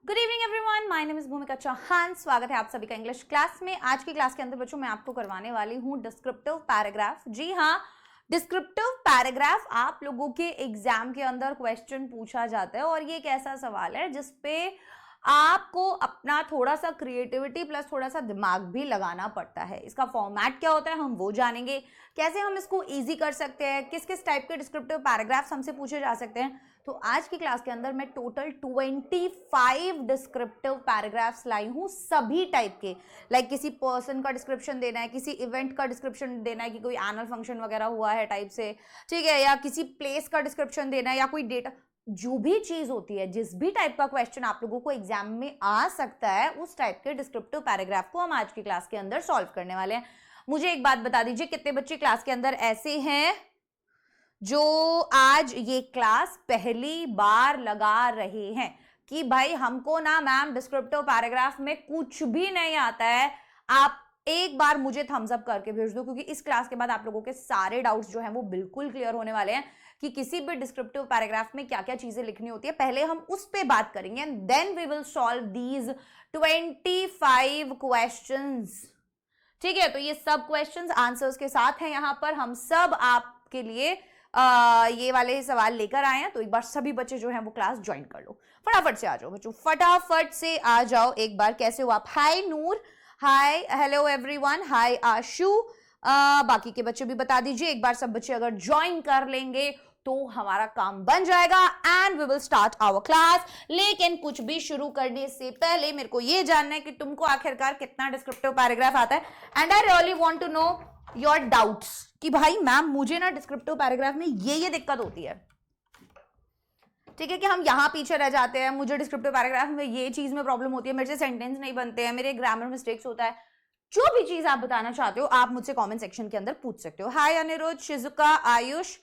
Good evening everyone, my name is भूमिका चौहान। स्वागत है आप सभी का इंग्लिश क्लास में। आज की क्लास के अंदर बच्चों मैं आपको करवाने वाली हूँ डिस्क्रिप्टिव पैराग्राफ। जी हाँ, डिस्क्रिप्टिव पैराग्राफ आप लोगों के एग्जाम के अंदर क्वेश्चन पूछा जाता है और ये एक ऐसा सवाल है जिसपे आपको अपना थोड़ा सा क्रिएटिविटी प्लस थोड़ा सा दिमाग भी लगाना पड़ता है। इसका फॉर्मेट क्या होता है हम वो जानेंगे, कैसे हम इसको इजी कर सकते हैं, किस किस टाइप के डिस्क्रिप्टिव पैराग्राफ्स हमसे पूछे जा सकते हैं। तो आज की क्लास के अंदर मैं टोटल 25 डिस्क्रिप्टिव पैराग्राफ्स लाई हूँ, सभी टाइप के। लाइक किसी पर्सन का डिस्क्रिप्शन देना है, किसी इवेंट का डिस्क्रिप्शन देना है कि कोई एनुअल फंक्शन वगैरह हुआ है टाइप से, ठीक है, या किसी प्लेस का डिस्क्रिप्शन देना है, या कोई डेटा, जो भी चीज होती है, जिस भी टाइप का क्वेश्चन आप लोगों को एग्जाम में आ सकता है, उस टाइप के डिस्क्रिप्टिव पैराग्राफ को हम आज की क्लास के अंदर सॉल्व करने वाले हैं। मुझे एक बात बता दीजिए, कितने बच्चे क्लास के अंदर ऐसे हैं जो आज ये क्लास पहली बार लगा रहे हैं कि भाई हमको ना मैम डिस्क्रिप्टिव पैराग्राफ में कुछ भी नहीं आता है? आप एक बार मुझे थम्स अप करके भेज दो, क्योंकि इस क्लास के बाद आप लोगों के सारे डाउट्स जो हैं वो बिल्कुल क्लियर होने वाले हैं कि किसी भी डिस्क्रिप्टिव पैराग्राफ में क्या क्या चीजें लिखनी होती है। पहले हम उस पे बात करेंगे and then we will solve these 25 questions. ठीक है, तो ये सब क्वेश्चंस आंसर्स के साथ हैं। यहां पर हम सब आपके लिए ये वाले सवाल लेकर आए हैं, तो एक बार सभी बच्चे जो हैं वो क्लास ज्वाइन कर लो। फटाफट से आ जाओ बच्चों, फटाफट से आ जाओ एक बार। कैसे हो आप? हाय नूर, हाय, हेलो एवरीवन, हाय आशु। बाकी के बच्चे भी बता दीजिए एक बार। सब बच्चे अगर ज्वाइन कर लेंगे तो हमारा काम बन जाएगा and we will start our class. लेकिन कुछ भी शुरू करने से पहले मेरे को ये जानना है कि तुमको आखिरकार कितना डिस्क्रिप्टिव पैराग्राफ आता है, and I really want to know your doubts कि भाई मैम मुझे ना डिस्क्रिप्टिव पैराग्राफ में ये दिक्कत होती है, ठीक है, कि हम यहां पीछे रह जाते हैं, मुझे डिस्क्रिप्टिव पैराग्राफ में ये चीज में प्रॉब्लम होती है, मेरे से सेंटेंस नहीं बनते हैं, मेरे ग्रामर मिस्टेक्स होता है। जो भी चीज आप बताना चाहते हो आप मुझसे कमेंट सेक्शन के अंदर पूछ सकते हो। Hi Aniruddh, Shizuka, Ayush,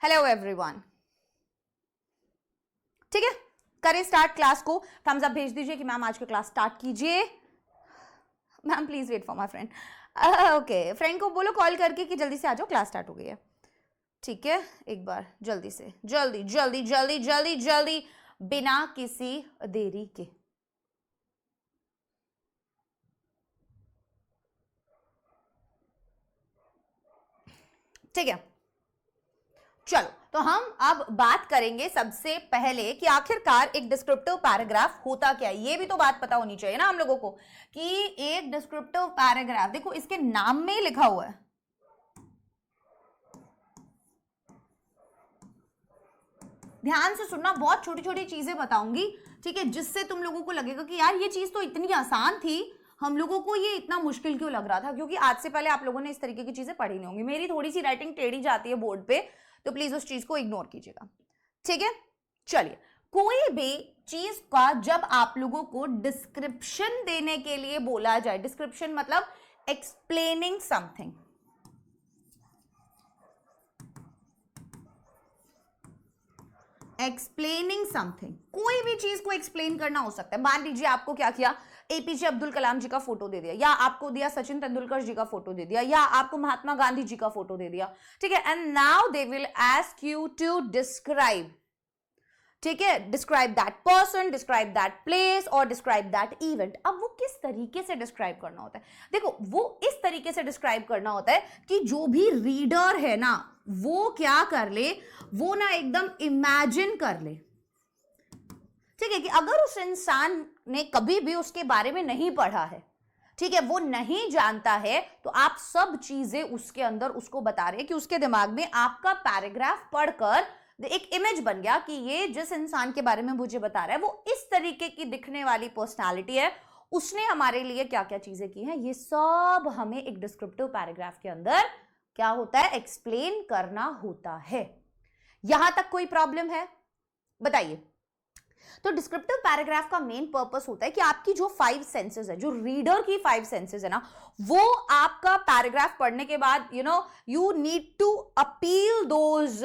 hello everyone. ठीक है, करें स्टार्ट क्लास को। थम्स अप भेज दीजिए कि मैम आज का क्लास स्टार्ट कीजिए। Ma'am please wait for my friend. Okay, friend को बोलो कॉल करके कि जल्दी से आ जाओ, क्लास स्टार्ट हो गई है। ठीक है, एक बार जल्दी से, जल्दी जल्दी जल्दी जल्दी जल्दी, बिना किसी देरी के। ठीक है, चलो तो हम अब बात करेंगे सबसे पहले कि आखिरकार एक डिस्क्रिप्टिव पैराग्राफ होता क्या है। ये भी तो बात पता होनी चाहिए ना हम लोगों को कि एक डिस्क्रिप्टिव पैराग्राफ, देखो इसके नाम में ही लिखा हुआ है, ध्यान से सुनना, बहुत छोटी छोटी चीजें बताऊंगी, ठीक है, जिससे तुम लोगों को लगेगा कि यार ये चीज तो इतनी आसान थी, हम लोगों को ये इतना मुश्किल क्यों लग रहा था, क्योंकि आज से पहले आप लोगों ने इस तरीके की चीजें पढ़ी नहीं होंगी। मेरी थोड़ी सी राइटिंग टेढ़ी जाती है बोर्ड पे, तो प्लीज उस चीज को इग्नोर कीजिएगा। ठीक है, चलिए, कोई भी चीज का जब आप लोगों को डिस्क्रिप्शन देने के लिए बोला जाए, डिस्क्रिप्शन मतलब एक्सप्लेनिंग समथिंग, एक्सप्लेनिंग समथिंग, कोई भी चीज को एक्सप्लेन करना हो सकता है। मान लीजिए आपको क्या किया, एपीजे अब्दुल कलाम जी का फोटो दे दिया, या आपको दिया सचिन तेंदुलकर जी का फोटो दे दिया, या आपको महात्मा गांधी जी का फोटो दे दिया, ठीक है, and now they will ask you to describe, ठीक है, describe that person, describe that place और डिस्क्राइब दैट इवेंट। अब वो किस तरीके से डिस्क्राइब करना होता है? देखो, वो इस तरीके से डिस्क्राइब करना होता है कि जो भी रीडर है ना वो क्या कर ले, वो ना एकदम इमेजिन कर ले, ठीक है, कि अगर उस इंसान ने कभी भी उसके बारे में नहीं पढ़ा है, ठीक है, वो नहीं जानता है, तो आप सब चीजें उसके अंदर उसको बता रहे हैं कि उसके दिमाग में आपका पैराग्राफ पढ़कर एक इमेज बन गया कि ये जिस इंसान के बारे में मुझे बता रहा है वो इस तरीके की दिखने वाली पर्सनालिटी है, उसने हमारे लिए क्या क्या चीजें की हैं, ये सब हमें एक डिस्क्रिप्टिव पैराग्राफ के अंदर क्या होता है, एक्सप्लेन करना होता है। यहां तक कोई प्रॉब्लम है? बताइए। तो डिस्क्रिप्टिव पैराग्राफ का मेन पर्पस होता है कि आपकी जो 5 सेंसेस है, जो रीडर की 5 सेंसेस है ना, वो आपका पैराग्राफ पढ़ने के बाद you need to appeal those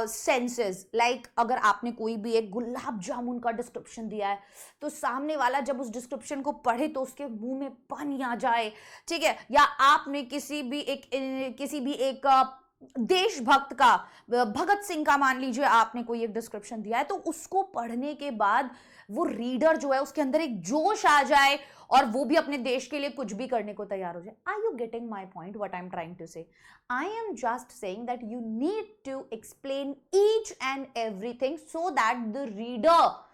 senses. Like अगर आपने कोई भी एक गुलाब जामुन का डिस्क्रिप्शन दिया है तो सामने वाला जब उस डिस्क्रिप्शन को पढ़े तो उसके मुंह में पानी आ जाए, ठीक है, या आपने किसी भी एक देशभक्त का, भगत सिंह का मान लीजिए आपने कोई एक डिस्क्रिप्शन दिया है, तो उसको पढ़ने के बाद वो रीडर जो है उसके अंदर एक जोश आ जाए और वो भी अपने देश के लिए कुछ भी करने को तैयार हो जाए. Are you getting my point what I am trying to say? I am just saying that you need to explain each and everything so that the reader,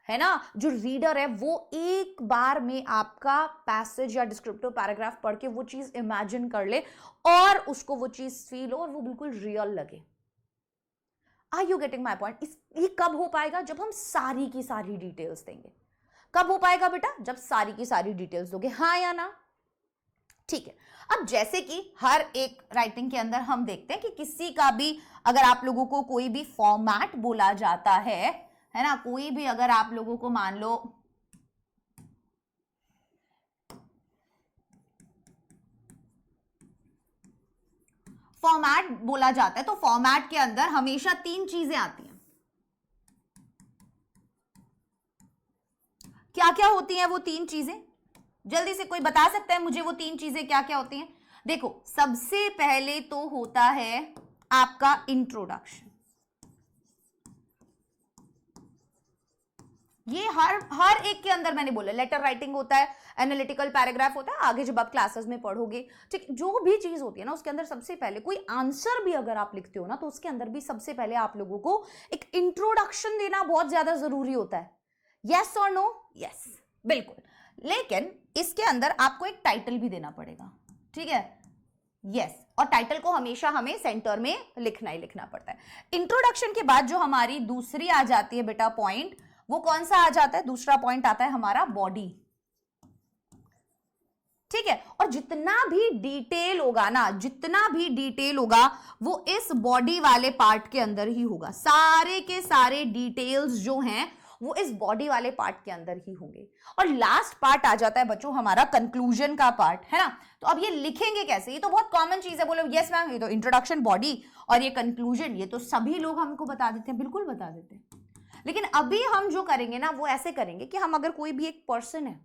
है ना, जो रीडर है वो एक बार में आपका पैसेज या डिस्क्रिप्टिव पैराग्राफ पढ़ के वो चीज इमेजिन कर ले और उसको वो चीज फील हो और वो बिल्कुल रियल लगे. Are you getting my point? ये कब हो पाएगा? जब हम सारी की सारी डिटेल्स देंगे. कब हो पाएगा बेटा? जब सारी की सारी डिटेल्स दोगे. हाँ या ना? ठीक है. अब जैसे कि हर एक राइटिंग के अंदर हम देखते हैं कि किसी का भी अगर आप लोगों को कोई भी फॉर्मेट बोला जाता है ना, कोई भी अगर आप लोगों को मान लो फॉर्मेट बोला जाता है, तो फॉर्मेट के अंदर हमेशा 3 चीजें आती हैं. क्या क्या होती हैं वो 3 चीजें? जल्दी से कोई बता सकता है मुझे वो 3 चीजें क्या क्या होती हैं? देखो, सबसे पहले तो होता है आपका इंट्रोडक्शन. ये हर एक के अंदर मैंने बोला, लेटर राइटिंग होता है, एनालिटिकल पैराग्राफ होता है, आगे जब आप क्लासेस में पढ़ोगे, ठीक, जो भी चीज होती है ना उसके अंदर सबसे पहले कोई आंसर भी अगर आप लिखते हो ना तो उसके अंदर भी सबसे पहले आप लोगों को एक इंट्रोडक्शन देना बहुत ज्यादा जरूरी होता है. यस और नो? यस, बिल्कुल. लेकिन इसके अंदर आपको एक टाइटल भी देना पड़ेगा. ठीक है, यस. और टाइटल को हमेशा हमें सेंटर में लिखना ही लिखना पड़ता है. इंट्रोडक्शन के बाद जो हमारी दूसरी आ जाती है बेटा पॉइंट, वो कौन सा आ जाता है? दूसरा पॉइंट आता है हमारा बॉडी. ठीक है, और जितना भी डिटेल होगा ना, जितना भी डिटेल होगा वो इस बॉडी वाले पार्ट के अंदर ही होगा. सारे के सारे डिटेल्स जो हैं वो इस बॉडी वाले पार्ट के अंदर ही होंगे. और लास्ट पार्ट आ जाता है बच्चों हमारा कंक्लूजन का पार्ट, है ना. तो अब ये लिखेंगे कैसे? ये तो बहुत कॉमन चीज है. बोलो यस मैम, ये तो इंट्रोडक्शन, बॉडी और ये कंक्लूजन, ये तो सभी लोग हमको बता देते हैं. बिल्कुल बता देते हैं. लेकिन अभी हम जो करेंगे ना वो ऐसे करेंगे कि हम अगर कोई भी एक पर्सन है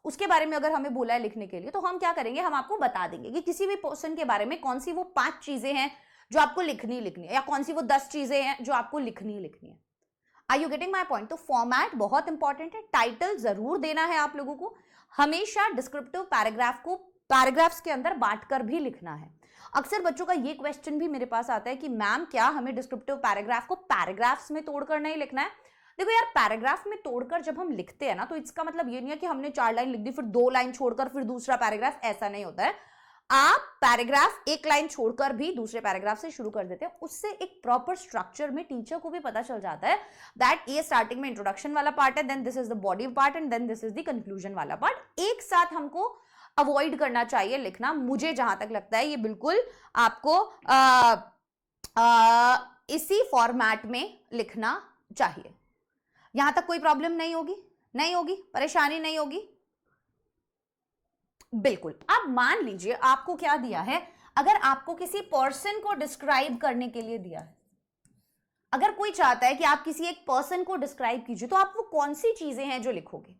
उसके बारे में अगर हमें बोला है लिखने के लिए, तो हम क्या करेंगे, हम आपको बता देंगे कि किसी भी पर्सन के बारे में कौन सी वो 5 चीजें हैं जो आपको लिखनी है, या कौन सी वो 10 चीजें हैं जो आपको लिखनी है. Are you getting my point? तो फॉर्मेट बहुत इंपॉर्टेंट है. टाइटल जरूर देना है आप लोगों को. हमेशा डिस्क्रिप्टिव पैराग्राफ को पैराग्राफ्स के अंदर बांटकर भी लिखना है. अक्सर बच्चों का ये क्वेश्चन भी मेरे पास आता है कि मैम क्या हमें डिस्क्रिप्टिव पैराग्राफ को पैराग्राफ्स में तोड़कर नहीं लिखना है? देखो यार, पैराग्राफ में तोड़कर जब हम लिखते हैं ना तो इसका मतलब ये नहीं है कि हमने 4 लाइन लिख दी फिर 2 लाइन छोड़कर फिर दूसरा पैराग्राफ. ऐसा नहीं होता है. आप पैराग्राफ 1 लाइन छोड़कर भी दूसरे पैराग्राफ से शुरू कर देते हैं. उससे एक प्रॉपर स्ट्रक्चर में टीचर को भी पता चल जाता है दैट ये स्टार्टिंग में इंट्रोडक्शन वाला पार्ट है, then this is the body part and then this is the conclusion वाला पार्ट. एक साथ हमको अवॉइड करना चाहिए लिखना. मुझे जहां तक लगता है ये बिल्कुल आपको इसी फॉर्मेट में लिखना चाहिए. यहां तक कोई प्रॉब्लम नहीं होगी, परेशानी नहीं होगी. बिल्कुल. अब मान लीजिए आपको क्या दिया है, अगर आपको किसी पर्सन को डिस्क्राइब करने के लिए दिया है, अगर कोई चाहता है कि आप किसी एक पर्सन को डिस्क्राइब कीजिए, तो आप वो कौन सी चीजें हैं जो लिखोगे?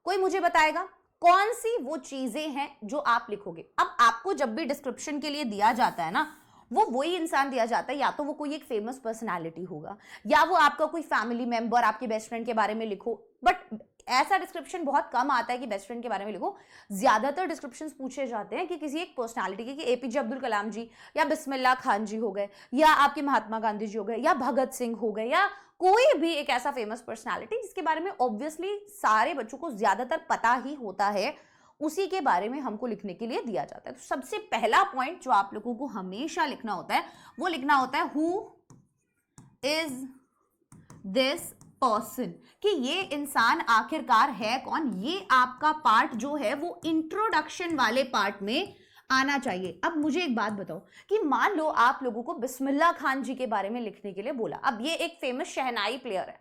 कोई मुझे बताएगा कौन सी वो चीजें हैं जो आप लिखोगे? अब आपको जब भी डिस्क्रिप्शन के लिए दिया जाता है ना, वो वही इंसान दिया जाता है, या तो वो कोई एक फेमस पर्सनालिटी होगा, या वो आपका कोई फैमिली मेंबर, आपके बेस्ट फ्रेंड के बारे में लिखो. बट ऐसा डिस्क्रिप्शन बहुत कम आता है कि बेस्ट फ्रेंड के बारे में लिखो. ज्यादातर डिस्क्रिप्शंस पूछे जाते हैं कि किसी एक पर्सनालिटी के, कि एपीजे अब्दुल कलाम जी या बिस्मिल्लाह खान जी हो गए, या आपके महात्मा गांधी जी हो गए, या भगत सिंह हो गए, या कोई भी एक ऐसा फेमस पर्सनालिटी जिसके बारे में ऑब्वियसली सारे बच्चों को ज्यादातर पता ही होता है, उसी के बारे में हमको लिखने के लिए दिया जाता है. तो सबसे पहला पॉइंट जो आप लोगों को हमेशा लिखना होता है वो लिखना होता है हु इज दिस पर्सन, कि ये इंसान आखिरकार है कौन. ये आपका पार्ट जो है वो इंट्रोडक्शन वाले पार्ट में आना चाहिए. अब मुझे एक बात बताओ कि मान लो आप लोगों को बिस्मिल्लाह खान जी के बारे में लिखने के लिए बोला. अब ये एक फेमस शहनाई प्लेयर है.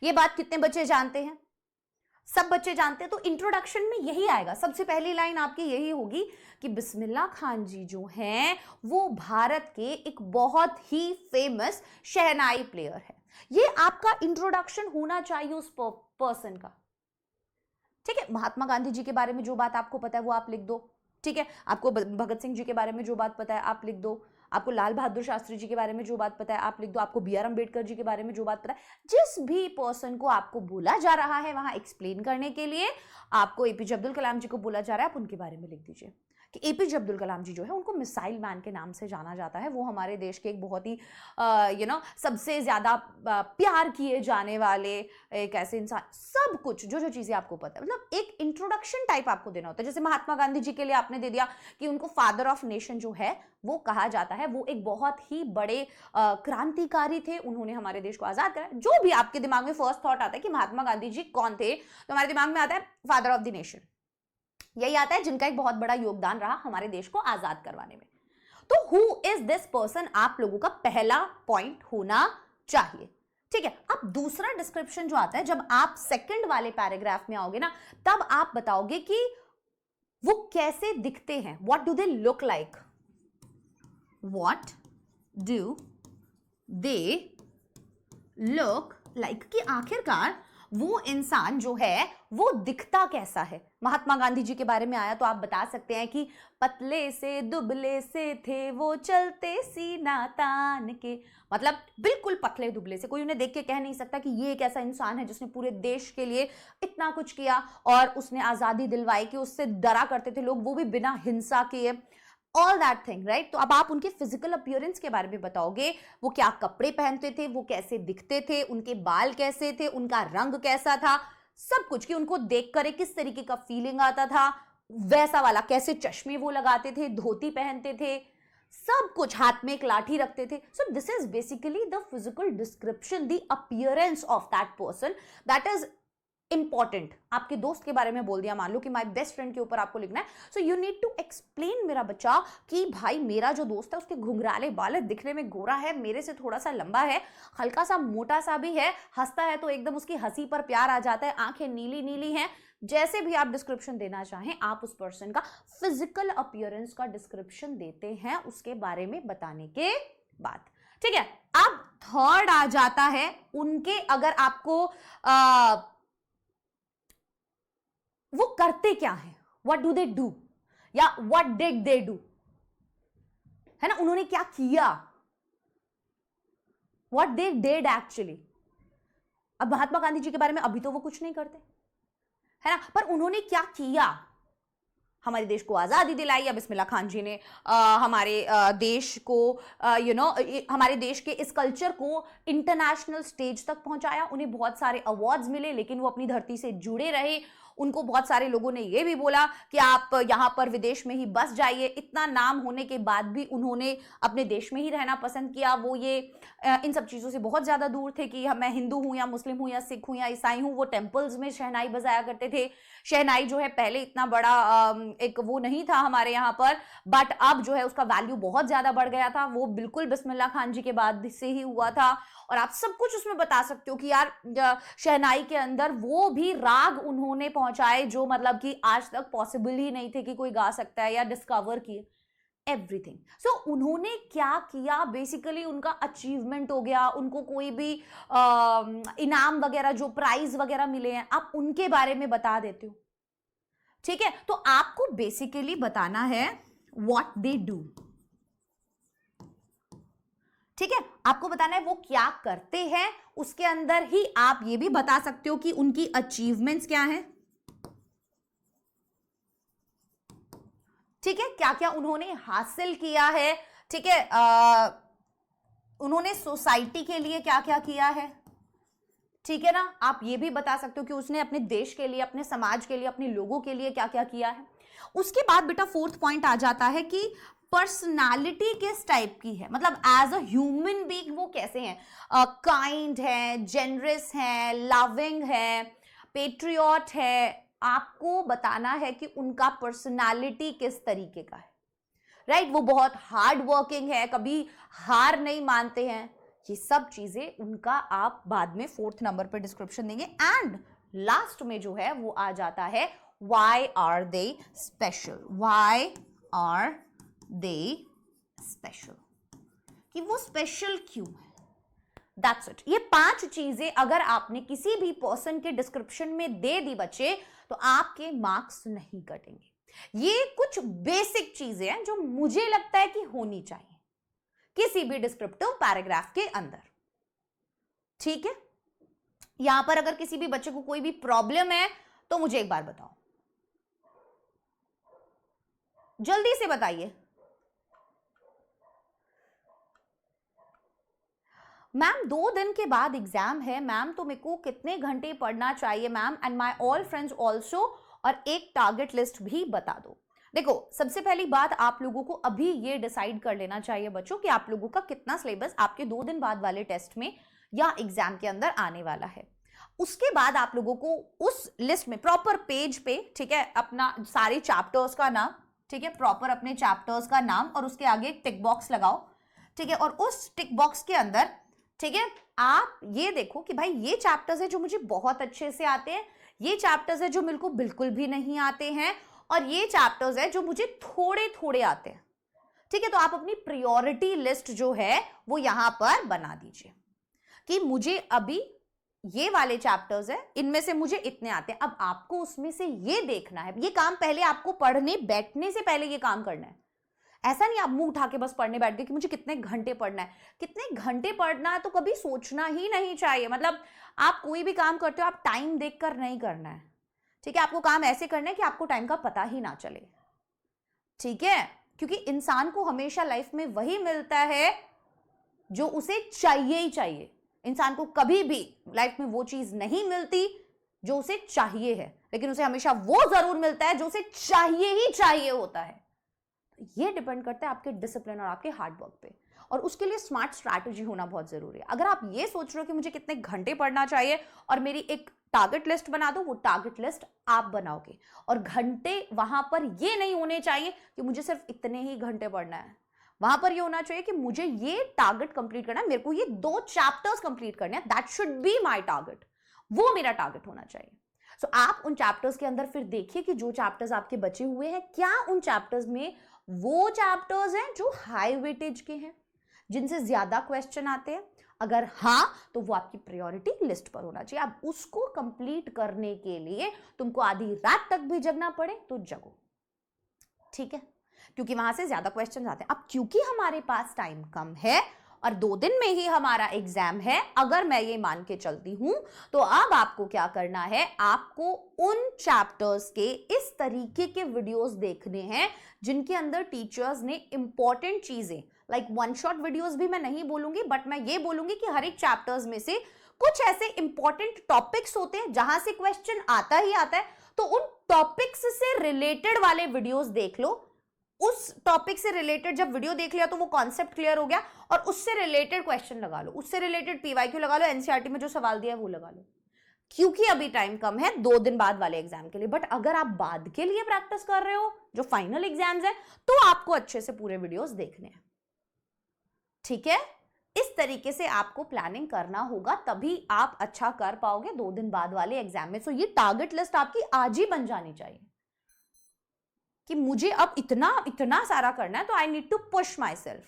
ये बात कितने बच्चे जानते हैं? सब बच्चे जानते हैं. तो इंट्रोडक्शन में यही आएगा, सबसे पहली लाइन आपकी यही होगी कि बिस्मिल्लाह खान जी जो हैं वो भारत के एक बहुत ही फेमस शहनाई प्लेयर है. ये आपका इंट्रोडक्शन होना चाहिए उस पर्सन का. ठीक है, महात्मा गांधी जी के बारे में जो बात आपको पता है वो आप लिख दो. ठीक है, आपको भगत सिंह जी के बारे में जो बात पता है आप लिख दो. आपको लाल बहादुर शास्त्री जी के बारे में जो बात पता है आप लिख दो, आपको बी आर अम्बेडकर जी के बारे में जो बात पता है, जिस भी पर्सन को आपको बोला जा रहा है वहां एक्सप्लेन करने के लिए आपको एपीजे अब्दुल कलाम जी को बोला जा रहा है, आप उनके बारे में लिख दीजिए कि एपीजे अब्दुल कलाम जी जो है उनको मिसाइल मैन के नाम से जाना जाता है। वो हमारे देश के एक बहुत ही सबसे ज्यादा प्यार किए जाने वाले एक ऐसे इंसान, सब कुछ जो जो चीजें आपको पता है, मतलब एक इंट्रोडक्शन टाइप आपको देना होता है। जैसे महात्मा गांधी जी के लिए आपने दे दिया कि उनको फादर ऑफ नेशन जो है वो कहा जाता है, वो एक बहुत ही बड़े क्रांतिकारी थे, उन्होंने हमारे देश को आजाद कराया। जो भी आपके दिमाग में फर्स्ट थॉट आता है कि महात्मा गांधी जी कौन थे, तो हमारे दिमाग में आता है फादर ऑफ द नेशन, यही आता है जिनका एक बहुत बड़ा योगदान रहा हमारे देश को आजाद करवाने में। तो हु इज दिस पर्सन आप लोगों का पहला पॉइंट होना चाहिए। ठीक है, अब दूसरा डिस्क्रिप्शन जो आता है, जब आप सेकंड वाले पैराग्राफ में आओगे ना, तब आप बताओगे कि वो कैसे दिखते हैं, what do they look like, what do they look like, कि आखिरकार वो इंसान जो है वो दिखता कैसा है। महात्मा गांधी जी के बारे में आया तो आप बता सकते हैं कि पतले से दुबले से थे वो, चलते सीना तान के, मतलब बिल्कुल पतले दुबले से, कोई उन्हें देख के कह नहीं सकता कि ये एक ऐसा इंसान है जिसने पूरे देश के लिए इतना कुछ किया और उसने आजादी दिलवाई, कि उससे डरा करते थे लोग, वो भी बिना हिंसा किए, ऑल दैट थिंग, राइट। तो अब आप उनके फिजिकल अपीयरेंस के बारे में बताओगे, वो क्या कपड़े पहनते थे, वो कैसे दिखते थे, उनके बाल कैसे थे, उनका रंग कैसा था, सब कुछ, कि उनको देखकर किस तरीके का फीलिंग आता था, वैसा वाला, कैसे चश्मे वो लगाते थे, धोती पहनते थे, सब कुछ, हाथ में एक लाठी रखते थे। So this is basically the physical description, the appearance of that person, that is important. आपके दोस्त के बारे में बोल दिया, मान लो कि माय बेस्ट फ्रेंड के ऊपर आपको लिखना है, so you need to explain मेरा बच्चा कि भाई मेरा जो दोस्त है उसके घुंघराले बाल है, दिखने में गोरा है, मेरे से थोड़ा सा लंबा है, हल्का सा मोटा सा भी है, हंसता है तो एकदम उसकी हंसी पर प्यार आ जाता है, आंखें नीली नीली हैं। जैसे भी आप डिस्क्रिप्शन देना चाहें, आप उस पर्सन का फिजिकल अपीयरेंस का डिस्क्रिप्शन देते हैं उसके बारे में बताने के बाद। ठीक है, अब थर्ड आ जाता है उनके, अगर आपको वो करते क्या है, व्हाट डू दे डू, या व्हाट डिड दे डू, है ना, उन्होंने क्या किया, व्हाट दे डिड एक्चुअली। अब महात्मा गांधी जी के बारे में अभी तो वो कुछ नहीं करते, है ना, पर उन्होंने क्या किया, हमारे देश को आजादी दिलाई, या बिस्मिल्लाह खान जी ने हमारे देश को हमारे देश के इस कल्चर को इंटरनेशनल स्टेज तक पहुंचाया। उन्हें बहुत सारे अवार्ड्स मिले, लेकिन वो अपनी धरती से जुड़े रहे। उनको बहुत सारे लोगों ने ये भी बोला कि आप यहाँ पर विदेश में ही बस जाइए। इतना नाम होने के बाद भी उन्होंने अपने देश में ही रहना पसंद किया। वो ये इन सब चीज़ों से बहुत ज़्यादा दूर थे कि मैं हिंदू हूँ या मुस्लिम हूँ या सिख हूँ या ईसाई हूँ। वो टेम्पल्स में शहनाई बजाया करते थे। शहनाई जो है पहले इतना बड़ा एक वो नहीं था हमारे यहाँ पर, बट अब जो है उसका वैल्यू बहुत ज़्यादा बढ़ गया था। वो बिल्कुल बिस्मिल्लाह खान जी के बाद से ही हुआ था। और आप सब कुछ उसमें बता सकते हो कि यार शहनाई के अंदर वो भी राग उन्होंने पहुंचाए जो मतलब कि आज तक पॉसिबल ही नहीं थे कि कोई गा सकता है या डिस्कवर किए एवरीथिंग। सो उन्होंने क्या किया, बेसिकली उनका अचीवमेंट हो गया। उनको कोई भी इनाम वगैरह जो प्राइज वगैरह मिले हैं आप उनके बारे में बता देते हो। ठीक है, तो आपको बेसिकली बताना है व्हाट दे डू। ठीक है, आपको बताना है वो क्या करते हैं। उसके अंदर ही आप ये भी बता सकते हो कि उनकी अचीवमेंट्स क्या हैं। ठीक है, क्या क्या उन्होंने हासिल किया है। ठीक है, उन्होंने सोसाइटी के लिए क्या क्या किया है। ठीक है ना, आप ये भी बता सकते हो कि उसने अपने देश के लिए, अपने समाज के लिए, अपने लोगों के लिए क्या क्या किया है। उसके बाद बेटा फोर्थ पॉइंट आ जाता है कि पर्सनालिटी किस टाइप की है, मतलब एज अ ह्यूमन बीइंग वो कैसे हैं। काइंड है, जेनरस है, लविंग है, पेट्रियट है। आपको बताना है कि उनका पर्सनालिटी किस तरीके का है। राइट, वो बहुत हार्ड वर्किंग है, कभी हार नहीं मानते हैं। ये सब चीजें उनका आप बाद में फोर्थ नंबर पर डिस्क्रिप्शन देंगे। एंड लास्ट में जो है वो आ जाता है why are they special. Why are they special, कि वो स्पेशल क्यों है। That's it. ये 5 चीजें अगर आपने किसी भी पर्सन के डिस्क्रिप्शन में दे दी बच्चे, तो आपके मार्क्स नहीं कटेंगे। ये कुछ बेसिक चीजें हैं जो मुझे लगता है कि होनी चाहिए। किसी भी डिस्क्रिप्टिव पैराग्राफ के अंदर। ठीक है, यहां पर अगर किसी भी बच्चे को कोई भी प्रॉब्लम है तो मुझे एक बार बताओ, जल्दी से बताइए। मैम 2 दिन के बाद एग्जाम है मैम, तो मेरे को कितने घंटे पढ़ना चाहिए ma'am, and my all friends also, और एक टारगेट लिस्ट भी बता दो। देखो, सबसे पहली बात आप लोगों को अभी ये डिसाइड कर लेना चाहिए बच्चों कि आप लोगों का कितना सिलेबस आपके 2 दिन बाद वाले टेस्ट में या एग्जाम के अंदर आने वाला है। उसके बाद आप लोगों को उस लिस्ट में प्रॉपर पेज पे, ठीक है, अपना सारे चैप्टर्स का नाम, ठीक है, प्रॉपर अपने चैप्टर्स का नाम और उसके आगे टिक बॉक्स लगाओ, ठीक है, और उस टिक बॉक्स के अंदर, ठीक है, आप ये देखो कि भाई ये चैप्टर्स है जो मुझे बहुत अच्छे से आते हैं, ये चैप्टर्स है जो मेरे को बिल्कुल भी नहीं आते हैं, और ये चैप्टर्स है जो मुझे थोड़े थोड़े आते हैं। ठीक है, तो आप अपनी प्रायोरिटी लिस्ट जो है वो यहां पर बना दीजिए कि मुझे अभी ये वाले चैप्टर्स है, इनमें से मुझे इतने आते हैं। अब आपको उसमें से ये देखना है, ये काम पहले आपको पढ़ने बैठने से पहले ये काम करना है। ऐसा नहीं आप मुंह उठा के बस पढ़ने बैठ गए कि मुझे कितने घंटे पढ़ना है। कितने घंटे पढ़ना है तो कभी सोचना ही नहीं चाहिए। मतलब आप कोई भी काम करते हो आप टाइम देखकर नहीं करना है, ठीक है, आपको काम ऐसे करना है कि आपको टाइम का पता ही ना चले। ठीक है, क्योंकि इंसान को हमेशा लाइफ में वही मिलता है जो उसे चाहिए ही चाहिए। इंसान को कभी भी लाइफ में वो चीज नहीं मिलती जो उसे चाहिए है, लेकिन उसे हमेशा वो जरूर मिलता है जो उसे चाहिए ही चाहिए होता है। ये डिपेंड करता है आपके डिसिप्लिन और आपके हार्ड वर्क पे, और उसके लिए स्मार्ट स्ट्रैटेजी होना बहुत जरूरी है। अगर आप ये सोच रहे हो कि मुझे कितने घंटे पढ़ना चाहिए और मेरी एक टारगेट लिस्ट बना दो, वो टारगेट लिस्ट आप बनाओगे, और घंटे वहां पर ये नहीं होने चाहिए कि मुझे सिर्फ इतने ही घंटे पढ़ना है। वहां पर ये होना चाहिए कि मुझे ये टारगेट कंप्लीट करना है, मेरे को ये 2 चैप्टर्स कंप्लीट करने हैं, that should be my target, वो मेरा टारगेट होना चाहिए। सो आप उन चैप्टर्स के अंदर फिर देखिए कि जो चैप्टर्स आपके बचे हुए हैं, क्या उन चैप्टर्स में वो चैप्टर्स हैं जो हाई वेटेज के हैं, जिनसे ज्यादा क्वेश्चन आते हैं। अगर हाँ, तो वो आपकी प्रायोरिटी लिस्ट पर होना चाहिए। अब उसको कंप्लीट करने के लिए तुमको आधी रात तक भी जगना पड़े तो जगो, ठीक है, क्योंकि वहां से ज्यादा क्वेश्चन आते हैं। अब क्योंकि हमारे पास टाइम कम है और 2 दिन में ही हमारा एग्जाम है, अगर मैं ये मान के चलती हूं, तो अब आपको क्या करना है, आपको उन चैप्टर्स के इस तरीके के वीडियोस देखने हैं जिनके अंदर टीचर्स ने इंपॉर्टेंट चीजें, लाइक 1 शॉट वीडियोस भी मैं नहीं बोलूंगी, बट मैं ये बोलूंगी कि हर एक चैप्टर्स में से कुछ ऐसे इंपॉर्टेंट टॉपिक्स होते हैं जहां से क्वेश्चन आता ही आता है, तो उन टॉपिक्स से रिलेटेड वाले वीडियोस देख लो। उस टॉपिक से रिलेटेड जब वीडियो देख लिया तो वो कॉन्सेप्ट क्लियर हो गया, और उससे रिलेटेड क्वेश्चन लगा लो, उससे रिलेटेड पीवाईक्यू लगा लो, एनसीईआरटी में जो सवाल दिया है वो लगा लो, क्योंकि अभी टाइम कम है 2 दिन बाद वाले एग्जाम के लिए। बट अगर आप बाद के लिए प्रैक्टिस कर रहे हो, जो फाइनल एग्जाम्स है, तो आपको अच्छे से पूरे वीडियोस देखने हैं। ठीक है, इस तरीके से आपको प्लानिंग करना होगा, तभी आप अच्छा कर पाओगे 2 दिन बाद वाले एग्जाम में। सो ये टारगेट लिस्ट आपकी आज ही बन जानी चाहिए कि मुझे अब इतना इतना सारा करना है, तो I need to push myself,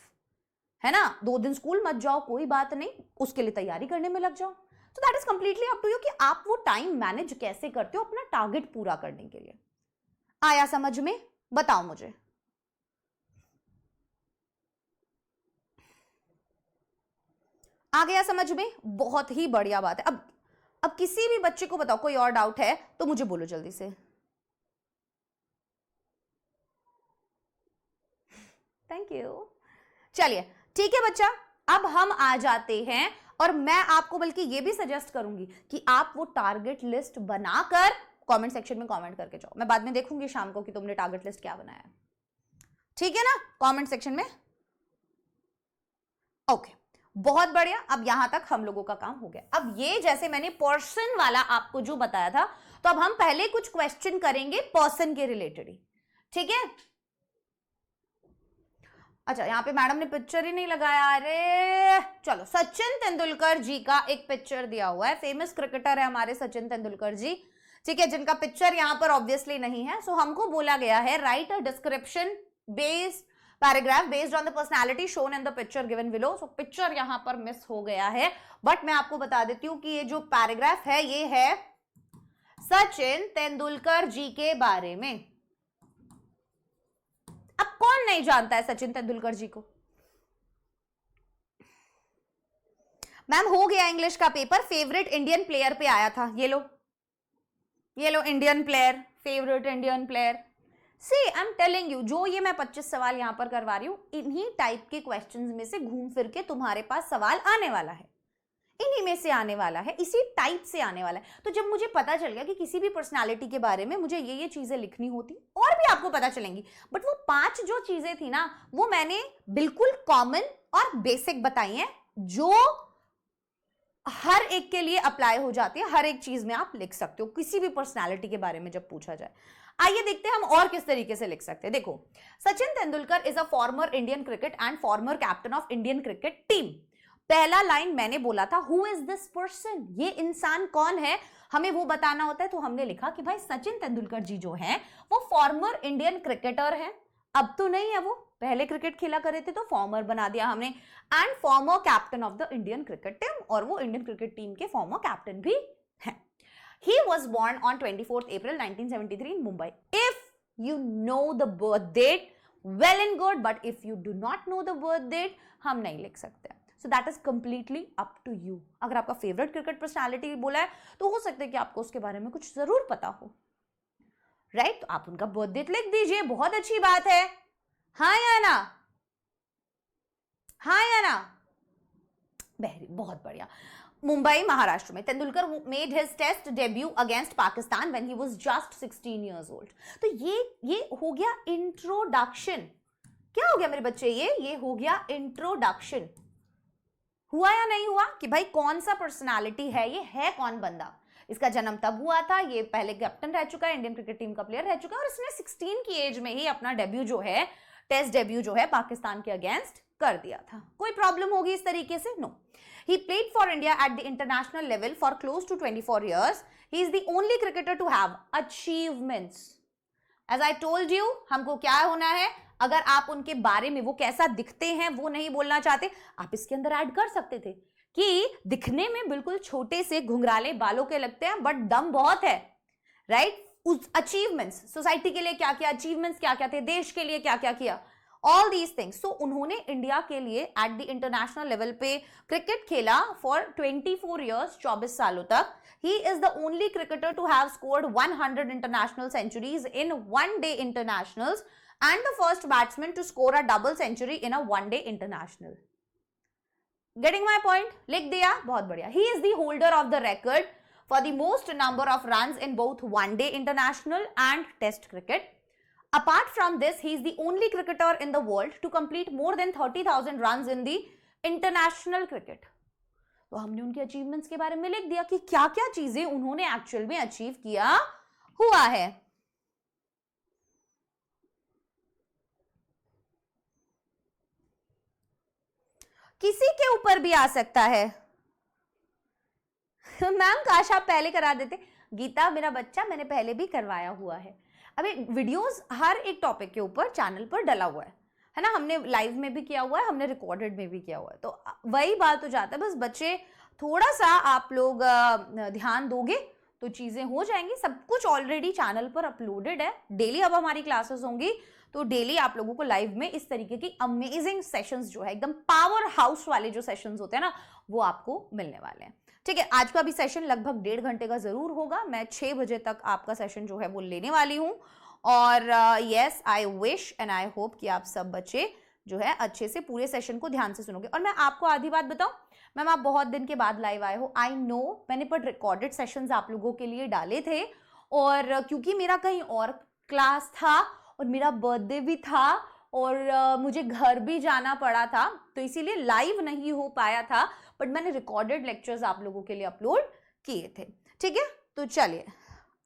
है ना। 2 दिन स्कूल मत जाओ, कोई बात नहीं, उसके लिए तैयारी करने में लग जाओ। तो that is completely up to you कि आप वो टाइम मैनेज कैसे करते हो अपना टारगेट पूरा करने के लिए। आया समझ में? बताओ मुझे। आ गया समझ में? बहुत ही बढ़िया बात है। अब किसी भी बच्चे को बताओ, कोई और डाउट है तो मुझे बोलो जल्दी से। Thank you. चलिए ठीक है बच्चा, अब हम आ जाते हैं, और मैं आपको बल्कि ये भी सजेस्ट करूंगी कि आप वो टारगेट लिस्ट बनाकर कमेंट सेक्शन में कमेंट करके जाओ। मैं बाद में देखूंगी शाम को कि तुमने टारगेट लिस्ट क्या बनाया है, ठीक है ना, कमेंट सेक्शन में। ओके, बहुत बढ़िया। अब यहां तक हम लोगों का काम हो गया। अब ये जैसे मैंने पर्सन वाला आपको जो बताया था, तो अब हम पहले कुछ क्वेश्चन करेंगे पर्सन के रिलेटेड ही, ठीक है। अच्छा, यहाँ पे मैडम ने पिक्चर ही नहीं लगाया, अरे चलो, सचिन तेंदुलकर जी का एक पिक्चर दिया हुआ है, फेमस क्रिकेटर है हमारे सचिन तेंदुलकर जी, ठीक है, जिनका पिक्चर यहाँ पर ऑब्वियसली नहीं है। सो हमको बोला गया है write a description based paragraph based on the personality shown in the picture given below. So picture यहाँ पर मिस हो गया है, बट मैं आपको बता देती हूँ कि ये जो पैराग्राफ है ये है सचिन तेंदुलकर जी के बारे में। अब कौन नहीं जानता है सचिन तेंदुलकर जी को? मैम हो गया इंग्लिश का पेपर, फेवरेट इंडियन प्लेयर पे आया था, ये लो Indian player, favourite Indian player. See I am telling you, जो ये मैं 25 सवाल यहां पर करवा रही हूं, इन्हीं टाइप के क्वेश्चंस में से घूम फिर के तुम्हारे पास सवाल आने वाला है, इन्हीं में से आने वाला है, इसी टाइप से आने वाला है। तो जब मुझे पता चल गया कि किसी भी पर्सनालिटी के बारे में मुझे ये चीजें लिखनी होती, और भी आपको पता चलेंगी, बट वो 5 जो चीजें थी ना, वो मैंने बिल्कुल कॉमन और बेसिक बताई हैं, जो हर एक के लिए अप्लाई हो जाती है, हर एक चीज में आप लिख सकते हो किसी भी पर्सनालिटी के बारे में जब पूछा जाए। आइए देखते हैं हम और किस तरीके से लिख सकते हैं। देखो, Sachin Tendulkar is a former Indian cricket and former captain of Indian cricket team. पहला लाइन मैंने बोला था हु इज दिस पर्सन, ये इंसान कौन है, हमें वो बताना होता है। तो हमने लिखा कि भाई सचिन तेंदुलकर जी जो हैं वो फॉर्मर इंडियन क्रिकेटर हैं, अब तो नहीं है, वो पहले क्रिकेट खेला करे थे तो फॉर्मर बना दिया हमने, and former captain of the Indian cricket team, और वो इंडियन क्रिकेट टीम के फॉर्मर कैप्टन भी हैं। He was born on 24th April 1973 in Mumbai. If you know the birth date, well and good, but if you do not know the birth date, हम नहीं लिख सकते। So that is completely up to you. अगर आपका favourite cricket personality बोला है तो हो सकता है कि आपको उसके बारे में कुछ जरूर पता हो, राइट? तो आप उनका बर्थ डेट लिख दीजिए, बहुत अच्छी बात है। हाँ या ना? हाँ या ना? बहुत बढ़िया। मुंबई महाराष्ट्र में Tendulkar made his test debut against Pakistan when he was just 16 years old. तो ये हो गया इंट्रोडक्शन। क्या हो गया मेरे बच्चे, ये हो गया इंट्रोडक्शन। हुआ या नहीं हुआ कि भाई कौन सा पर्सनालिटी है, ये है कौन बंदा, इसका जन्म तब हुआ था, ये पहले कैप्टन रह चुका है, इंडियन क्रिकेट टीम का प्लेयर रह चुका है, और इसने 16 की एज में ही अपना डेब्यू जो है, टेस्ट डेब्यू जो है पाकिस्तान के अगेंस्ट कर दिया था। कोई प्रॉब्लम होगी इस तरीके से? No. He played for India at the international level for close to 24 years. He is the only cricketer to have achievements. As I told you, हमको क्या होना है, अगर आप उनके बारे में वो कैसा दिखते हैं वो नहीं बोलना चाहते, आप इसके अंदर ऐड कर सकते थे कि दिखने में बिल्कुल छोटे से घुंघराले बालों के लगते हैं बट दम बहुत है, राइट? उस अचीवमेंट्स, सोसाइटी के लिए क्या क्या अचीवमेंट्स क्या क्या थे, देश के लिए क्या क्या किया, ऑल दीज थिंग्स। सो उन्होंने इंडिया के लिए एट द इंटरनेशनल लेवल पे क्रिकेट खेला फॉर 24 ईयर्स, 24 सालों तक। He is the only cricketer to have scored 100 international centuries in one day internationals and the first batsman to score a double century in a one day international. Getting my point? लिख दिया, बहुत बढ़िया। He is the holder of the record for the most number of runs in both one day international and test cricket. Apart from this, he is the only cricketer in the world to complete more than 30,000 runs in the international cricket. तो हमने उनके achievements के बारे में लिख दिया कि क्या क्या चीजें उन्होंने एक्चुअल में अचीव किया हुआ है। किसी के ऊपर भी आ सकता है। मैम काश आप पहले करा देते। गीता मेरा बच्चा, मैंने पहले भी करवाया हुआ है। अभी वीडियोस हर एक टॉपिक के ऊपर चैनल पर डला हुआ है ना, हमने लाइव में भी किया हुआ है, हमने रिकॉर्डेड में भी किया हुआ है। तो वही बात हो जाता है, बस बच्चे थोड़ा सा आप लोग ध्यान दोगे तो चीजें हो जाएंगी। सब कुछ ऑलरेडी चैनल पर अपलोडेड है। डेली अब हमारी क्लासेस होंगी तो डेली आप लोगों को लाइव में इस तरीके की अमेजिंग सेशंस जो है, एकदम पावर हाउस वाले जो सेशंस होते हैं ना, वो आपको मिलने वाले हैं। ठीक है, आज का भी सेशन लगभग 1.5 घंटे का जरूर होगा। मैं 6 बजे तक आपका सेशन जो है वो लेने वाली हूँ। और yes, I wish and I hope कि आप सब बच्चे जो है अच्छे से पूरे सेशन को ध्यान से सुनोगे। और मैं आपको आधी बात बताऊं, मैम आप बहुत दिन के बाद लाइव आए हो, आई नो, मैंने पर रिकॉर्डेड सेशंस आप लोगों के लिए डाले थे, और क्योंकि मेरा कहीं और क्लास था और मेरा बर्थडे भी था और मुझे घर भी जाना पड़ा था, तो इसीलिए लाइव नहीं हो पाया था, बट मैंने रिकॉर्डेड लेक्चर्स आप लोगों के लिए अपलोड किए थे। ठीक है, तो चलिए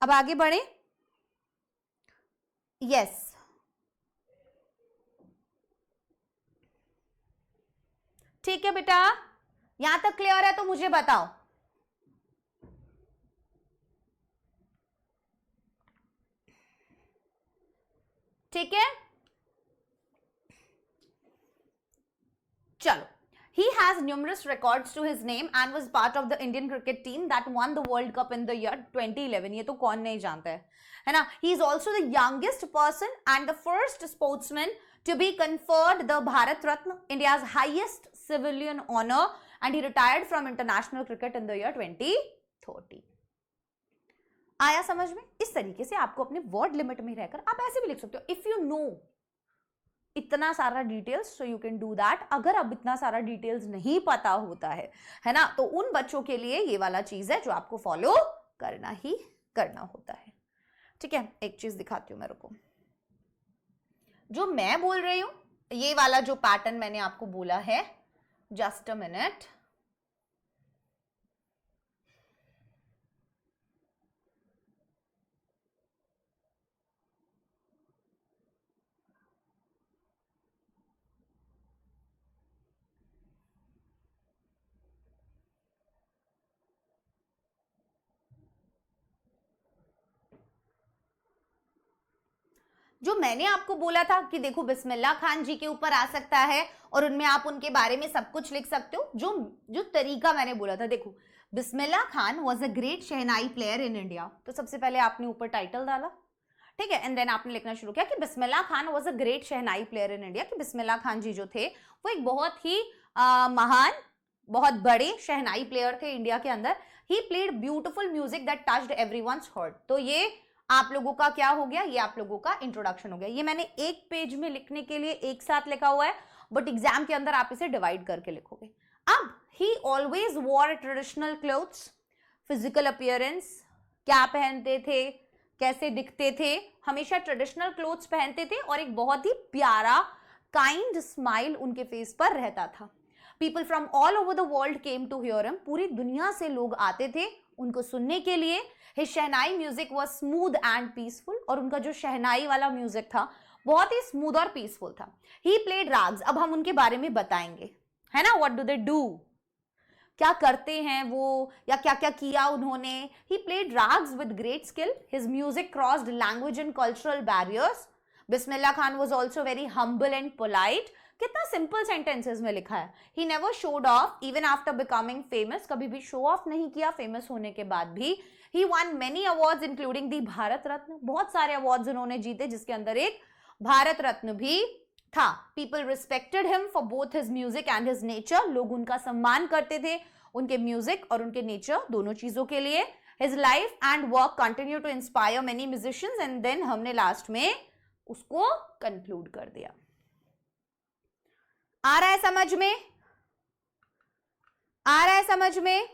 अब आगे बढ़े। यस, ठीक है बेटा, यहां तक क्लियर है तो मुझे बताओ। ठीक है, चलो। He has numerous records to his name and was part of the Indian cricket team that won the World Cup in the year 2011. ये तो कौन नहीं जानता है ना? He is also the youngest person and the first sportsman to be conferred the Bharat Ratna, India's highest civilian honor, and he retired from international cricket in the year 2013. आया समझ में? इस तरीके से आपको अपने वर्ड लिमिट में रहकर आप ऐसे भी लिख सकते हो, इफ यू नो इतना सारा details so you can do that. अगर अब इतना सारा डिटेल्स नहीं पता होता है ना, तो उन बच्चों के लिए ये वाला चीज है जो आपको फॉलो करना ही करना होता है. ठीक है, एक चीज दिखाती हूं मेरे को, जो मैं बोल रही हूं ये वाला जो पैटर्न मैंने आपको बोला है, जस्ट अ मिनट. जो मैंने आपको बोला था कि देखो बिस्मिल्लाह खान जी के ऊपर आ सकता है और उनमें आप उनके बारे में सब कुछ लिख सकते हो. जो तरीका मैंने बोला था, देखो Bismillah Khan was a great shehnai player in India. तो सबसे पहले आपने ऊपर टाइटल डाला, ठीक है, एंड देन आपने लिखना शुरू किया कि Bismillah Khan was a great shehnai player in India. कि बिस्मिल्लाह खान जी जो थे वो एक बहुत ही महान, बहुत बड़े शहनाई प्लेयर थे इंडिया के अंदर. He played beautiful music that touched everyone's heart. तो ये आप लोगों का क्या हो गया, ये आप लोगों का इंट्रोडक्शन हो गया. ये मैंने एक पेज में लिखने के लिए एक साथ लिखा हुआ है, बट एग्जाम के अंदर आप इसे डिवाइड करके लिखोगे. अब ही always war traditional clothes, physical appearance, क्या पहनते थे, कैसे दिखते थे, हमेशा ट्रेडिशनल क्लोथ्स पहनते थे और एक बहुत ही प्यारा काइंड स्माइल उनके फेस पर रहता था. People from all over the world came to hear him. पूरी दुनिया से लोग आते थे उनको सुनने के लिए. His shehnai music was smooth and peaceful. और उनका जो शहनाई वाला म्यूजिक था बहुत ही स्मूथ और पीसफुल था. He played ragas. अब हम उनके बारे में बताएंगे, है ना, व्हाट डू दे डू, क्या करते हैं वो, या क्या क्या किया उन्होंने. He played ragas with great skill. His music crossed language and cultural barriers. Bismillah Khan was also very humble and polite. कितना सिंपल सेंटेंसेस में लिखा है. He never showed of even after becoming famous. कभी भी शो ऑफ नहीं किया famous होने के बाद भी. He won many awards including the Bharat Ratna. बहुत सारे अवार्ड्स उन्होंने जीते जिसके अंदर एक भारत रत्न भी था. People respected him for both his music and his nature. लोग उनका सम्मान करते थे उनके म्यूजिक और उनके नेचर दोनों चीजों के लिए. His life and work continue to inspire many musicians. And then हमने लास्ट में उसको कंक्लूड कर दिया. आ रहा है समझ में? आ रहा है समझ में?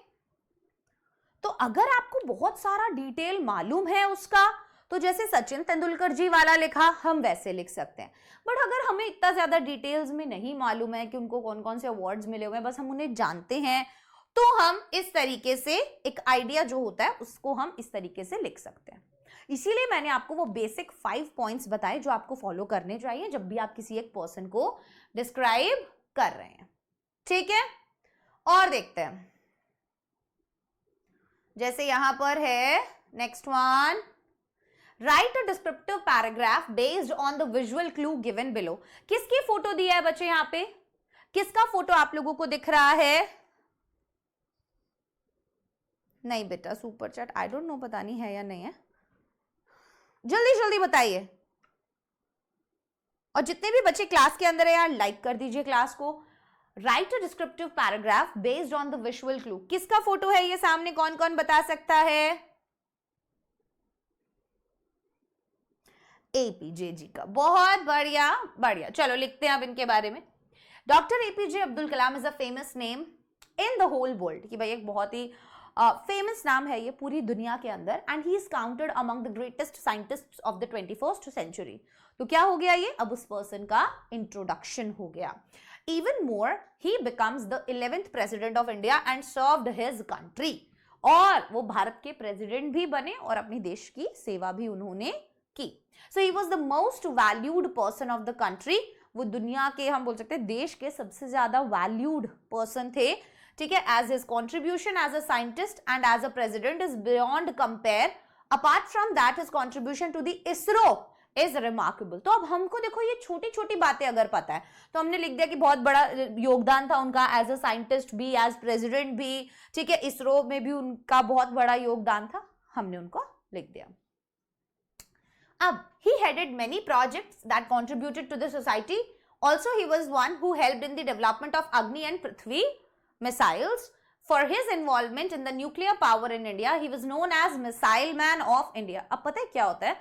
तो अगर आपको बहुत सारा डिटेल मालूम है उसका, तो जैसे सचिन तेंदुलकर जी वाला लिखा हम वैसे लिख सकते हैं. बट अगर हमें इतना ज्यादा डिटेल्स में नहीं मालूम है कि उनको कौन कौन से अवार्ड्स मिले हुए हैं, बस हम उन्हें जानते हैं, तो हम इस तरीके से एक आइडिया जो होता है उसको हम इस तरीके से लिख सकते हैं. इसीलिए मैंने आपको वो बेसिक 5 पॉइंट्स बताए जो आपको फॉलो करने चाहिए जब भी आप किसी एक पर्सन को डिस्क्राइब कर रहे हैं. ठीक है, और देखते हैं. जैसे यहां पर है next one, right a descriptive paragraph based on the visual clue given below. किसकी फोटो दी है बच्चे यहां पे? किसका फोटो आप लोगों को दिख रहा है? नहीं बेटा, super chat I don't know, पता नहीं है या नहीं है. जल्दी जल्दी बताइए. और जितने भी बच्चे क्लास के अंदर है यार, लाइक कर दीजिए क्लास को. Right a descriptive paragraph based on the visual clue. किसका फोटो है ये सामने, कौन कौन बता सकता है? एपीजे जी का. बहुत बढ़िया बढ़िया. चलो लिखते हैं अब इनके बारे में. Doctor APJ Abdul Kalam is a famous name in the whole world. कि भाई एक बहुत ही फेमस नाम है ये पूरी दुनिया के अंदर. And he is counted among the greatest scientists of the 21st century. तो क्या हो गया ये, अब उस पर्सन का इंट्रोडक्शन हो गया. Even more, he becomes the 11th president of India and served his country. और वो भारत के प्रेसिडेंट भी बने और अपने देश की सेवा भी उन्होंने की. So he was the most valued person of the country. वो दुनिया के, हम बोल सकते हैं देश के सबसे ज्यादा valued person थे. ठीक है, as his contribution as a scientist and as a president is beyond compare. Apart from that, his contribution to the ISRO is remarkable. तो अब हमको देखो ये छोटी छोटी बातें अगर पता है तो हमने लिख दिया कि बहुत बड़ा योगदान था उनका एज अ साइंटिस्ट भी, एज प्रेसिडेंट भी. ठीक है, इसरो में भी उनका बहुत बड़ा योगदान था, हमने उनको लिख दिया. अब he headed many projects that contributed to the society. Also he was one who helped in the development of Agni and Prithvi missiles. For his involvement in the nuclear power in India, he was known as Missile Man of India. अब पता है क्या होता है,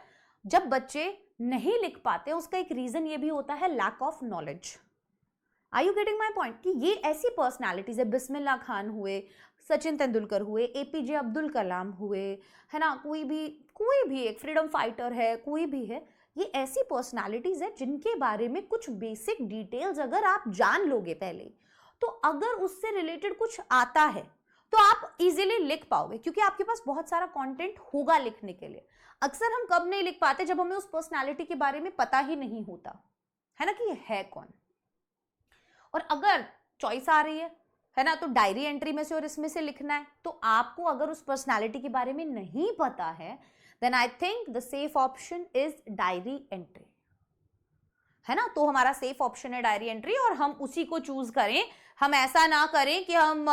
जब बच्चे नहीं लिख पाते उसका एक रीजन ये भी होता है lack of knowledge. Are you getting my point? कि ये ऐसी पर्सनैलिटीज है, बिस्मिल्लाह खान हुए, सचिन तेंदुलकर हुए, एपीजे अब्दुल कलाम हुए, है ना, कोई भी एक फ्रीडम फाइटर है, कोई भी है, ये ऐसी पर्सनालिटीज है जिनके बारे में कुछ बेसिक डिटेल्स अगर आप जान लोगे पहले, तो अगर उससे रिलेटेड कुछ आता है तो आप इजीली लिख पाओगे, क्योंकि आपके पास बहुत सारा कंटेंट होगा लिखने के लिए. अक्सर हम कब नहीं लिख पाते? जब हमें उस पर्सनालिटी के बारे में पता ही नहीं होता है ना, कि ये है कौन. और अगर चॉइस आ रही है ना, तो डायरी एंट्री में से और इसमें से लिखना है, तो आपको अगर उस पर्सनालिटी के बारे में नहीं पता है, then I think the safe option is diary entry, है ना. तो हमारा सेफ ऑप्शन है डायरी एंट्री और हम उसी को चूज करें. हम ऐसा ना करें कि हम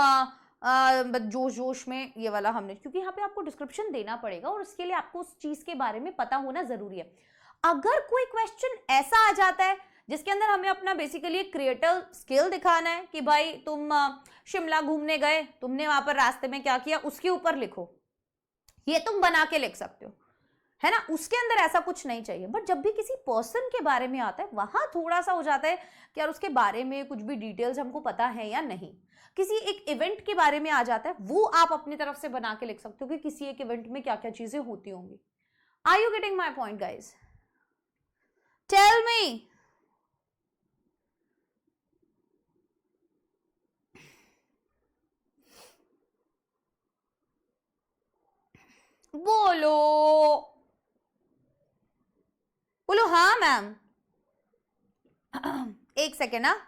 जोश में ये वाला हमने, क्योंकि यहाँ पे आपको डिस्क्रिप्शन देना पड़ेगा और उसके लिए आपको उस चीज के बारे में पता होना जरूरी है. अगर कोई क्वेश्चन ऐसा आ जाता है जिसके अंदर हमें अपना बेसिकली एक क्रिएटिव स्किल दिखाना है कि भाई तुम शिमला घूमने गए, तुमने वहां पर रास्ते में क्या किया, उसके ऊपर लिखो, ये तुम बना के लिख सकते हो, है ना. उसके अंदर ऐसा कुछ नहीं चाहिए. बट जब भी किसी पर्सन के बारे में आता है, वहां थोड़ा सा हो जाता है कि यार उसके बारे में कुछ भी डिटेल्स हमको पता है या नहीं. किसी एक इवेंट के बारे में आ जाता है, वो आप अपनी तरफ से बना के लिख सकते हो कि किसी एक इवेंट में क्या क्या चीजें होती होंगी. Are you getting my point guys? Tell me. बोलो बोलो. हाँ मैम, एक सेकेंड ना.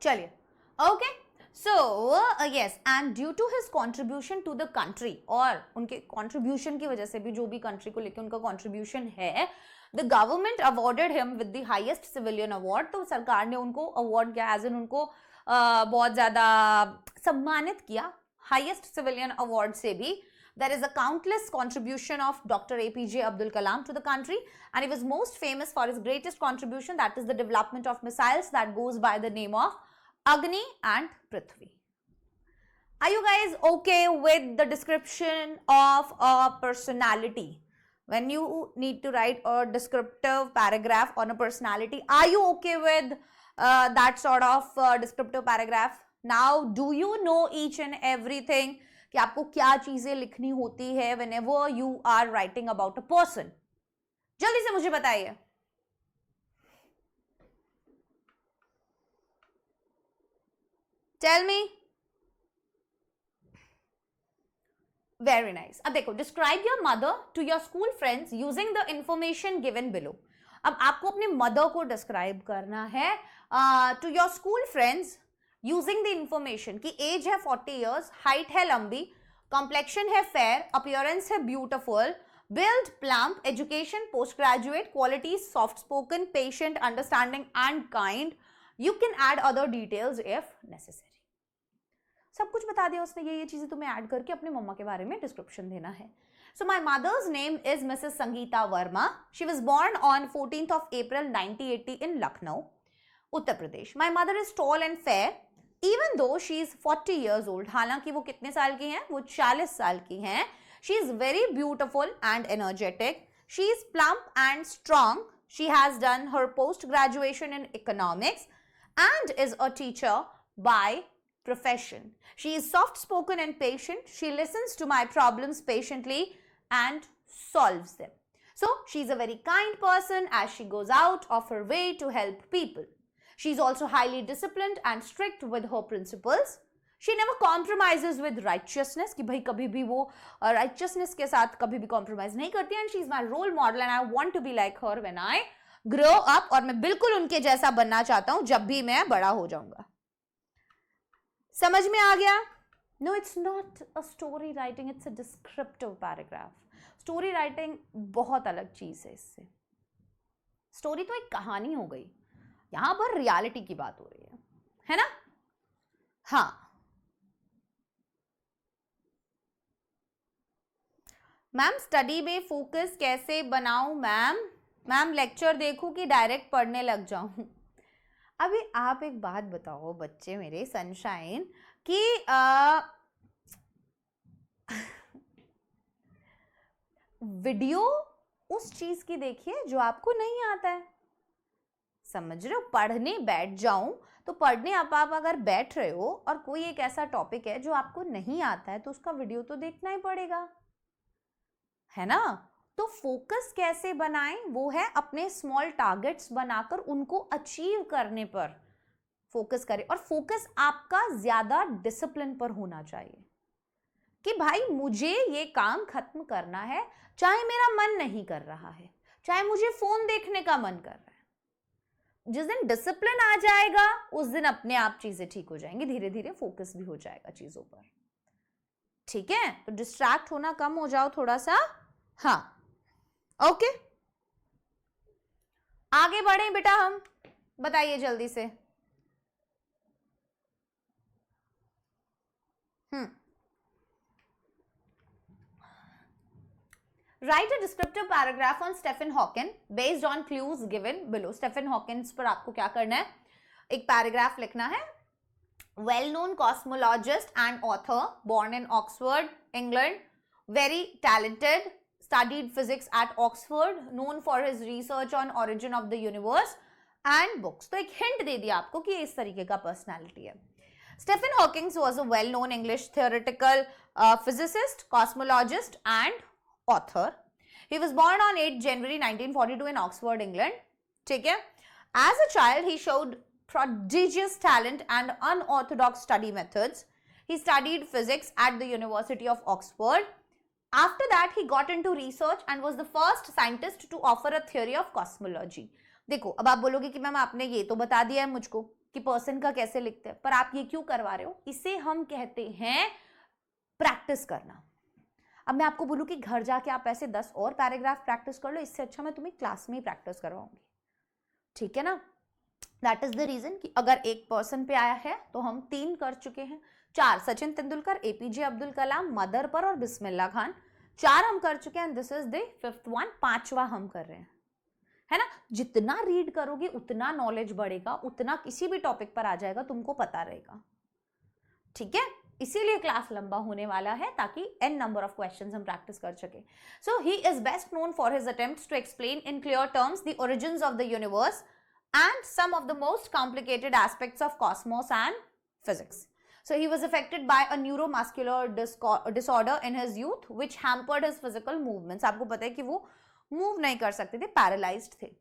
चलिए, okay. So yes, and due to his contribution to the country, और उनके कॉन्ट्रीब्यूशन की वजह से भी, जो भी कंट्री को लेकर उनका कॉन्ट्रीब्यूशन है, the government awarded him with the highest civilian award. तो सरकार ने उनको अवार्ड किया, एज इन उनको बहुत ज्यादा सम्मानित किया हाईएस्ट सिविलियन अवार्ड से भी. There is a countless contribution of Dr. APJ Abdul Kalam to the country, and he was most famous for his greatest contribution, that is the development of missiles that goes by the name of Agni and Prithvi. Are you guys okay with the description of a personality? When you need to write a descriptive paragraph on a personality, are you okay with that sort of descriptive paragraph? Now, do you know each and everything कि आपको क्या चीजें लिखनी होती है whenever you are writing about a person? जल्दी से मुझे बताइए. Tell me. Very nice. अब देखो, describe your mother to your school friends using the information given below. अब आपको अपने मदर को डिस्क्राइब करना है to your school friends using the information की एज है 40 years, हाइट है लंबी, कॉम्प्लेक्शन है फेयर, अपीयरेंस है beautiful, build plump, education post graduate, qualities soft spoken, patient, understanding and kind. You can add other details if necessary. सब कुछ बता दिया उसने, ये चीजें तुम्हें ऐड करके अपने मम्मा के बारे में डिस्क्रिप्शन देना है. So my mother's name is Mrs. Sangeeta Verma. She was born on 14th of April 1980 in Lucknow, Uttar Pradesh. My mother is tall and fair, even though she is 40 years old. हालांकि वो कितने साल की हैं? वो 40 साल की हैं. She is very beautiful and energetic. She is plump and strong. She has done her post-graduation in economics and is a teacher by profession. She is soft-spoken and patient. She listens to my problems patiently and solves them. So she is a very kind person as she goes out of her way to help people. She is also highly disciplined and strict with her principles. She never compromises with righteousness कि भाई कभी भी वो righteousness के साथ कभी भी compromise नहीं करती. And she is my role model and I want to be like her when I grow up. और मैं बिल्कुल उनके जैसा बनना चाहता हूँ जब भी मैं बड़ा हो जाऊंगा. समझ में आ गया? No, it's not a story writing, it's a descriptive paragraph. Story writing बहुत अलग चीज है इससे. स्टोरी तो एक कहानी हो गई, यहां पर रियलिटी की बात हो रही है ना? हाँ. मैम स्टडी में फोकस कैसे बनाऊं मैम? मैम लेक्चर देखूं कि डायरेक्ट पढ़ने लग जाऊं? अभी आप एक बात बताओ बच्चे मेरे सनशाइन कि वीडियो उस चीज की देखिए जो आपको नहीं आता है. समझ रहे हो? पढ़ने बैठ जाऊं तो पढ़ने आप अगर बैठ रहे हो और कोई एक ऐसा टॉपिक है जो आपको नहीं आता है तो उसका वीडियो तो देखना ही पड़ेगा, है ना? तो फोकस कैसे बनाएं? वो है अपने स्मॉल टारगेट्स बनाकर उनको अचीव करने पर फोकस करें. और फोकस आपका ज्यादा डिसिप्लिन पर होना चाहिए कि भाई मुझे ये काम खत्म करना है, चाहे मेरा मन नहीं कर रहा है, चाहे मुझे फोन देखने का मन कर रहा है. जिस दिन डिसिप्लिन आ जाएगा उस दिन अपने आप चीजें ठीक हो जाएंगी, धीरे धीरे फोकस भी हो जाएगा चीजों पर. ठीक है? तो डिस्ट्रैक्ट होना कम हो जाओ थोड़ा सा. हाँ, ओके. आगे बढ़े बेटा हम. बताइए जल्दी से. Write a descriptive paragraph on Stephen Hawking based on clues given below. Stephen Hawking पर आपको क्या करना है? एक पैराग्राफ लिखना है. Well-known cosmologist and author, born in Oxford, England, very talented, studied physics at Oxford, known for his research on origin of the universe and books. तो एक hint दे दिया आपको कि इस तरीके का personality है. Stephen Hawking was a well-known English theoretical physicist, cosmologist and author. He was born on 8 January 1942 in Oxford, England. ठीक है? As a child, he showed prodigious talent and unorthodox study methods. He studied physics at the University of Oxford. After that, he got into research and was the first scientist to offer a theory of cosmology. देखो, अब आप बोलोगे कि ma'am आपने ये तो बता दिया है मुझको कि पर्सन का कैसे लिखते हैं, पर आप ये क्यों करवा रहे हो? इसे हम कहते हैं प्रैक्टिस करना. अब मैं आपको बोलूं कि घर जाके आप ऐसे 10 और पैराग्राफ प्रैक्टिस कर लो, इससे अच्छा मैं तुम्हें क्लास में ही प्रैक्टिस करवाऊंगी. ठीक है ना? दैट इज द रीजन कि अगर एक पर्सन पे आया है तो हम 3 कर चुके हैं. 4 सचिन तेंदुलकर, एपीजे अब्दुल कलाम, मदर पर और बिस्मिल्लाह खान. 4 हम कर चुके हैं. This is the 5th one. 5वां हम कर रहे हैं, है ना? जितना रीड करोगे उतना नॉलेज बढ़ेगा, उतना किसी भी टॉपिक पर आ जाएगा, तुमको पता रहेगा. ठीक है? इसीलिए क्लास लंबा होने वाला है ताकि n नंबर ऑफ क्वेश्चंस हम प्रैक्टिस कर सके. So he is best known for his attempts to explain in clear terms the origins of the universe and some of the most complicated aspects of cosmos and physics. So he was affected by a neuromuscular disorder in his youth which hampered his physical movements. आपको पता है कि वो move नहीं कर सकते थे, paralyzed थे,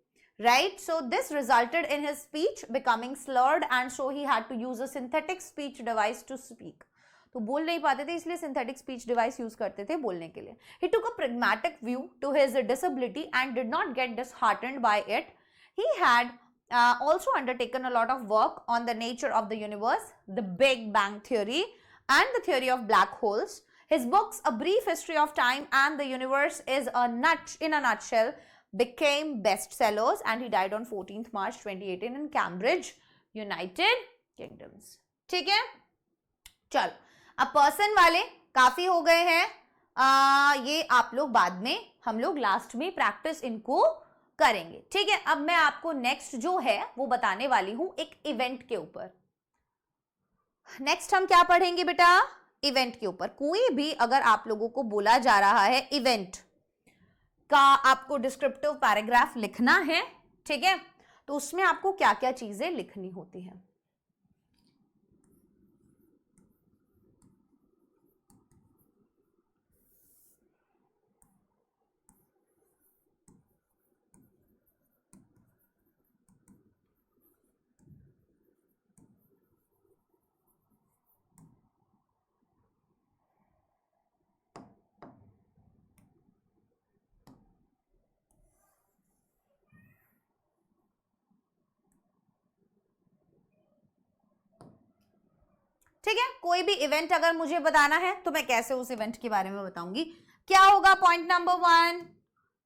right? So this resulted in his speech becoming slurred and so he had to use a synthetic speech device to speak. तो बोल नहीं पाते थे इसलिए synthetic speech device use करते थे बोलने के लिए. He took a pragmatic view to his disability and did not get disheartened by it. He had also undertaken a lot of work on the nature of the universe, the Big Bang Theory, and the theory of black holes. His books, A Brief History of Time and the Universe is in a nutshell, became bestsellers, and he died on 14th March 2018 in Cambridge, United Kingdoms. ठीक है? चलो, अब person वाले काफी हो गए हैं. ये आप लोग बाद में, हम लोग लास्ट में प्रैक्टिस इनको करेंगे. ठीक है? अब मैं आपको नेक्स्ट जो है वो बताने वाली हूं एक इवेंट के ऊपर. नेक्स्ट हम क्या पढ़ेंगे बेटा? इवेंट के ऊपर कोई भी अगर आप लोगों को बोला जा रहा है इवेंट का आपको डिस्क्रिप्टिव पैराग्राफ लिखना है, ठीक है, तो उसमें आपको क्या क्या चीजें लिखनी होती है। ठीक है, कोई भी इवेंट अगर मुझे बताना है तो मैं कैसे उस इवेंट के बारे में बताऊंगी। क्या होगा पॉइंट नंबर 1,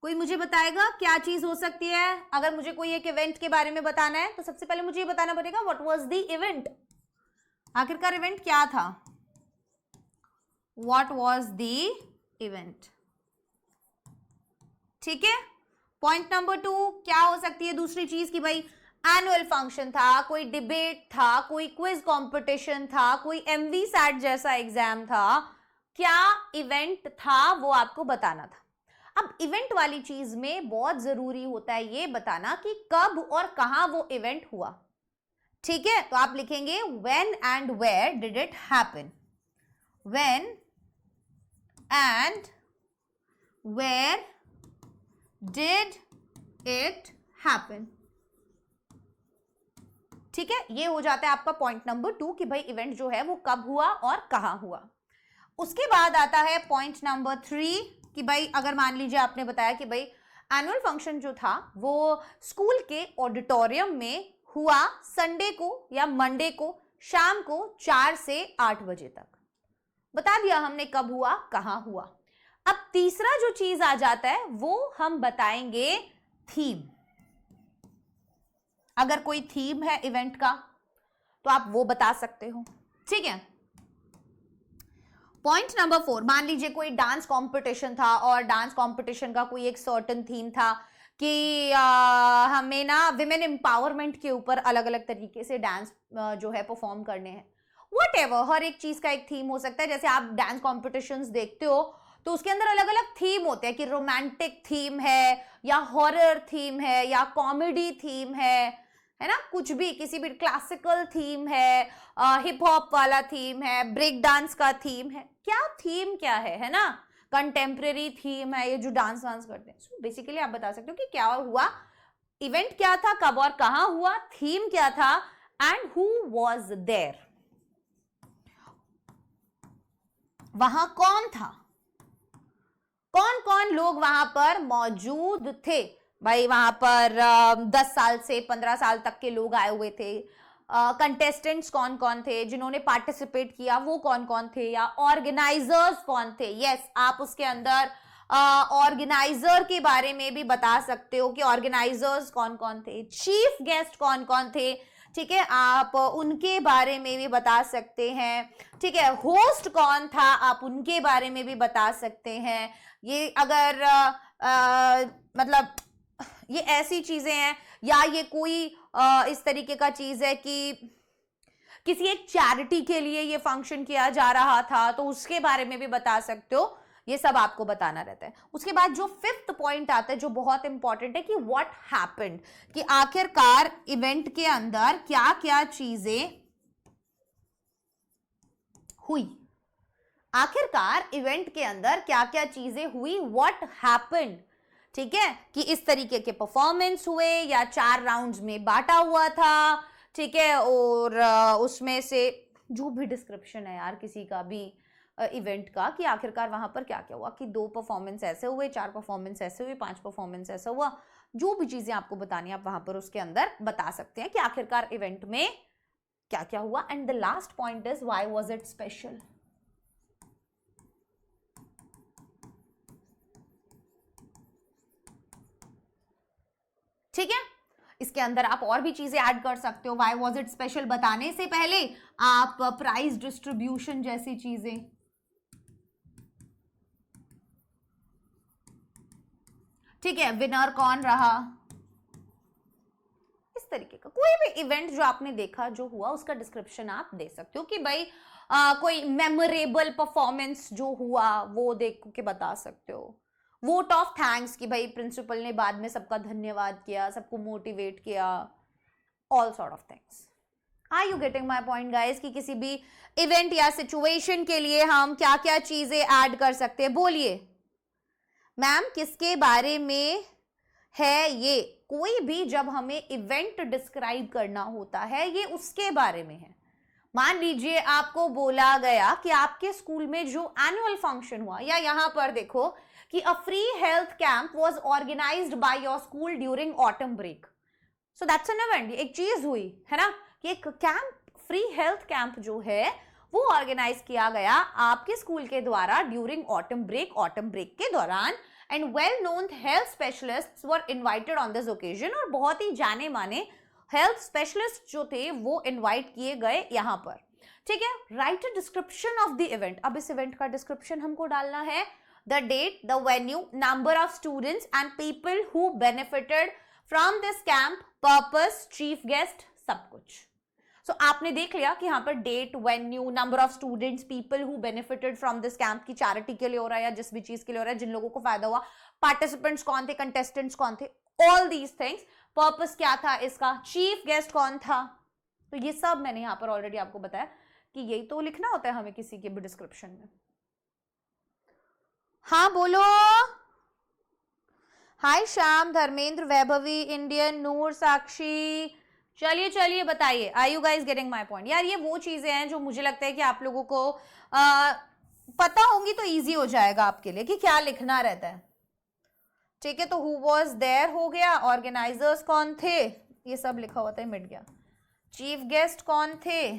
कोई मुझे बताएगा क्या चीज हो सकती है। अगर मुझे कोई एक इवेंट के बारे में बताना है तो सबसे पहले मुझे ये बताना पड़ेगा व्हाट वाज द इवेंट, आखिरकार इवेंट क्या था, व्हाट वाज द इवेंट। ठीक है, पॉइंट नंबर 2 क्या हो सकती है दूसरी चीज की भाई एनुअल फंक्शन था, कोई डिबेट था, कोई क्विज कंपटीशन था, कोई एमवी सैट जैसा एग्जाम था, क्या इवेंट था वो आपको बताना था। अब इवेंट वाली चीज में बहुत जरूरी होता है ये बताना कि कब और कहां वो इवेंट हुआ। ठीक है, तो आप लिखेंगे when and where did it happen, when and where did it happen. ठीक है, ये हो जाता है आपका पॉइंट नंबर 2 कि भाई इवेंट जो है वो कब हुआ और कहां हुआ। उसके बाद आता है पॉइंट नंबर 3 कि भाई अगर मान लीजिए आपने बताया कि भाई एनुअल फंक्शन जो था वो स्कूल के ऑडिटोरियम में हुआ संडे को या मंडे को शाम को 4 से 8 बजे तक, बता दिया हमने कब हुआ कहां हुआ। अब तीसरा जो चीज आ जाता है वो हम बताएंगे थीम। अगर कोई थीम है इवेंट का तो आप वो बता सकते हो। ठीक है, पॉइंट नंबर 4 मान लीजिए कोई डांस कंपटीशन था और डांस कंपटीशन का कोई एक सर्टेन थीम था कि हमें ना विमेन एम्पावरमेंट के ऊपर अलग अलग तरीके से डांस जो है परफॉर्म करने हैं। व्हाटएवर, हर एक चीज का एक थीम हो सकता है। जैसे आप डांस कॉम्पिटिशन्स देखते हो तो उसके अंदर अलग अलग थीम होते हैं कि रोमांटिक थीम है या हॉरर थीम है या कॉमेडी थीम है ना, कुछ भी, किसी भी क्लासिकल थीम है, हिप हॉप वाला थीम है, ब्रेक डांस का थीम है, क्या थीम क्या है ना, कंटेम्प्रेरी थीम है, ये जो डांस वांस करते हैं। सो बेसिकली आप बता सकते हो कि क्या हुआ, इवेंट क्या था, कब और कहां हुआ, थीम क्या था एंड हु वाज देयर, वहां कौन था, कौन कौन लोग वहां पर मौजूद थे। भाई वहां पर 10 साल से 15 साल तक के लोग आए हुए थे, कंटेस्टेंट्स कौन कौन थे, जिन्होंने पार्टिसिपेट किया वो कौन कौन थे, या ऑर्गेनाइजर्स कौन थे। यस, आप उसके अंदर ऑर्गेनाइजर के बारे में भी बता सकते हो कि ऑर्गेनाइजर्स कौन कौन थे, चीफ गेस्ट कौन कौन थे। ठीक है, आप उनके बारे में भी बता सकते हैं। ठीक है, होस्ट कौन था आप उनके बारे में भी बता सकते हैं। ये अगर मतलब ये ऐसी चीजें हैं, या ये कोई इस तरीके का चीज है कि किसी एक चैरिटी के लिए ये फंक्शन किया जा रहा था तो उसके बारे में भी बता सकते हो। ये सब आपको बताना रहता है। उसके बाद जो 5th पॉइंट आता है जो बहुत इंपॉर्टेंट है कि व्हाट हैपेंड, कि आखिरकार इवेंट के अंदर क्या क्या चीजें हुई, आखिरकार इवेंट के अंदर क्या क्या चीजें हुई, व्हाट हैपेंड। ठीक है, कि इस तरीके के परफॉर्मेंस हुए या 4 राउंड्स में बांटा हुआ था। ठीक है, और उसमें से जो भी डिस्क्रिप्शन है यार किसी का भी इवेंट का कि आखिरकार वहां पर क्या क्या हुआ, कि 2 परफॉर्मेंस ऐसे हुए, 4 परफॉर्मेंस ऐसे हुए, 5 परफॉर्मेंस ऐसा हुआ, जो भी चीजें आपको बतानी है आप वहां पर उसके अंदर बता सकते हैं कि आखिरकार इवेंट में क्या क्या हुआ। And the last point is why was it special. ठीक है, इसके अंदर आप और भी चीजें ऐड कर सकते हो। व्हाई वाज इट स्पेशल बताने से पहले आप प्राइज डिस्ट्रीब्यूशन जैसी चीजें, ठीक है, विनर कौन रहा, इस इस तरीके का कोई भी इवेंट जो आपने देखा, जो हुआ, उसका डिस्क्रिप्शन आप दे सकते हो कि भाई कोई मेमोरेबल परफॉर्मेंस जो हुआ वो देख के बता सकते हो। वोट ऑफ थैंक्स कि भाई प्रिंसिपल ने बाद में सबका धन्यवाद किया, सबको मोटिवेट किया, all sort of things. Are you getting my point guys कि किसी भी इवेंट या सिचुएशन के लिए हम क्या क्या चीजें ऐड कर सकते हैं? बोलिए मैम, किसके बारे में है ये? कोई भी जब हमें इवेंट डिस्क्राइब करना होता है ये उसके बारे में है। मान लीजिए आपको बोला गया कि आपके स्कूल में जो एनुअल फंक्शन हुआ, या यहां पर देखो कि a free health camp was organised by your school during autumn break. So that's an event, एक चीज हुई है ना कि एक कैंप, फ्री हेल्थ कैंप जो है वो ऑर्गेनाइज किया गया आपके स्कूल के द्वारा ड्यूरिंग ऑटम ब्रेक के दौरान, and well known health specialists were invited on this occasion, और बहुत ही जाने माने हेल्थ स्पेशलिस्ट जो थे वो इनवाइट किए गए यहां पर। ठीक है, write a description of the event. अब इस इवेंट का डिस्क्रिप्शन हमको डालना है, the date, the venue, number of students and people who benefited from this camp, purpose, chief guest, सब कुछ। सो आपने देख लिया कि यहाँ पर date, venue, number of students, people who benefited from this camp, की चैरिटी के लिए हो रहा है या जिस भी चीज के लिए हो रहा है, जिन लोगों को फायदा हुआ, पार्टिसिपेंट्स कौन थे, कंटेस्टेंट्स कौन थे, ऑल दीज थिंग्स, पर्पस क्या था इसका, चीफ गेस्ट कौन था। तो ये सब मैंने यहाँ पर ऑलरेडी आपको बताया कि यही तो लिखना होता है हमें किसी के भी डिस्क्रिप्शन में। हाँ बोलो। हाय श्याम, धर्मेंद्र, वैभवी, इंडियन, नूर, साक्षी, चलिए चलिए बताइए, are you guys getting my point? यार ये वो चीजें हैं जो मुझे लगता है कि आप लोगों को पता होंगी तो इजी हो जाएगा आपके लिए कि क्या लिखना रहता है। ठीक है, तो हु वॉज देयर हो गया, ऑर्गेनाइजर्स कौन थे, ये सब लिखा हुआ था, मिट गया, चीफ गेस्ट कौन थे,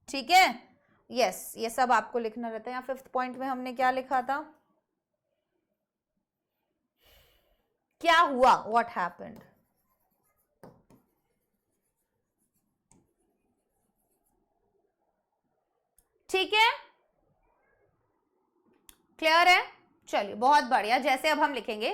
ठीक है, यस, ये सब आपको लिखना रहता है। यहाँ 5th पॉइंट में हमने क्या लिखा था, क्या हुआ, व्हाट हैपेंड। ठीक है, क्लियर है? चलिए बहुत बढ़िया। जैसे अब हम लिखेंगे,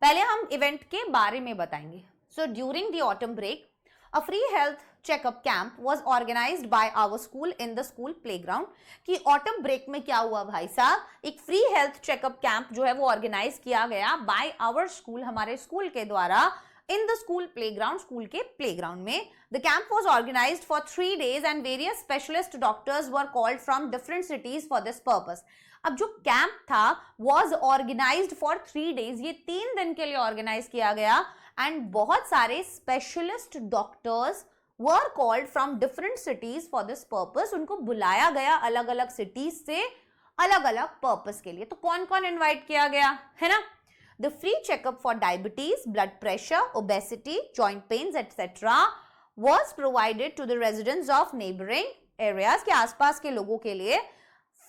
पहले हम इवेंट के बारे में बताएंगे। So during the autumn break a free health checkup camp was organised by our school in the school playground. कि ऑटम ब्रेक में क्या हुआ भाई साहब, एक फ्री हेल्थ चेकअप कैंप जो है वो ऑर्गेनाइज किया गया बाय आवर स्कूल, हमारे स्कूल के द्वारा, in the school playground, school के प्लेग्राउंड में। The camp was organized for 3 days and various specialist doctors were called from different cities for this purpose. अब जो कैंप था was organized for 3 days, ये 3 दिन के लिए ऑर्गेनाइज किया गया, एंड बहुत सारे specialist doctors were called from different cities for this purpose, उनको बुलाया गया अलग अलग सिटीज से अलग अलग पर्पस के लिए। तो कौन कौन इन्वाइट किया गया है ना, The free checkup for diabetes, blood pressure, obesity, joint pains, etc. was provided to the residents of neighboring areas, के आसपास के लोगों के लिए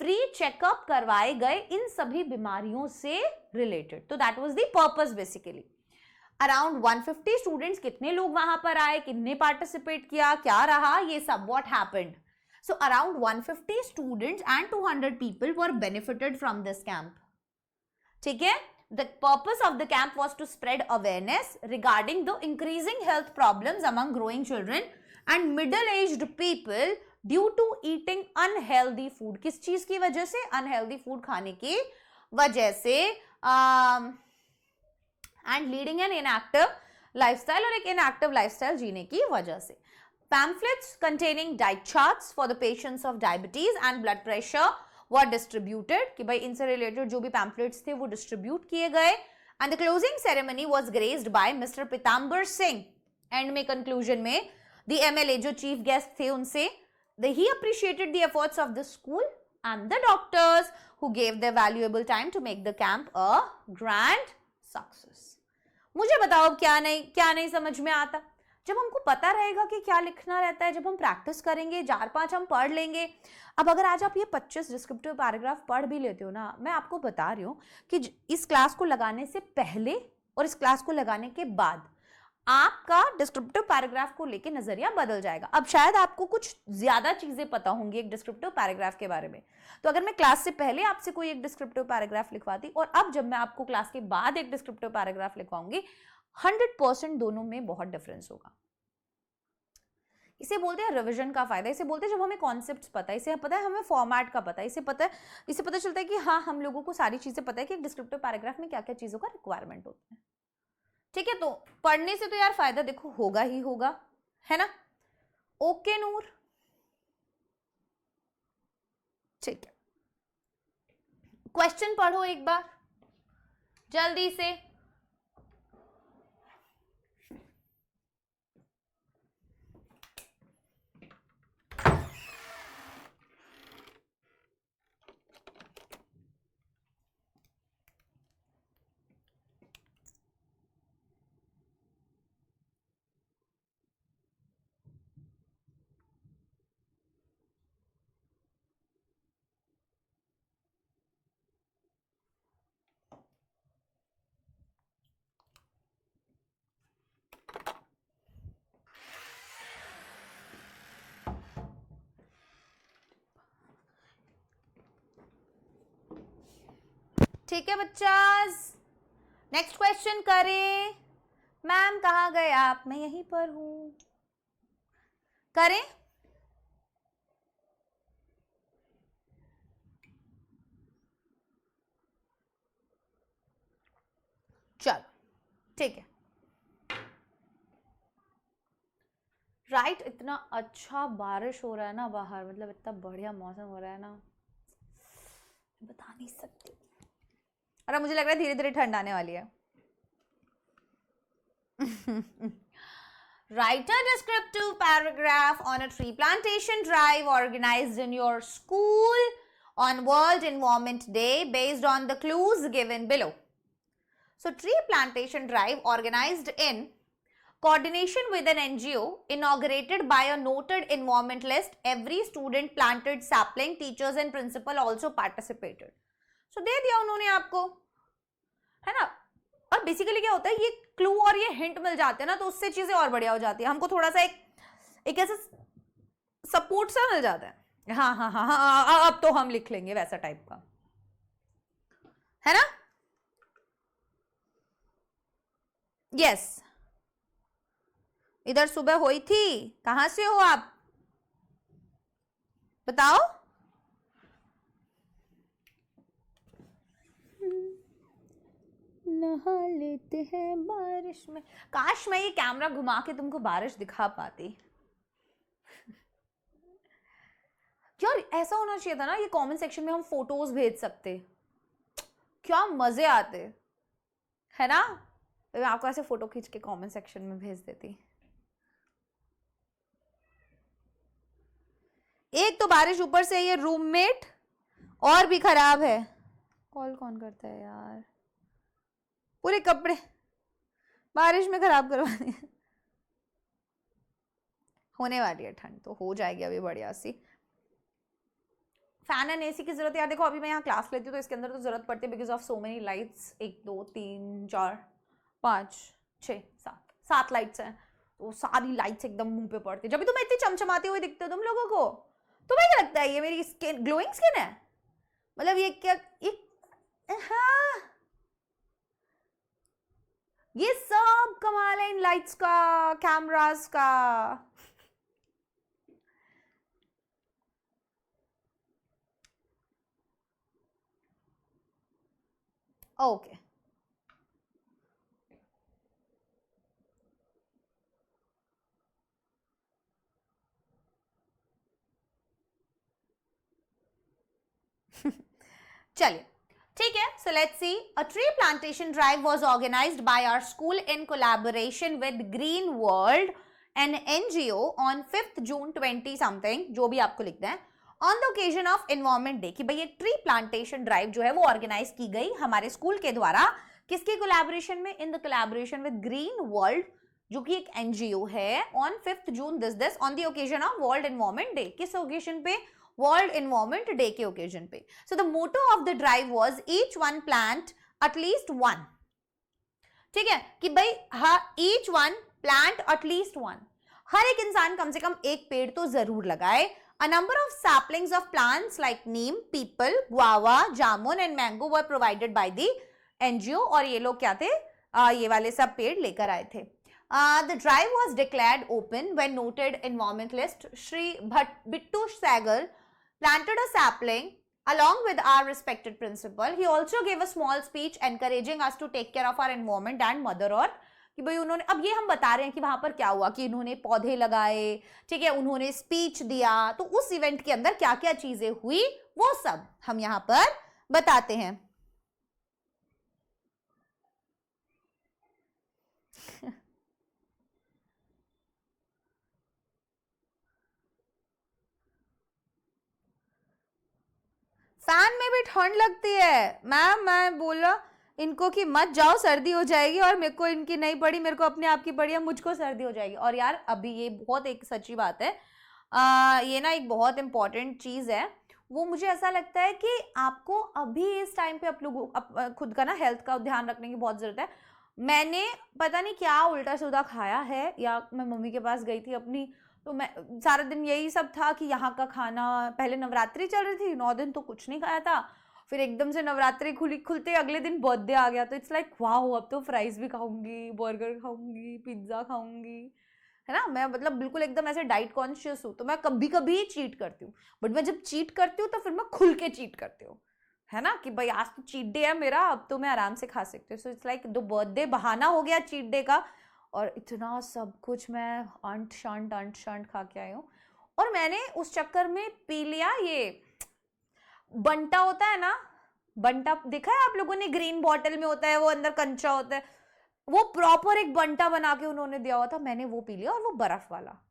फ्री चेकअप करवाए गए इन सभी बीमारियों से रिलेटेड। तो that was the purpose basically. Around 150 students, कितने लोग वहां पर आए, कितने पार्टिसिपेट किया, क्या रहा, ये सब what happened. So around 150 students and 200 people were benefited from this camp. ठीक है, the purpose of the camp was to spread awareness regarding the increasing health problems among growing children and middle-aged people due to eating unhealthy food. किस चीज की वजह से, unhealthy food खाने की वजह से, and leading an inactive lifestyle, और एक inactive lifestyle जीने की वजह से। Pamphlets containing diet charts for the patients of diabetes and blood pressure were distributed, कि भाई इनसे रिलेटेड जो भी पैम्फलेट्स थे वो डिस्ट्रीब्यूट किए गए, and the closing ceremony was graced by mister Pitambar Singh. And में कंक्लूजन में द एमएलए जो चीफ गेस्ट थे उनसे, he appreciated the efforts of the school and the doctors who gave their valuable time to make the camp a grand success. मुझे बताओ क्या नहीं समझ में आता? जब हमको पता रहेगा कि क्या लिखना रहता है, जब हम प्रैक्टिस करेंगे, 4-5 हम पढ़ लेंगे। अब अगर आज आप ये 25 डिस्क्रिप्टिव पैराग्राफ पढ़ भी लेते हो ना, मैं आपको बता रही हूँ कि इस क्लास को लगाने से पहले और इस क्लास को लगाने के बाद आपका डिस्क्रिप्टिव पैराग्राफ को लेके नजरिया बदल जाएगा। अब शायद आपको कुछ ज्यादा चीजें पता होंगी एक डिस्क्रिप्टिव पैराग्राफ के बारे में, तो अगर मैं क्लास से पहले आपसे कोई एक डिस्क्रिप्टिव पैराग्राफ लिखवाती और अब जब मैं आपको क्लास के बाद एक डिस्क्रिप्टिव पैराग्राफ लिखवाऊंगी, 100% दोनों में बहुत डिफरेंस होगा। इसे बोलते हैं रिवीजन का फायदा, इसे बोलते हैं जब हमें कॉन्सेप्ट्स पता है, इसे पता है हमें फॉर्मेट का पता है, इसे पता चलता है कि हाँ हम लोगों को सारी चीजें पता है कि एक डिस्क्रिप्टिव पैराग्राफ में क्या क्या चीजों का रिक्वायरमेंट होता है। ठीक है, तो पढ़ने से तो यार फायदा देखो होगा ही होगा, है ना। ओके नूर, ठीक है, क्वेश्चन पढ़ो एक बार जल्दी से। ठीक है बच्चास, नेक्स्ट क्वेश्चन करें। मैम कहाँ गए आप, मैं यहीं पर हूं, करें। चलो ठीक है, राइट इतना अच्छा बारिश हो रहा है ना बाहर, मतलब इतना बढ़िया मौसम हो रहा है ना, बता नहीं सकती। और मुझे लग रहा है धीरे धीरे ठंड आने वाली है। Write a descriptive paragraph on a tree plantation drive organized in your school on World Environment Day based on the clues given below. So, tree plantation drive organized in coordination with an NGO inaugurated by a noted environmentalist. Every student planted sapling, teachers and principal also participated. So, दे दिया उन्होंने आपको, है ना। और basically क्या होता है, ये क्लू और ये हिंट मिल जाते हैं ना, तो उससे चीजें और बढ़िया हो जाती है, हमको थोड़ा सा एक ऐसा सपोर्ट सा मिल जाता है। हाँ हाँ हाँ हाँ, अब तो हम लिख लेंगे वैसा टाइप का, है ना। यस, इधर सुबह हुई थी, कहां से हो आप बताओ। नहा लेते हैं बारिश में। काश मैं ये कैमरा घुमा के तुमको बारिश दिखा पाती। यार ऐसा होना चाहिए था ना, ये कमेंट सेक्शन में हम फोटोज भेज सकते, क्या मजे आते, है ना। मैं आपको ऐसे फोटो खींच के कमेंट सेक्शन में भेज देती। एक तो बारिश, ऊपर से ये रूममेट और भी खराब है। कॉल कौन करता है यार, पूरे कपड़े बारिश में खराब करवा दिए। होने वाली है ठंड, तो हो जाएगी अभी बढ़िया सी। फैन एंड एसी की जरूरत है यार, देखो अभी मैं यहाँ क्लास लेती हूँ तो इसके अंदर तो जरूरत पड़ती है because of so many lights. 1 2 3 4 5 6 7 lights हैं, तो सारी लाइट्स एकदम मुंह पे पड़ती है। जब भी तुम इतनी चमचमाती हुई दिखते हो तुम लोगों को, तुम्हें क्या लगता है ये मेरी स्किन ग्लोइंग स्किन है, मतलब ये क्या, ये हाँ, ये सब कमाल है इन लाइट्स का, कैमरास का। ओके चलिए ठीक है। So let's see, a tree plantation drive was organised by our school in collaboration with green world and NGO on 5th June 20 something, जो भी आपको लिखना है, on the occasion of environment day. कि भाई ये ट्री प्लांटेशन ड्राइव जो है वो ऑर्गेनाइज की गई हमारे स्कूल के द्वारा, किसके कोलैबोरेशन में, in the collaboration with green World, जो कि एक एनजीओ है, on 5th June this on the occasion of world environment day. किस ओकेजन पे, वर्ल्ड एनवायरमेंट डे के ओकेजन पे। So the motto of the drive was each one plant at least one. ठीक है कि भाई हाँ, each one plant at least one, हर एक इंसान कम से कम एक पेड़ तो जरूर लगाए। A number of saplings of plants like neem, people, guava, jamun and mango were provided by the NGO। और ये लोग क्या थे, ये वाले सब पेड़ लेकर आए थे। The drive was declared open when noted environmentalist Shri Bittu Sagar planted a sapling along with our respected principal. He also gave a small speech encouraging us to take care of our environment and mother earth. कि भाई उन्होंने, अब ये हम बता रहे हैं कि वहां पर क्या हुआ, कि उन्होंने पौधे लगाए, ठीक है, उन्होंने स्पीच दिया, तो उस इवेंट के अंदर क्या क्या चीजें हुई वो सब हम यहाँ पर बताते हैं. फैन में भी ठंड लगती है मैम. मैं बोला इनको कि मत जाओ, सर्दी हो जाएगी, और मेरे को इनकी नहीं पड़ी, मेरे को अपने आप की पड़ी है, मुझको सर्दी हो जाएगी. और यार अभी ये बहुत एक सच्ची बात है, ये ना एक बहुत इंपॉर्टेंट चीज़ है. वो मुझे ऐसा लगता है कि आपको अभी इस टाइम पे आप लोगों खुद का ना हेल्थ का ध्यान रखने की बहुत ज़रूरत है. मैंने पता नहीं क्या उल्टा सीधा खाया है, या मैं मम्मी के पास गई थी अपनी, तो मैं सारा दिन यही सब था कि यहाँ का खाना, पहले नवरात्रि चल रही थी 9 दिन तो कुछ नहीं खाया था, फिर एकदम से नवरात्रि खुलते अगले दिन बर्थडे आ गया, तो इट्स लाइक वाह, अब तो फ्राइज भी खाऊंगी, बर्गर खाऊंगी, पिज्ज़ा खाऊंगी, है ना. मैं मतलब बिल्कुल एकदम ऐसे डाइट कॉन्शियस हूँ, तो मैं कभी कभी चीट करती हूँ, बट मैं जब चीट करती हूँ तो फिर मैं खुल के चीट करती हूँ, है ना, कि भाई आज तो चीट डे है मेरा, अब तो मैं आराम से खा सकती हूँ. सो इट्स लाइक दो बर्थडे बहाना हो गया चीट डे का, और इतना सब कुछ मैं अंट शंट खा के आई हूँ. और मैंने उस चक्कर में पी लिया ये बंटा होता है ना, बंटा देखा है आप लोगों ने, ग्रीन बॉटल में होता है, वो अंदर कंचा होता है, वो प्रॉपर एक बंटा बना के उन्होंने दिया हुआ था, मैंने वो पी लिया, और वो बर्फ वाला.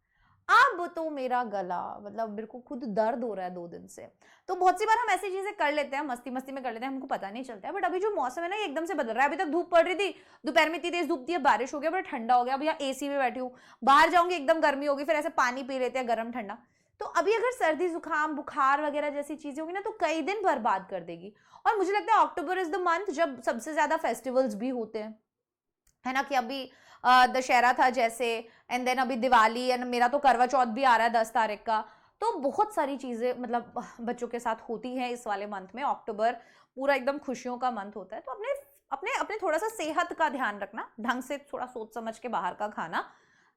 अब तो मेरा गला, मतलब मेरे को खुद दर्द हो रहा है 2 दिन से. तो बहुत सी बार हम ऐसी चीजें कर लेते हैं, मस्ती मस्ती में कर लेते हैं, हमको पता नहीं चलता है. बट अभी जो मौसम है ना, ये एकदम से बदल रहा है. अभी तक धूप पड़ रही थी, दोपहर में इतनी तेज धूप थी, अब बारिश हो गया, बड़ा ठंडा हो गया. अब यहाँ एसी में बैठी हूँ, बाहर जाऊंगी एकदम गर्मी होगी, फिर ऐसे पानी पी लेते हैं गर्म ठंडा. तो अभी अगर सर्दी जुकाम बुखार वगैरह जैसी चीजें होगी ना, तो कई दिन बर्बाद कर देगी. और मुझे लगता है अक्टूबर इज द मंथ जब सबसे ज्यादा फेस्टिवल्स भी होते हैं, है ना. कि अभी दशहरा था जैसे, एंड देन अभी दिवाली, एंड मेरा तो करवा चौथ भी आ रहा है 10 तारीख का. तो बहुत सारी चीज़ें मतलब बच्चों के साथ होती हैं इस वाले मंथ में. अक्टूबर पूरा एकदम खुशियों का मंथ होता है, तो अपने अपने अपने थोड़ा सा सेहत का ध्यान रखना, ढंग से थोड़ा सोच समझ के बाहर का खाना,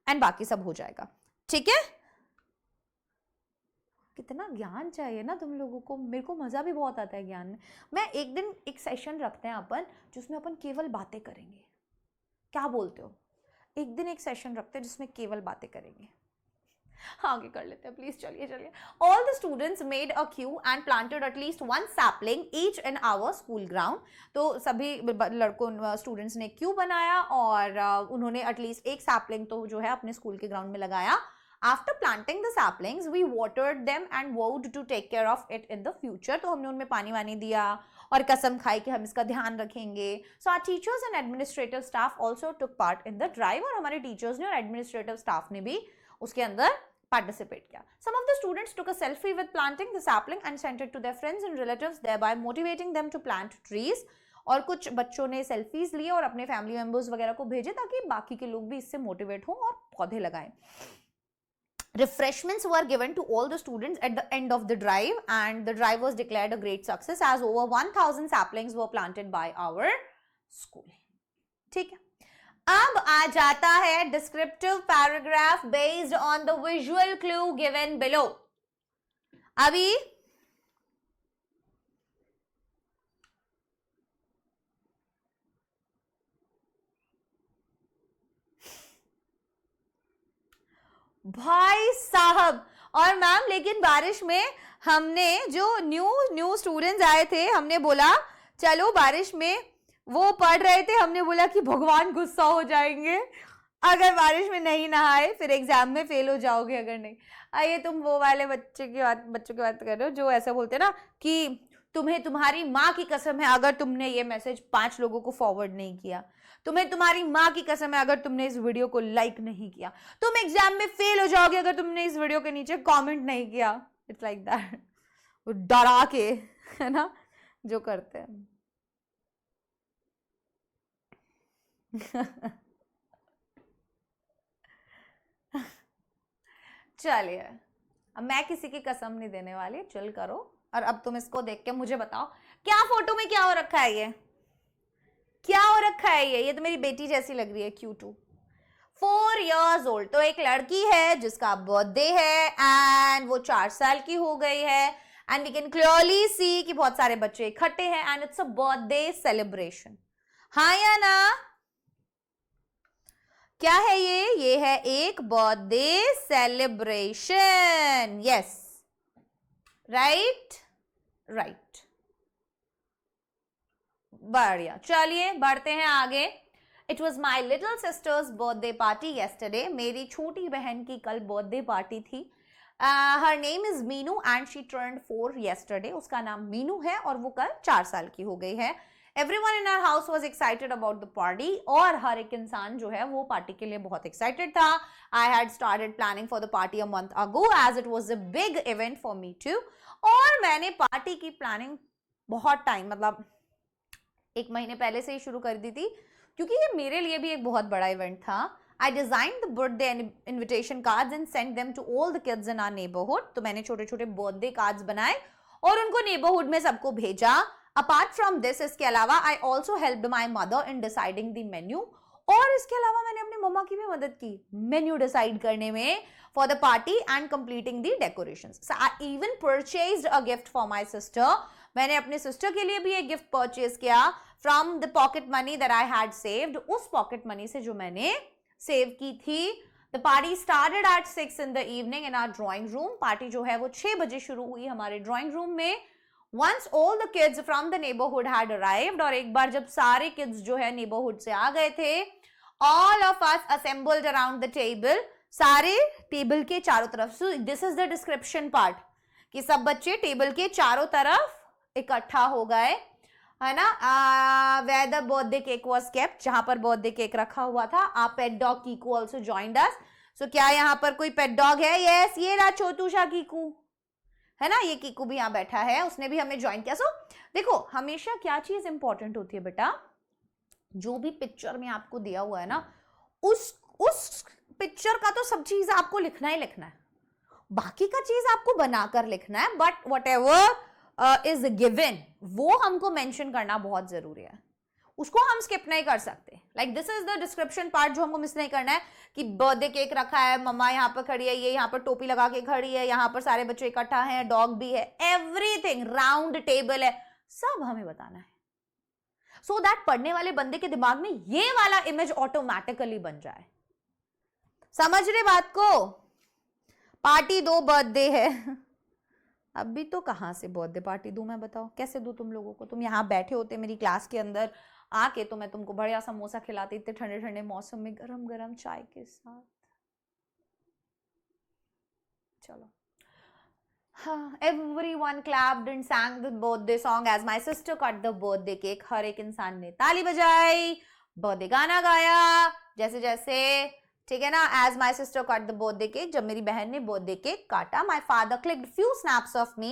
एंड बाकी सब हो जाएगा. ठीक है. कितना ज्ञान चाहिए ना तुम लोगों को, मेरे को मज़ा भी बहुत आता है ज्ञान में. मैं एक दिन एक सेशन रखते हैं अपन, जिसमें अपन केवल बातें करेंगे. क्या बोलते हो? एक दिन एक सेशन रखते हैं जिसमें केवल बातें करेंगे. आगे कर लेते हैं प्लीज. चलिए चलिए. All the students made a queue and planted at least 1 sapling each in our school ground. तो सभी लड़कों स्टूडेंट्स ने क्यू बनाया, और उन्होंने एटलीस्ट एक सैपलिंग तो जो है अपने स्कूल के ग्राउंड में लगाया. After planting the saplings, we watered them and vowed to take care of it in the future. तो हमने उनमें पानी वानी दिया और कसम खाई कि हम इसका ध्यान रखेंगे. So our teachers and administrative staff also took part in the drive. और हमारे teachers ने और administrative staff ने भी उसके अंदर participate किया. Some of the students took a selfie with planting the sapling and sent it to their friends and relatives, thereby motivating them to plant trees. और कुछ बच्चों ने सेल्फीज लिए और अपने फैमिली मेंबर्स वगैरह को भेजे, ताकि बाकी के लोग भी इससे मोटिवेट हों और पौधे लगाएं. Refreshments were given to all the students at the end of the drive, and the drive was declared a great success as over 1000 saplings were planted by our school. ठीक है. अब आ जाता है descriptive paragraph based on the visual clue given below. अभी भाई साहब. और ma'am लेकिन बारिश में हमने जो न्यू स्टूडेंट्स आए थे, हमने बोला चलो बारिश में वो पढ़ रहे थे, हमने बोला कि भगवान गुस्सा हो जाएंगे अगर बारिश में नहीं नहाए, फिर एग्जाम में फेल हो जाओगे अगर नहीं. आइए, तुम वो वाले बच्चों की बात कर रहे हो जो ऐसा बोलते हैं ना कि तुम्हें तुम्हारी माँ की कसम है अगर तुमने ये मैसेज 5 लोगों को फॉरवर्ड नहीं किया, तुम्हें तुम्हारी माँ की कसम है अगर तुमने इस वीडियो को लाइक नहीं किया, तुम एग्जाम में फेल हो जाओगे अगर तुमने इस वीडियो के नीचे कमेंट नहीं किया. It's like that. वो डरा के, है ना, जो करते हैं. चलिए, अब मैं किसी की कसम नहीं देने वाली, चिल करो. और अब तुम इसको देख के मुझे बताओ क्या फोटो में क्या हो रखा है, ये क्या हो रखा है, ये तो मेरी बेटी जैसी लग रही है, Q2. 4 years old. तो एक लड़की है जिसका बर्थडे है एंड वो 4 साल की हो गई है and we can clearly see कि बहुत सारे बच्चे इकट्ठे हैं and it's a birthday celebration. हाँ या ना? क्या है ये है एक birthday celebration. Yes, right right, बढ़िया. चलिए बढ़ते हैं आगे. It was my little sister's birthday party yesterday. मेरी छोटी बहन की कल बर्थडे पार्टी थी. Her name is Meenu and she turned 4 yesterday. उसका नाम मीनू है और वो कल 4 साल की हो गई है. Everyone in our house was excited about the party. और हर एक इंसान जो है वो पार्टी के लिए बहुत excited था. I had started planning for the party a month ago as it was a big event for me too. और मैंने पार्टी की प्लानिंग बहुत टाइम, मतलब 1 महीने पहले से ही शुरू कर दी थी क्योंकि ये मेरे लिए भी एक बहुत बड़ा इवेंट था. I designed the birthday invitation cards and sent them to all the kids in our neighborhood. तो मैंने छोटे छोटे बर्थडे कार्ड्स बनाए और उनको नेबरहुड में सबको भेजा. अपार्ट फ्रॉम दिस, इसके अलावा I also helped my mother in deciding the menu. और इसके अलावा मैंने अपनी मम्मा की भी मदद की मेन्यू डिसाइड करने में for the party and completing the decorations. So I even purchased a gift for my sister. मैंने अपने सिस्टर के लिए भी एक गिफ्ट परचेज किया from the pocket money that I had saved. उस पॉकेट मनी से जो मैंने सेव की थी. The party started at 6 in the evening in our drawing room. Party जो है वो 6 बजे शुरू हुई हमारे ड्राइंग रूम में. Once all the kids from the neighborhood had arrived, और एक बार जब सारे kids जो है neighborhood से आ गए थे, all of us assembled around the table. सारे टेबल के चारों तरफ. So this is the description part कि सब बच्चे टेबल के चारों तरफ इकट्ठा हो गए, है ना. where the birthday cake was kept, जहां पर बर्थडे केक रखा हुआ था. Our pet dog Kiku also joined us. So क्या यहाँ पर कोई पेट डॉग है? Yes, ये रहा छोटू सा कीकू, है ना. ये कीकू भी यहाँ बैठा है, उसने भी हमें ज्वाइन किया. सो देखो, हमेशा क्या चीज इंपॉर्टेंट होती है बेटा, जो भी पिक्चर में आपको दिया हुआ है ना, उस पिक्चर का तो सब चीज आपको लिखना ही लिखना है. बाकी का चीज आपको बनाकर लिखना है, but what ever is given वो हमको मेंशन करना बहुत जरूरी है. उसको हम स्किप नहीं कर सकते. Like this is the description part जो हमको मिस नहीं करना है कि बर्थडे केक रखा है, मम्मा यहाँ पर खड़ी है, ये यहाँ पर टोपी लगा के खड़ी है, यहाँ पर सारे बच्चे इकट्ठा हैं, डॉग भी है, एवरीथिंग, राउंड टेबल है, सब हमें बताना है. सो दैट पढ़ने वाले बंदे के दिमाग में ये वाला इमेज ऑटोमेटिकली बन जाए. समझ रहे बात को? पार्टी दो, बर्थडे है. अभी तो कहाँ से बर्थडे पार्टी दूं मैं, बताओ कैसे दूं तुम लोगों को? तुम यहाँ बैठे होते मेरी क्लास के अंदर आके तो मैं तुमको बढ़िया समोसा खिलाती, इतने ठंडे ठंडे मौसम में गरम गरम चाय के साथ. चलो. हाँ, everyone clapped and sang the birthday song as my sister cut the birthday cake. हर एक इंसान ने ताली बजाई, बर्थडे गाना गाया, जैसे जैसे, ठीक है ना. as my sister cut the birthday cake, जब मेरी बहन ने बर्थडे केक काटा, my father clicked few snaps of me.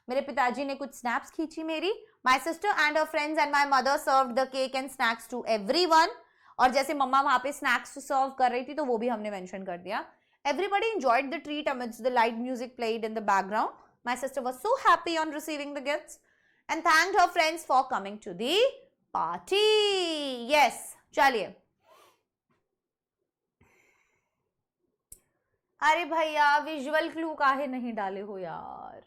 मेरे पिताजी ने कुछ स्नैप्स खींची मेरी. My sister and her friends and my mother served the cake and snacks to everyone. और जैसे मम्मा वहां पे स्नैक्स सर्व कर रही थी तो वो भी हमने मेंशन कर दिया. Everybody enjoyed the treat amidst the light music played in the background. My sister was so happy on receiving the gifts and thanked her friends for coming to the party. Yes, चलिए. अरे भैया visual clue काहे नहीं डाले हो यार?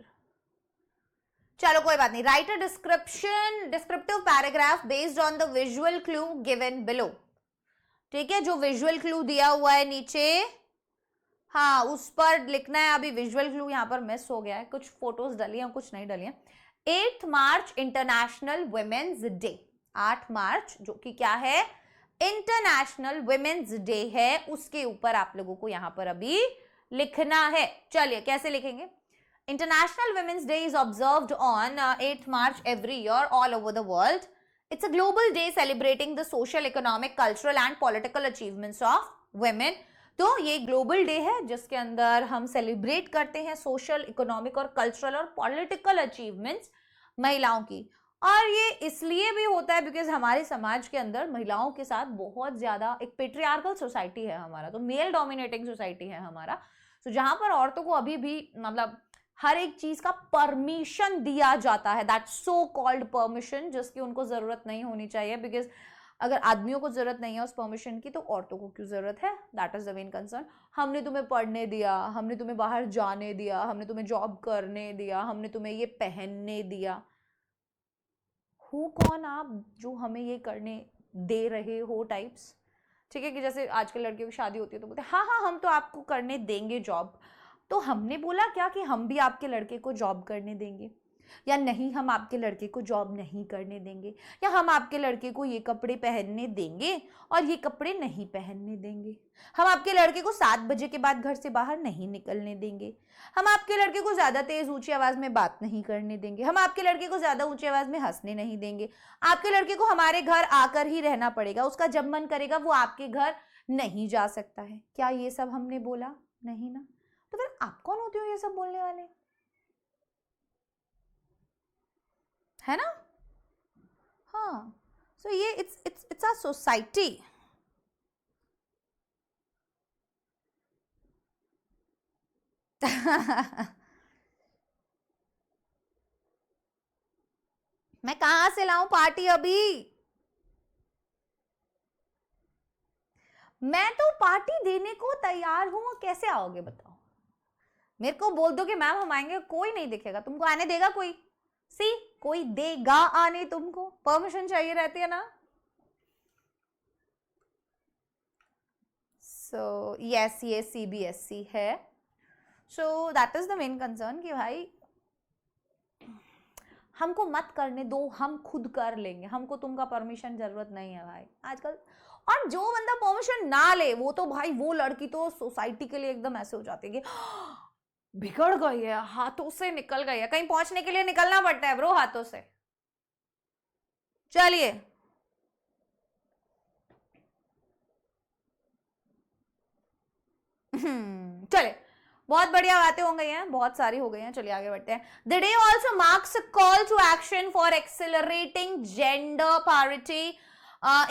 चलो कोई बात नहीं. Right a descriptive paragraph based on the visual clue given below. ठीक है, जो विजुअल क्लू दिया हुआ है नीचे, हाँ उस पर लिखना है. अभी विजुअल क्लू यहाँ पर मिस हो गया है, कुछ फोटोज डली हैं कुछ नहीं डली हैं. 8 मार्च इंटरनेशनल वुमेन्स डे. 8 मार्च जो कि क्या है, इंटरनेशनल वुमेन्स डे है, उसके ऊपर आप लोगों को यहाँ पर अभी लिखना है. चलिए कैसे लिखेंगे? International Women's Day is observed on 8th March every year all over the world. It's a global day celebrating the social, economic, cultural and political achievements of women. तो ये ग्लोबल डे है जिसके अंदर हम सेलिब्रेट करते हैं social, economic और cultural और पॉलिटिकल अचीवमेंट्स महिलाओं की. और ये इसलिए भी होता है बिकॉज हमारे समाज के अंदर महिलाओं के साथ बहुत ज्यादा एक पेट्रियार्कल सोसाइटी है हमारा, तो मेल डोमिनेटिंग सोसाइटी है हमारा. तो जहां पर औरतों को अभी भी मतलब हर एक चीज का परमिशन दिया जाता है, दैट सो कॉल्ड परमिशन, जिसकी उनको जरूरत नहीं होनी चाहिए बिकॉज अगर आदमियों को जरूरत नहीं है उस परमिशन की तो औरतों को क्यों जरूरत है? That is the main concern. हमने तुम्हें पढ़ने दिया, हमने तुम्हें बाहर जाने दिया, हमने तुम्हें जॉब करने दिया, हमने तुम्हें ये पहनने दिया। हो कौन आप जो हमें ये करने दे रहे हो टाइप्स? ठीक है, कि जैसे आजकल लड़कियों की शादी होती है तो बोलते हैं हाँ हाँ हम तो आपको करने देंगे जॉब। तो हमने बोला क्या कि हम भी आपके लड़के को जॉब करने देंगे? या नहीं हम आपके लड़के को जॉब नहीं करने देंगे, या हम आपके लड़के को ये कपड़े पहनने देंगे और ये कपड़े नहीं पहनने देंगे, हम आपके लड़के को 7 बजे के बाद घर से बाहर नहीं निकलने देंगे, हम आपके लड़के को ज्यादा तेज ऊंची आवाज में बात नहीं करने देंगे, हम आपके लड़के को ज्यादा ऊंची आवाज में हंसने नहीं देंगे, आपके लड़के को हमारे घर आकर ही रहना पड़ेगा, उसका जब मन करेगा वो आपके घर नहीं जा सकता है। क्या ये सब हमने बोला? नहीं ना। तो फिर आप कौन होते हो ये सब बोलने वाले? है ना? हाँ, सो ये इट्स अ सोसाइटी। मैं कहां से लाऊं पार्टी अभी? मैं तो पार्टी देने को तैयार हूं, कैसे आओगे बताओ? मेरे को बोल दो कि मैम हम आएंगे, कोई नहीं दिखेगा तुमको, आने देगा कोई? सी, कोई देगा आने? तुमको परमिशन चाहिए रहती है ना। सो यस ये CBSE है। So that is the main concern कि भाई हमको मत करने दो, हम खुद कर लेंगे, हमको तुमका परमिशन जरूरत नहीं है भाई आजकल। और जो बंदा परमिशन ना ले वो तो भाई, वो लड़की तो सोसाइटी के लिए एकदम ऐसे हो जाती है कि बिगड़ गई है, हाथों से निकल गई है। कहीं पहुंचने के लिए निकलना पड़ता है ब्रो हाथों से। चलिए चले, बहुत बढ़िया बातें हो गई हैं, बहुत सारी हो गई हैं, चलिए आगे बढ़ते हैं। The day also marks a call to action for accelerating gender parity.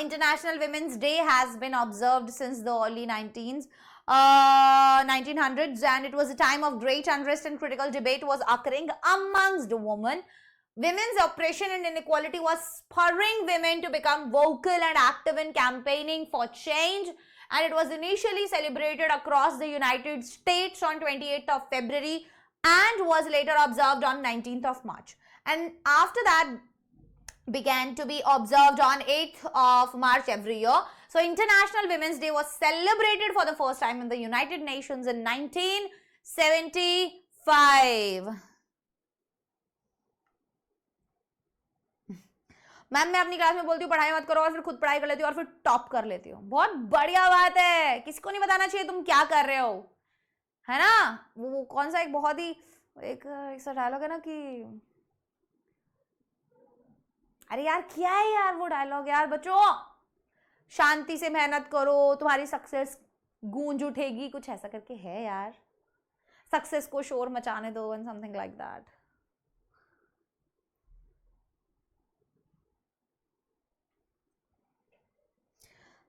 International Women's Day has been observed since the early 1900s, and it was a time of great unrest and critical debate was occurring amongst women. Women's oppression and inequality was spurring women to become vocal and active in campaigning for change, and it was initially celebrated across the United States on 28th of February and was later observed on 19th of March. And after that began to be observed on 8th of March every year. So International Women's Day was celebrated for the first time in the United Nations in 1975. Ma'am मैं अपनी class में बोलती हूँ पढ़ाई मत करो और फिर खुद पढ़ाई कर लेती हूँ और फिर टॉप कर लेती हूँ। बहुत बढ़िया बात है, किसी को नहीं बताना चाहिए तुम क्या कर रहे हो, है ना? वो कौन सा एक बहुत ही एक ऐसा डायलॉग है ना कि अरे यार क्या है यार वो डायलॉग, यार बच्चों शांति से मेहनत करो तुम्हारी सक्सेस गूंज उठेगी, कुछ ऐसा करके है यार, सक्सेस को शोर मचाने दो and something like that.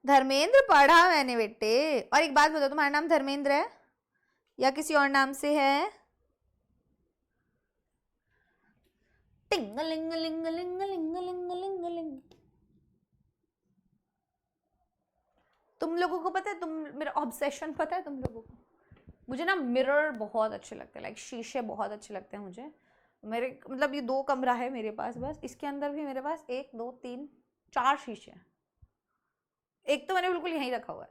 Dharmendra पढ़ा मैंने बेटे। और एक बात बताओ, तुम्हारा नाम धर्मेंद्र है या किसी और नाम से है? तुम लोगों को पता है, तुम मेरा ऑब्सेशन पता है तुम लोगों को? मुझे ना मिरर बहुत अच्छे लगते हैं, लाइक शीशे बहुत अच्छे लगते हैं मुझे। मेरे मतलब ये 2 कमरा है मेरे पास, बस इसके अंदर भी मेरे पास 1 2 3 4 शीशे हैं। एक तो मैंने बिल्कुल यहीं रखा हुआ है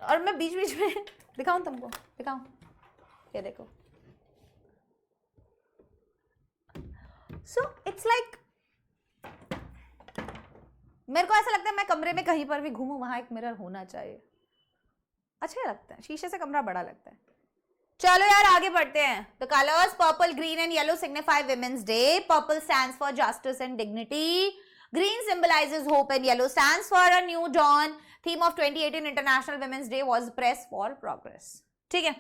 और मैं बीच बीच में दिखाऊं तुमको, दिखाऊं? ये देखो। सो इट्स लाइक मेरे को ऐसा लगता है मैं कमरे में कहीं पर भी घूमूं वहां एक मिरर होना चाहिए, अच्छा लगता है, शीशे से कमरा बड़ा लगता है। चलो यार आगे बढ़ते हैं। The colours purple green and yellow signify women's day. Purple stands for justice and dignity, green symbolizes hope and yellow stands for a new dawn. Theme of 2018 International Women's Day was press for progress. ठीक है,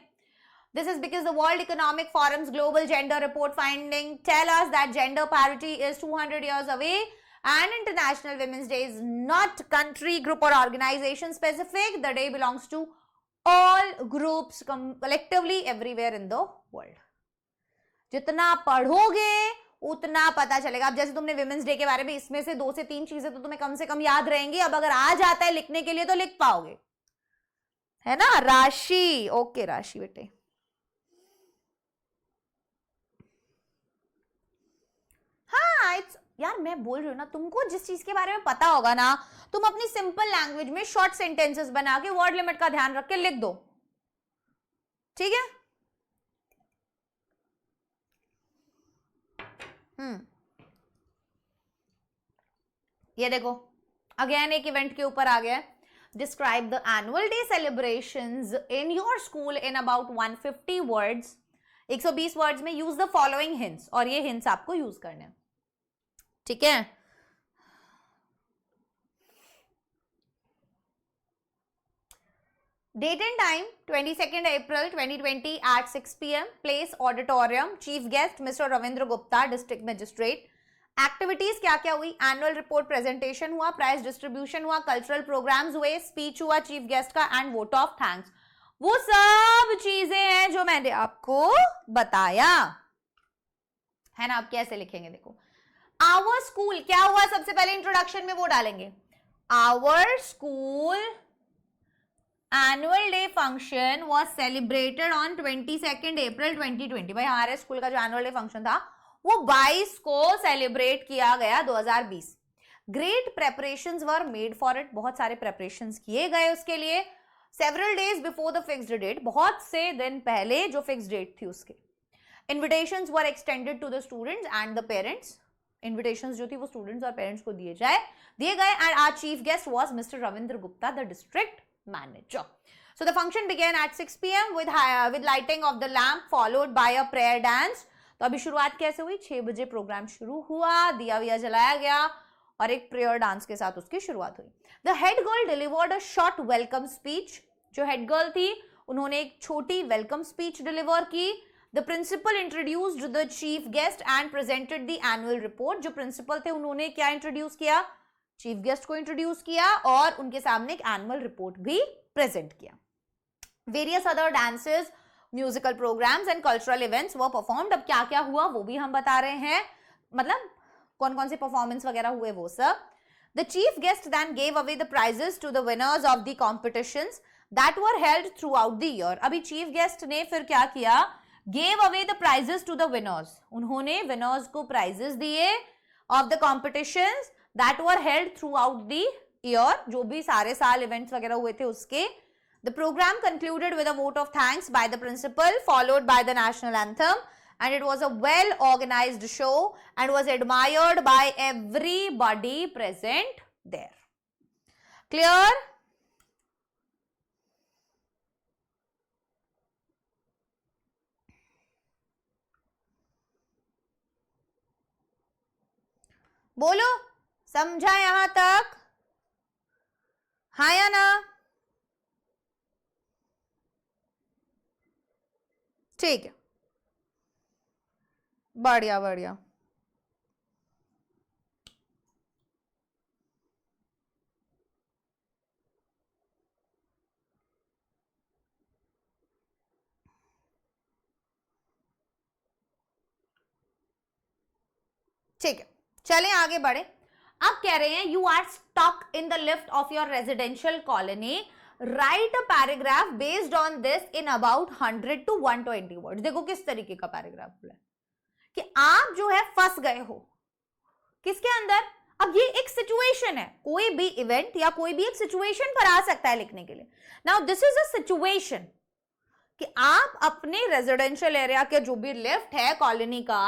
this is because the World Economic Forum's Global Gender Report finding tell us that gender parity is 200 years away, and International Women's Day is not country, group or organization specific. The day belongs to all groups collectively everywhere in the world. जितना पढ़ोगे उतना पता चलेगा। अब जैसे तुमने women's day के बारे में, इसमें से 2 से 3 चीजें तो तुम्हें कम से कम याद रहेंगी। अब अगर आ जाता है लिखने के लिए तो लिख पाओगे, है ना। राशि, ओके राशि बेटे। हाँ यार मैं बोल रही हूँ ना, तुमको जिस चीज के बारे में पता होगा ना, तुम अपनी सिंपल लैंग्वेज में शॉर्ट सेंटेंसेस बना के वर्ड लिमिट का ध्यान रख के लिख दो, ठीक है। ये देखो अगेन एक इवेंट के ऊपर आ गया। Describe the annual day celebrations in your school in about 150 words. 120 words में यूज द फॉलोइंग हिंट्स, और ये हिंट्स आपको यूज करने हैं, ठीक है। Date and time 22nd April 2020 at 6 p.m. Place auditorium. Chief guest Mr. Ravindra Gupta, District Magistrate. Activities क्या क्या हुई? Annual report presentation हुआ, prize distribution हुआ, cultural programs हुए, speech हुआ chief guest का, and vote of thanks. वो सब चीजें हैं जो मैंने आपको बताया, है ना। अब कैसे लिखेंगे देखो। Our school क्या हुआ? सबसे पहले इंट्रोडक्शन में वो डालेंगे, Our school annual day function was celebrated on 22nd April 2020। भाई हमारे स्कूल का जो एनुअल डे फंक्शन था वो 22 को सेलिब्रेट किया गया 2020। Great preparations were made for it, बहुत सारे प्रेपरेशंस किए गए उसके लिए। Several days before the fixed date, बहुत से दिन पहले जो फिक्स्ड डेट थी उसके। Invitations were extended to the students and the parents, invitations जो थी वो स्टूडेंट्स और पेरेंट्स को दिए गए। And our chief guest was mister Ravindra Gupta, the district manager. So the function began at 6 p.m. with lighting of the lamp followed by a prayer dance. तो अभी शुरुआत कैसे हुई? 6 बजे प्रोग्राम शुरू हुआ, दिया विया जलाया गया और एक प्रेयर डांस के साथ उसकी शुरुआत हुई। The head girl delivered a short welcome speech. जो हेड गर्ल थी उन्होंने एक छोटी वेलकम स्पीच डिलीवर की। The principal introduced the chief guest and presented the annual report. जो प्रिंसिपल थे उन्होंने क्या इंट्रोड्यूस किया? चीफ गेस्ट को इंट्रोड्यूस किया और उनके सामने एक एनुअल रिपोर्ट भी प्रेजेंट किया। Various other dances, musical programs and cultural events were performed. अब क्या क्या हुआ वो भी हम बता रहे हैं, मतलब कौन कौन से परफॉर्मेंस वगैरह हुए वो सब। The chief guest then gave away the prizes to the winners of the competitions that were held throughout the year. अभी चीफ गेस्ट ने फिर क्या किया? Gave away the prizes to the winners, उन्होंने विनर्स को prizes दिए of the competitions that were held throughout the year, जो भी सारे साल इवेंट्स वगैरह हुए थे उसके। The program concluded with a vote of thanks by the principal followed by the national anthem, and it was a well organized show and was admired by everybody present there. Clear? बोलो समझा यहां तक? हाँ या ना? ठीक है, बढ़िया बढ़िया। ठीक है, चलें आगे बढ़े। अब कह रहे हैं you are stuck in the lift of your residential colony, write a paragraph based on this in about 100 to 120 words. देखो किस तरीके का पैराग्राफ बोला है कि आप जो है फंस गए हो किसके अंदर। अब ये एक सिचुएशन है, कोई भी इवेंट या कोई भी एक सिचुएशन पर आ सकता है लिखने के लिए। Now this is a situation कि आप अपने रेजिडेंशियल एरिया के जो भी लिफ्ट है कॉलोनी का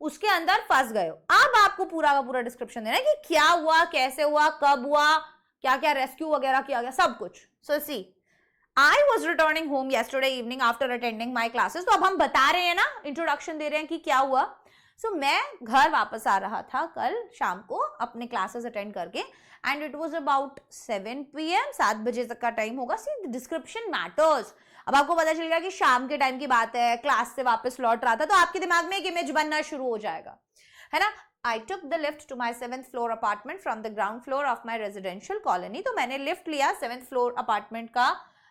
उसके अंदर फंस गए हो। अब आपको पूरा का पूरा डिस्क्रिप्शन देना है कि क्या हुआ, कैसे हुआ, कब हुआ, क्या क्या रेस्क्यू वगैरह किया गया, सब कुछ। So see, I was returning home yesterday evening after attending my classes. तो अब हम बता रहे हैं ना, इंट्रोडक्शन दे रहे हैं कि क्या हुआ। सो मैं घर वापस आ रहा था कल शाम को अपने क्लासेस अटेंड करके, and it was about 7 PM, 7 बजे तक का टाइम होगा। सी डिस्क्रिप्शन मैटर्स। अब आपको पता चल गया कि शाम के टाइम की बात है, क्लास से वापस लौट रहा था, तो आपके दिमाग में एक इमेज बनना शुरू हो जाएगा, है ना। I took the lift to my 7th floor apartment from the ground floor of my residential colony. तो मैंने लिफ्ट लिया 7th floor अपार्टमेंट का,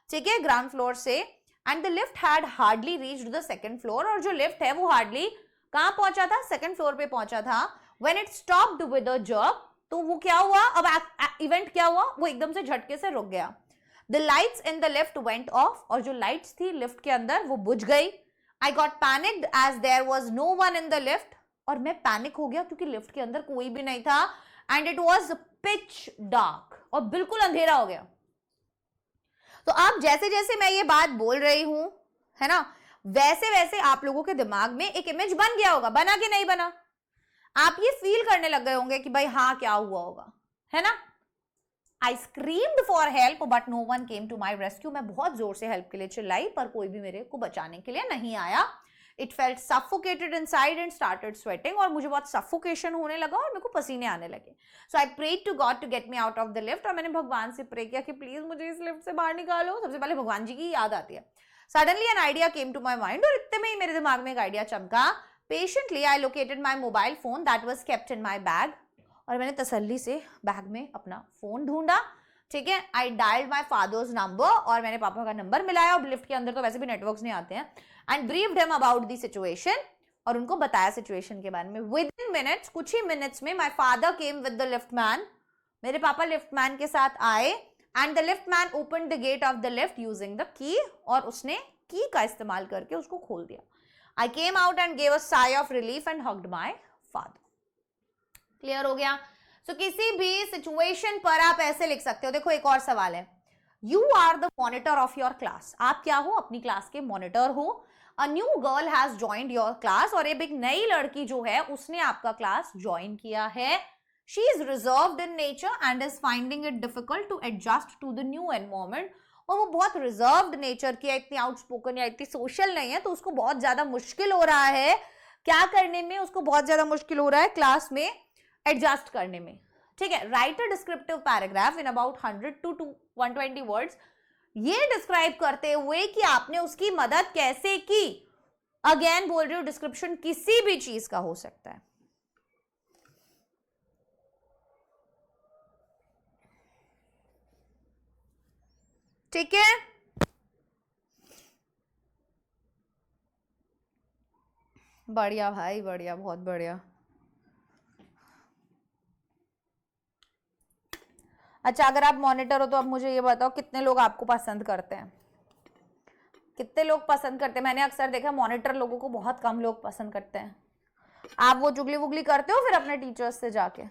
ठीक है, ग्राउंड फ्लोर से, and the lift had hardly reached the second floor। और जो lift है वो हार्डली कहां पहुंचा था? सेकंड फ्लोर पे पहुंचा था. When it stopped with a jerk, तो वो क्या हुआ, अब इवेंट क्या हुआ, वो एकदम से झटके से रुक गया. The lights in the lift went of, और जो लाइट्स थी लिफ्ट के अंदर वो बुझ गई. I got panicked as there was no one in the lift, और मैं पैनिक हो गया क्योंकि लिफ्ट के अंदर कोई भी नहीं था. And it was pitch dark, और बिल्कुल अंधेरा हो गया. तो अब जैसे जैसे मैं ये बात बोल रही हूं, है ना, वैसे वैसे आप लोगों के दिमाग में एक इमेज बन गया होगा. बना कि नहीं बना? आप ये फील करने लग गए होंगे कि भाई हाँ क्या हुआ होगा, है ना. I screamed for help but no one came to my rescue. मैं बहुत जोर से हेल्प के लिए चिल्लाई पर कोई भी मेरे को बचाने के लिए नहीं आया. It felt suffocated inside and started sweating, और मुझे बहुत सफोकेशन होने लगा और मेरे को पसीने आने लगे. So I prayed to God to get me out of the lift, और मैंने भगवान से प्रे किया कि प्लीज मुझे इस लिफ्ट से बाहर निकालो. सबसे पहले भगवान जी की याद आती है. Suddenly an idea came to my mind, और इतने में ही मेरे दिमाग में एक आइडिया चमका. Patiently I located my mobile phone that was kept in my bag, और मैंने तसल्ली से बैग में अपना फोन ढूंढा. ठीक है, आई डायल्ड माई फादर्स नंबर, और मैंने पापा का नंबर मिलाया, और लिफ्ट के अंदर तो वैसे भी नेटवर्क्स नहीं आते हैं. And briefed him about the situation, और उनको बताया सिचुएशन के बारे में. विद इन मिनट्स, कुछ ही मिनट्स में, my father came with the lift man. मेरे पापा लिफ्ट मैन के साथ आए. And the lift man open the gate of the lift using the key, और उसने की का इस्तेमाल करके उसको खोल दिया. I came out and gave a sigh of relief and hugged my father. Clear हो गया? So, किसी भी सिचुएशन पर आप ऐसे लिख सकते हो. देखो एक और सवाल है. You are the monitor of your class. आप क्या हो? अपनी क्लास के मॉनिटर हो. A new girl has joined your class, और एक नई लड़की जो है उसने आपका क्लास ज्वाइन किया है. She is reserved in nature and is finding it difficult to adjust to the new environment, और वो बहुत रिजर्व्ड नेचर की है, इतनी आउटस्पोकन या इतनी सोशल नहीं है, तो उसको बहुत ज्यादा मुश्किल हो रहा है क्या करने में, उसको बहुत ज्यादा मुश्किल हो रहा है क्लास में एडजस्ट करने में. ठीक है, write a descriptive paragraph in about 100 to 120 words, ये डिस्क्राइब करते हुए कि आपने उसकी मदद कैसे की. अगेन बोल रही हूं, डिस्क्रिप्शन किसी भी चीज का हो सकता है. ठीक है, बढ़िया भाई, बढ़िया, बहुत बढ़िया. अच्छा, अगर आप मॉनिटर हो तो अब मुझे ये बताओ कितने लोग आपको पसंद करते हैं? कितने लोग पसंद करते हैं? मैंने अक्सर देखा मॉनिटर लोगों को बहुत कम लोग पसंद करते हैं. आप वो चुगली वुगली करते हो फिर अपने टीचर्स से जाके?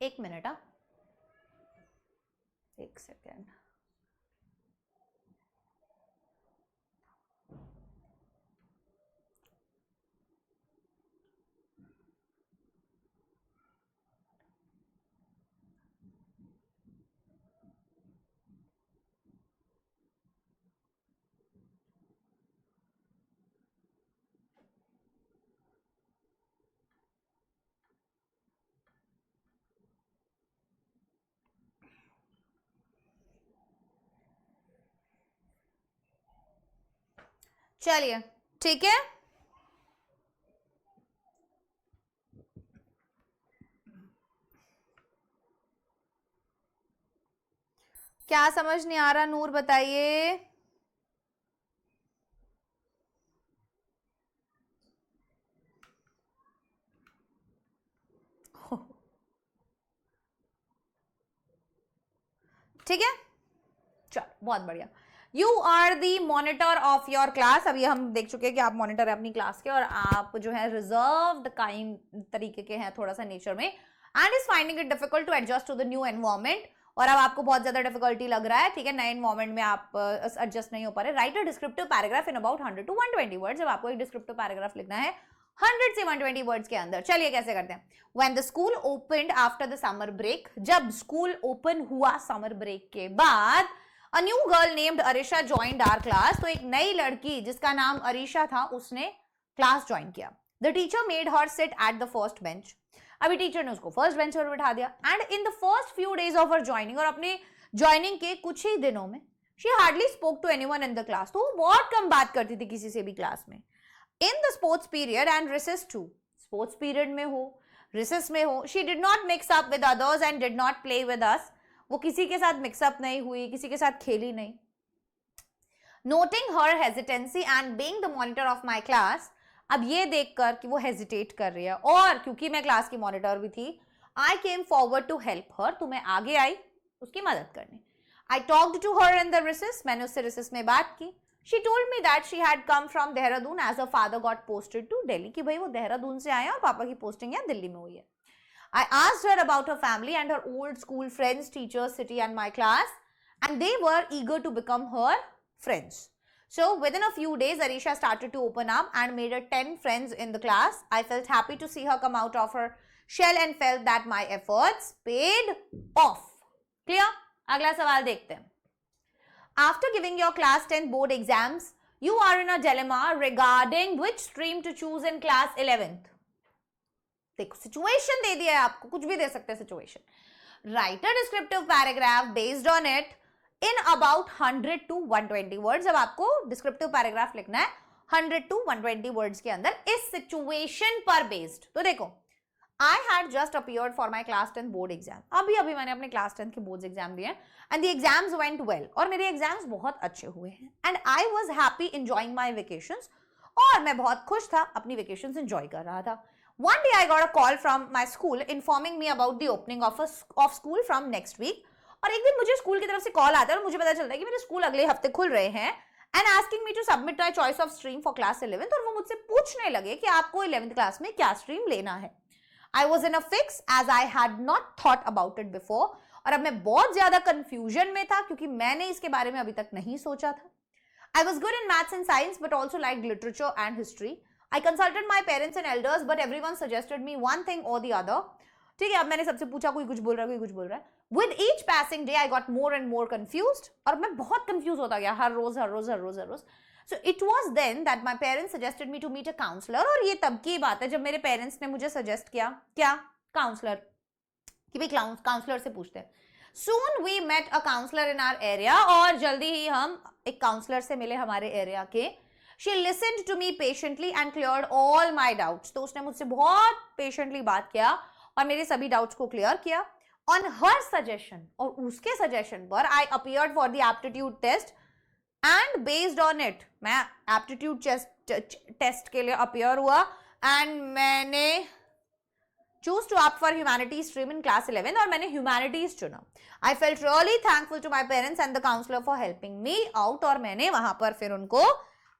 एक मिनट, एक सेकेंड. चलिए, ठीक है. क्या समझ नहीं आ रहा? नूर बताइए. ठीक है, चलो बहुत बढ़िया. You are the monitor of your class. अभी हम देख चुके हैं कि आप मॉनिटर है अपनी क्लास के, और आप जो है रिजर्व्ड काइंड तरीके के हैं थोड़ा सा नेचर में. And is finding it difficult to adjust to the new environment, और अब आपको बहुत ज्यादा डिफिकल्टी लग रहा है. ठीक है, नए एनवायरमेंट में आप एडजस्ट नहीं हो पा रहे. Right a descriptive paragraph in about 100 to 120 words. जब आपको एक डिस्क्रिप्टिव पैराग्राफ लिखना है 100 से 120 वर्ड्स के अंदर. चलिए कैसे करते हैं. When the school opened after the summer break, जब स्कूल ओपन हुआ समर ब्रेक के बाद, a new girl named Arisha joined our class. तो एक नई लड़की जिसका नाम अरीशा था उसने क्लास ज्वाइन किया. The teacher made her sit at the first bench. अभी टीचर ने उसको फर्स्ट बेंच पर बिठा दिया. And in the first few days of her joining, और अपने ज्वाइनिंग के कुछ ही दिनों में, she hardly spoke to anyone in the class. तो वो बहुत कम बात करती थी किसी से भी क्लास में. In the sports period and recess too, sports period में हो, रिसेस में हो. She did not mix up with others and did not play with us. वो किसी के साथ मिक्सअप नहीं हुई, किसी के साथ खेली नहीं. Noting her hesitancy and being the monitor of my class, अब ये देखकर कि वो हेजिटेट कर रही है और क्योंकि मैं क्लास की मॉनिटर भी थी, I came forward to help her, तो मैं आगे आई उसकी मदद करने. I talked to her in the recess, मैंने उससे रिसेस में बात की. She told me that she had come from Dehradun as a father got posted to Delhi, कि भाई वो देहरादून से आए और पापा की पोस्टिंग यहाँ दिल्ली में हुई है. I asked her about her family and her old school friends, teachers, city and my class, and they were eager to become her friends. So within a few days, Arisha started to open up and made her 10 friends in the class. I felt happy to see her come out of her shell and felt that my efforts paid off. Clear? अगला सवाल देखते हैं. After giving your class 10 board exams, you are in a dilemma regarding which stream to choose in class 11th. देखो situation दे दिया है आपको, कुछ भी दे सकते हैं situation. Right a descriptive paragraph based on it in about 100 to 120 words. अब आपको डिस्क्रिप्टिव पैराग्राफ लिखना है 100 to 120 वर्ड्स के अंदर इस सिचुएशन पर बेस्ड. तो देखो, I had just appeared for my class 10 board exam. अभी मैंने अपने क्लास 10 के बोर्ड एग्जाम दिए and the exams went well, और मेरे एग्जाम्स बहुत अच्छे हुए हैं. And I was happy enjoying my vacations, और मैं बहुत खुश था, अपनी वेकेशंस एंजॉय कर रहा था. One day I got a call from my school informing me about the opening of school from next week. और एक दिन मुझे स्कूल की तरफ से कॉल आता है और मुझे पता चलता है कि मेरे स्कूल अगले हफ्ते खुल रहे हैं. And asking me to submit my choice of stream for class 11th, और वो मुझसे पूछने लगे कि आपको 11th क्लास में क्या स्ट्रीम लेना है. I was in a fix as I had not thought about it before, और अब मैं बहुत ज्यादा कंफ्यूजन में था क्योंकि मैंने इसके बारे में अभी तक नहीं सोचा था. I was good in maths and science but also like literature and history. I consulted my parents and elders, but everyone suggested me one thing or the other. ठीक है, अब मैंने सबसे पूछा, कोई कुछ बोल रहा है, कोई कुछ बोल रहा है. With each passing day, I got more and more confused. और मैं बहुत confused होता गया हर रोज. So it was then that my parents suggested me to meet a counselor. और ये तब की बात है जब मेरे पेरेंट्स ने मुझे सजेस्ट किया, क्या, काउंसलर, कि भाई काउंसलर से पूछते हैं. Soon we met a counselor in our area, और जल्दी ही हम एक काउंसलर से मिले हमारे एरिया के. She listened to me patiently and cleared all my doubts. तो उसने मुझसे बहुत पेशेंटली बात किया और मेरे सभी डाउट्स को क्लियर किया. On her suggestion, और उसके सजेशन पर I appeared for the aptitude test and based on it, मैं aptitude टेस्ट के लिए appear हुआ and मैंने choose to opt for humanities stream in class 11 और मैंने humanities चुना. I felt really thankful to my parents and the counselor for helping me out, और मैंने वहां पर फिर उनको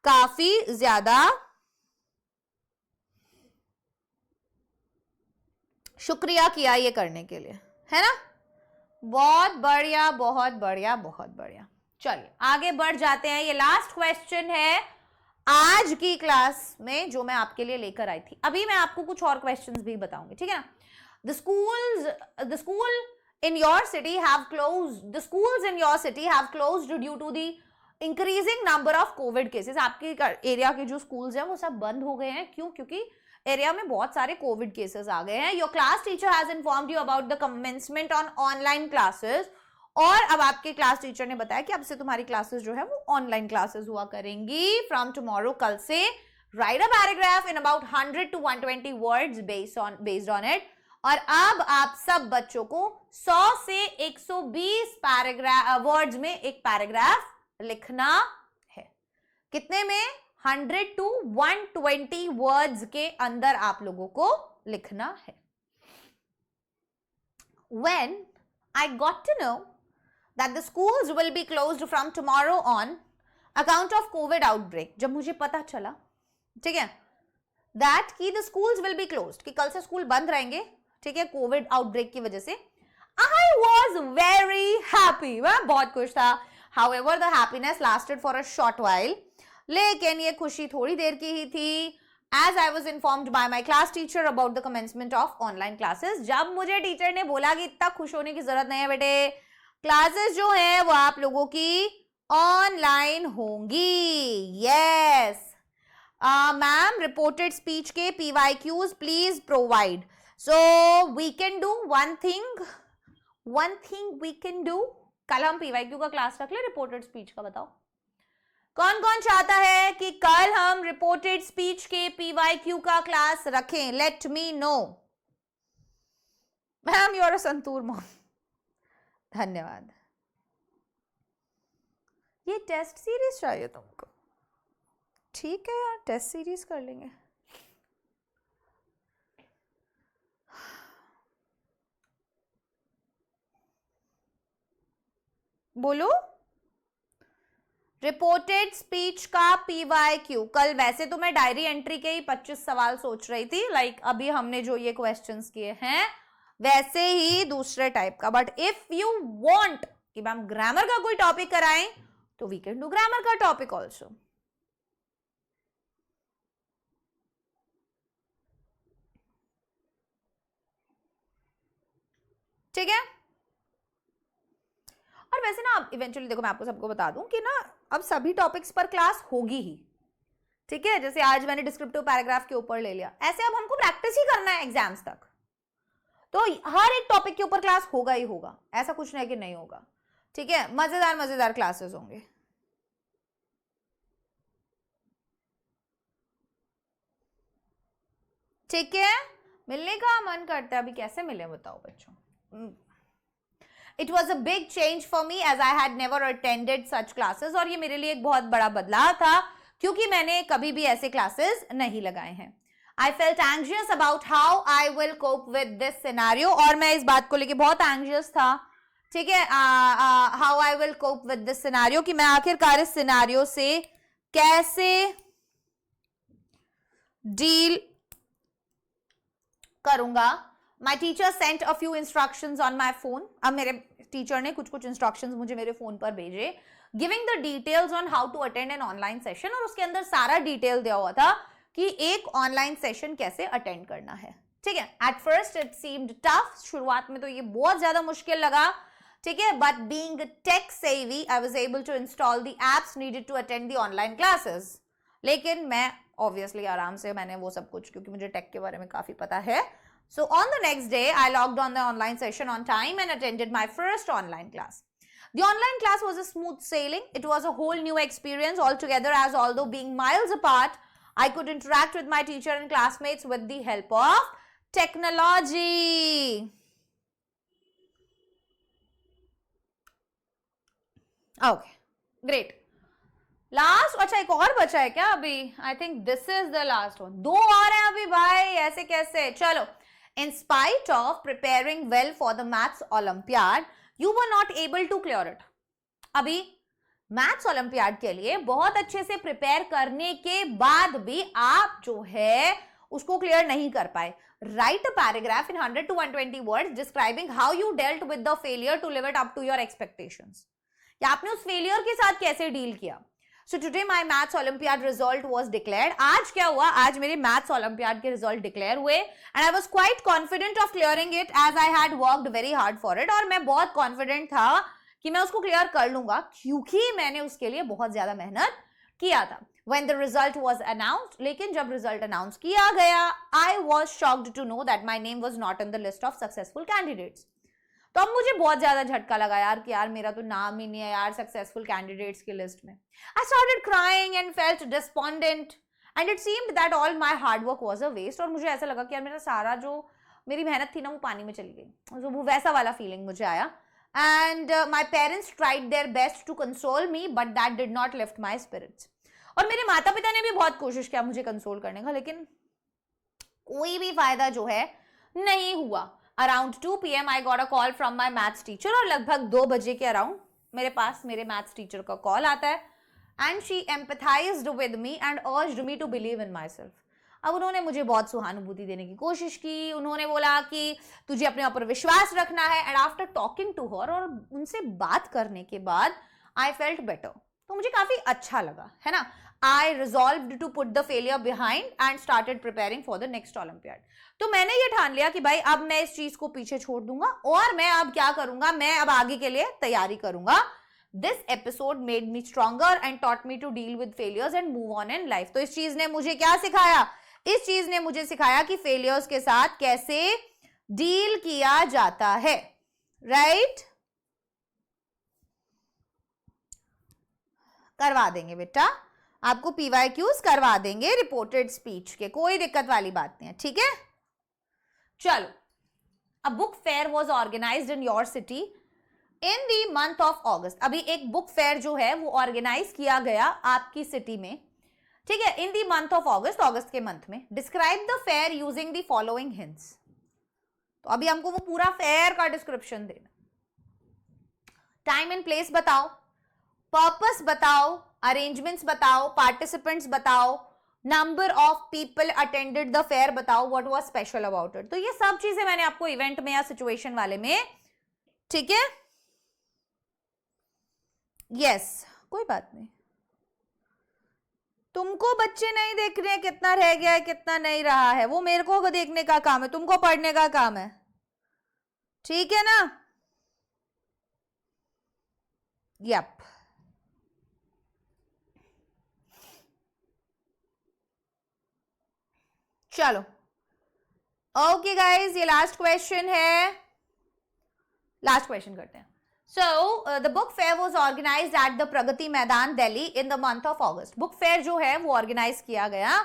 काफी ज्यादा शुक्रिया किया ये करने के लिए, है ना. बहुत बढ़िया, बहुत बढ़िया, बहुत बढ़िया. चलिए आगे बढ़ जाते हैं. ये लास्ट क्वेश्चन है आज की क्लास में जो मैं आपके लिए लेकर आई थी. अभी मैं आपको कुछ और क्वेश्चंस भी बताऊंगी, ठीक है ना. The school in your city have closed. The schools in your city have closed due to the increasing number of Covid cases. आपके एरिया के जो स्कूल्स हैं वो सब बंद हो गए हैं. क्यों? क्योंकि एरिया में बहुत सारे कोविड केसेस आ गए हैं. Your class teacher has informed you about the commencement on online classes, और अब आपके क्लास टीचर ने बताया कि अब से तुम्हारी क्लासेस जो है वो ऑनलाइन क्लासेस हुआ करेंगी फ्रॉम टुमारो, कल से. Right a paragraph in about 100 to 120 words based on it. और अब आप सब बच्चों को 100 से 120 वर्ड्स में एक पैराग्राफ लिखना है. कितने में? 100 to 120 वर्ड्स के अंदर आप लोगों को लिखना है. When I got to know that the schools will be closed from tomorrow on account of COVID outbreak, जब मुझे पता चला, ठीक है, that कि the schools will be closed, कि कल से स्कूल बंद रहेंगे, ठीक है, कोविड आउटब्रेक की वजह से, I was very happy. मैं बहुत खुश था. However, the happiness lasted for a short while. लेकिन ये खुशी थोड़ी देर की ही थी. As I was informed by my class teacher about the commencement of online classes. जब मुझे टीचर ने बोला कि इतना खुश होने की जरूरत नहीं है बेटे, क्लासेस जो है वो आप लोगों की ऑनलाइन होंगी. Yes. Ma'am, reported speech के PYQs please provide. So we can do one thing we can do. कल हम PYQ का क्लास रख ले रिपोर्टेड स्पीच का. बताओ कौन कौन चाहता है कि कल हम रिपोर्टेड स्पीच के PYQ का क्लास रखें? Let me know. Ma'am you are a Santoor mom. धन्यवाद। ये टेस्ट सीरीज चाहिए तुमको? ठीक है यार, टेस्ट सीरीज कर लेंगे। बोलो। रिपोर्टेड स्पीच का PYQ, कल वैसे तो मैं डायरी एंट्री के ही 25 सवाल सोच रही थी, लाइक अभी हमने जो ये क्वेश्चंस किए हैं वैसे ही दूसरे टाइप का, बट इफ यू वांट कि मैम ग्रामर का कोई टॉपिक कराएं तो वी कैन डू ग्रामर का टॉपिक ऑल्सो। ठीक है। और वैसे ना इवेंचुअली देखो, मैं आपको सबको बता दूं कि ना अब सभी टॉपिक्स पर क्लास होगी ही। ठीक है, जैसे आज मैंने डिस्क्रिप्टिव पैराग्राफ के ऊपर ले लिया, ऐसे अब हमको प्रैक्टिस ही करना है एग्जाम्स तक, तो हर एक टॉपिक के ऊपर क्लास होगा ही होगा, ऐसा कुछ नहीं कि नहीं होगा। ठीक है, मजेदार मजेदार क्लासेस होंगे। ठीक है, मिलने का मन करता है, अभी कैसे मिले बताओ बच्चों। It was a big change for me as I had never attended such classes, और ये मेरे लिए एक बहुत बड़ा बदलाव था क्योंकि मैंने कभी भी ऐसे क्लासेस नहीं लगाए हैं। I felt anxious about how I will cope with this scenario, और मैं इस बात को लेके बहुत anxious था। ठीक है, how I will cope with this scenario, कि मैं आखिरकार इस सिनेरियो से कैसे डील करूंगा। My teacher sent a few instructions on my phone, अब मेरे टीचर ने कुछ कुछ इंस्ट्रक्शंस मुझे मेरे फोन पर भेजे, giving the details on how to attend an online session, और उसके अंदर सारा डिटेल दिया हुआ था कि एक ऑनलाइन सेशन कैसे अटेंड करना है। ठीक है, at first it seemed tough, शुरुआत में तो ये बहुत ज्यादा मुश्किल लगा। ठीक है, but being tech savvy I was able to install the apps needed to attend the online classes. लेकिन मैं ऑब्वियसली आराम से मैंने वो सब कुछ, क्योंकि मुझे टेक के बारे में काफी पता है। So on the next day, I logged on the online session on time and attended my first online class. The online class was a smooth sailing. It was a whole new experience altogether, as although being miles apart, I could interact with my teacher and classmates with the help of technology. Okay, great. Last, अच्छा एक और बचा है क्या अभी? I think this is the last one. 2 और हैं अभी भाई, ऐसे कैसे? चलो, in spite of preparing well for the maths Olympiad, you were not able to clear it. अभी मैथ्स ओलंपियाड के लिए बहुत अच्छे से प्रिपेयर करने के बाद भी आप जो है उसको क्लियर नहीं कर पाए। Write a paragraph in 100 to 120 words describing how you dealt with the failure to live it up to your expectations, या आपने उस फेलियर के साथ कैसे डील किया। So today my maths Olympiad result was declared. आज क्या हुआ? आज मेरे maths Olympiad के result declare हुए and I was quite confident of clearing it as I had worked very hard for it. और मैं बहुत confident था कि मैं उसको clear कर लूंगा क्योंकि मैंने उसके लिए बहुत ज्यादा मेहनत किया था। When the result was announced, लेकिन जब result announce किया गया, I was shocked to know that my name was not on the list of successful candidates. तो अब मुझे बहुत ज्यादा झटका लगा यार कि यार मेरा तो नाम ही नहीं है यार सक्सेसफुल कैंडिडेट्स की लिस्ट में। I started crying and felt despondent and it seemed that all my hard work was a waste, और मुझे ऐसा लगा कि यार मेरा सारा जो मेरी मेहनत थी ना वो पानी में चली गई, तो वो वैसा वाला फीलिंग मुझे आया। And my parents tried their best to console me but that did not lift my spirits, और मेरे माता पिता ने भी बहुत कोशिश किया मुझे कंसोल करने का, लेकिन कोई भी फायदा जो है नहीं हुआ। Around 2 PM I got a call from my maths teacher, और लगभग 2 बजे के अराउंड मेरे पास मेरे मैथ्स टीचर का कॉल आता है and she empathized with me and urged me to believe in myself. अब उन्होंने मुझे बहुत सहानुभूति देने की कोशिश की, उन्होंने बोला कि तुझे अपने ऊपर विश्वास रखना है, and after talking to her, और उनसे बात करने के बाद I felt better, तो मुझे काफी अच्छा लगा, है ना। I resolved to put the failure behind and started preparing for the next Olympiad. तो मैंने ये ठान लिया कि भाई अब मैं इस चीज को पीछे छोड़ दूंगा और मैं अब क्या करूंगा, मैं अब आगे के लिए तैयारी करूंगा। This episode made me stronger and taught me to deal with failures and move on in life. तो इस चीज ने मुझे क्या सिखाया? इस चीज ने मुझे सिखाया कि फेलियर्स के साथ कैसे डील किया जाता है, राइट? करवा देंगे बेटा, आपको PYQs करवा देंगे रिपोर्टेड स्पीच के, कोई दिक्कत वाली बात नहीं है, ठीक है। चलो a book fair was organized in your city in the month of August. अभी एक बुक फेयर जो है वो ऑर्गेनाइज किया गया आपकी सिटी में, ठीक है, in the month of August, अगस्त के मंथ में। Describe the fair using the following hints. तो अभी हमको वो पूरा फेयर का डिस्क्रिप्शन देना। टाइम एंड प्लेस बताओ, पर्पस बताओ, अरेंजमेंट्स बताओ, पार्टिसिपेंट्स बताओ, number of people attended the fair बताओ, what was special about it. तो ये सब चीजें मैंने आपको इवेंट में या सिचुएशन वाले में, ठीक है, यस, कोई बात नहीं। तुमको बच्चे नहीं देख रहे हैं कितना रह गया है कितना नहीं रहा है, वो मेरे को देखने का काम है, तुमको पढ़ने का काम है, ठीक है ना। यप, चलो ओके गाइस, ये लास्ट क्वेश्चन है, लास्ट क्वेश्चन करते हैं। So the book fair was organised at the Pragati Maidan Delhi in the month of August. Book fair जो है वो ऑर्गेनाइज किया गया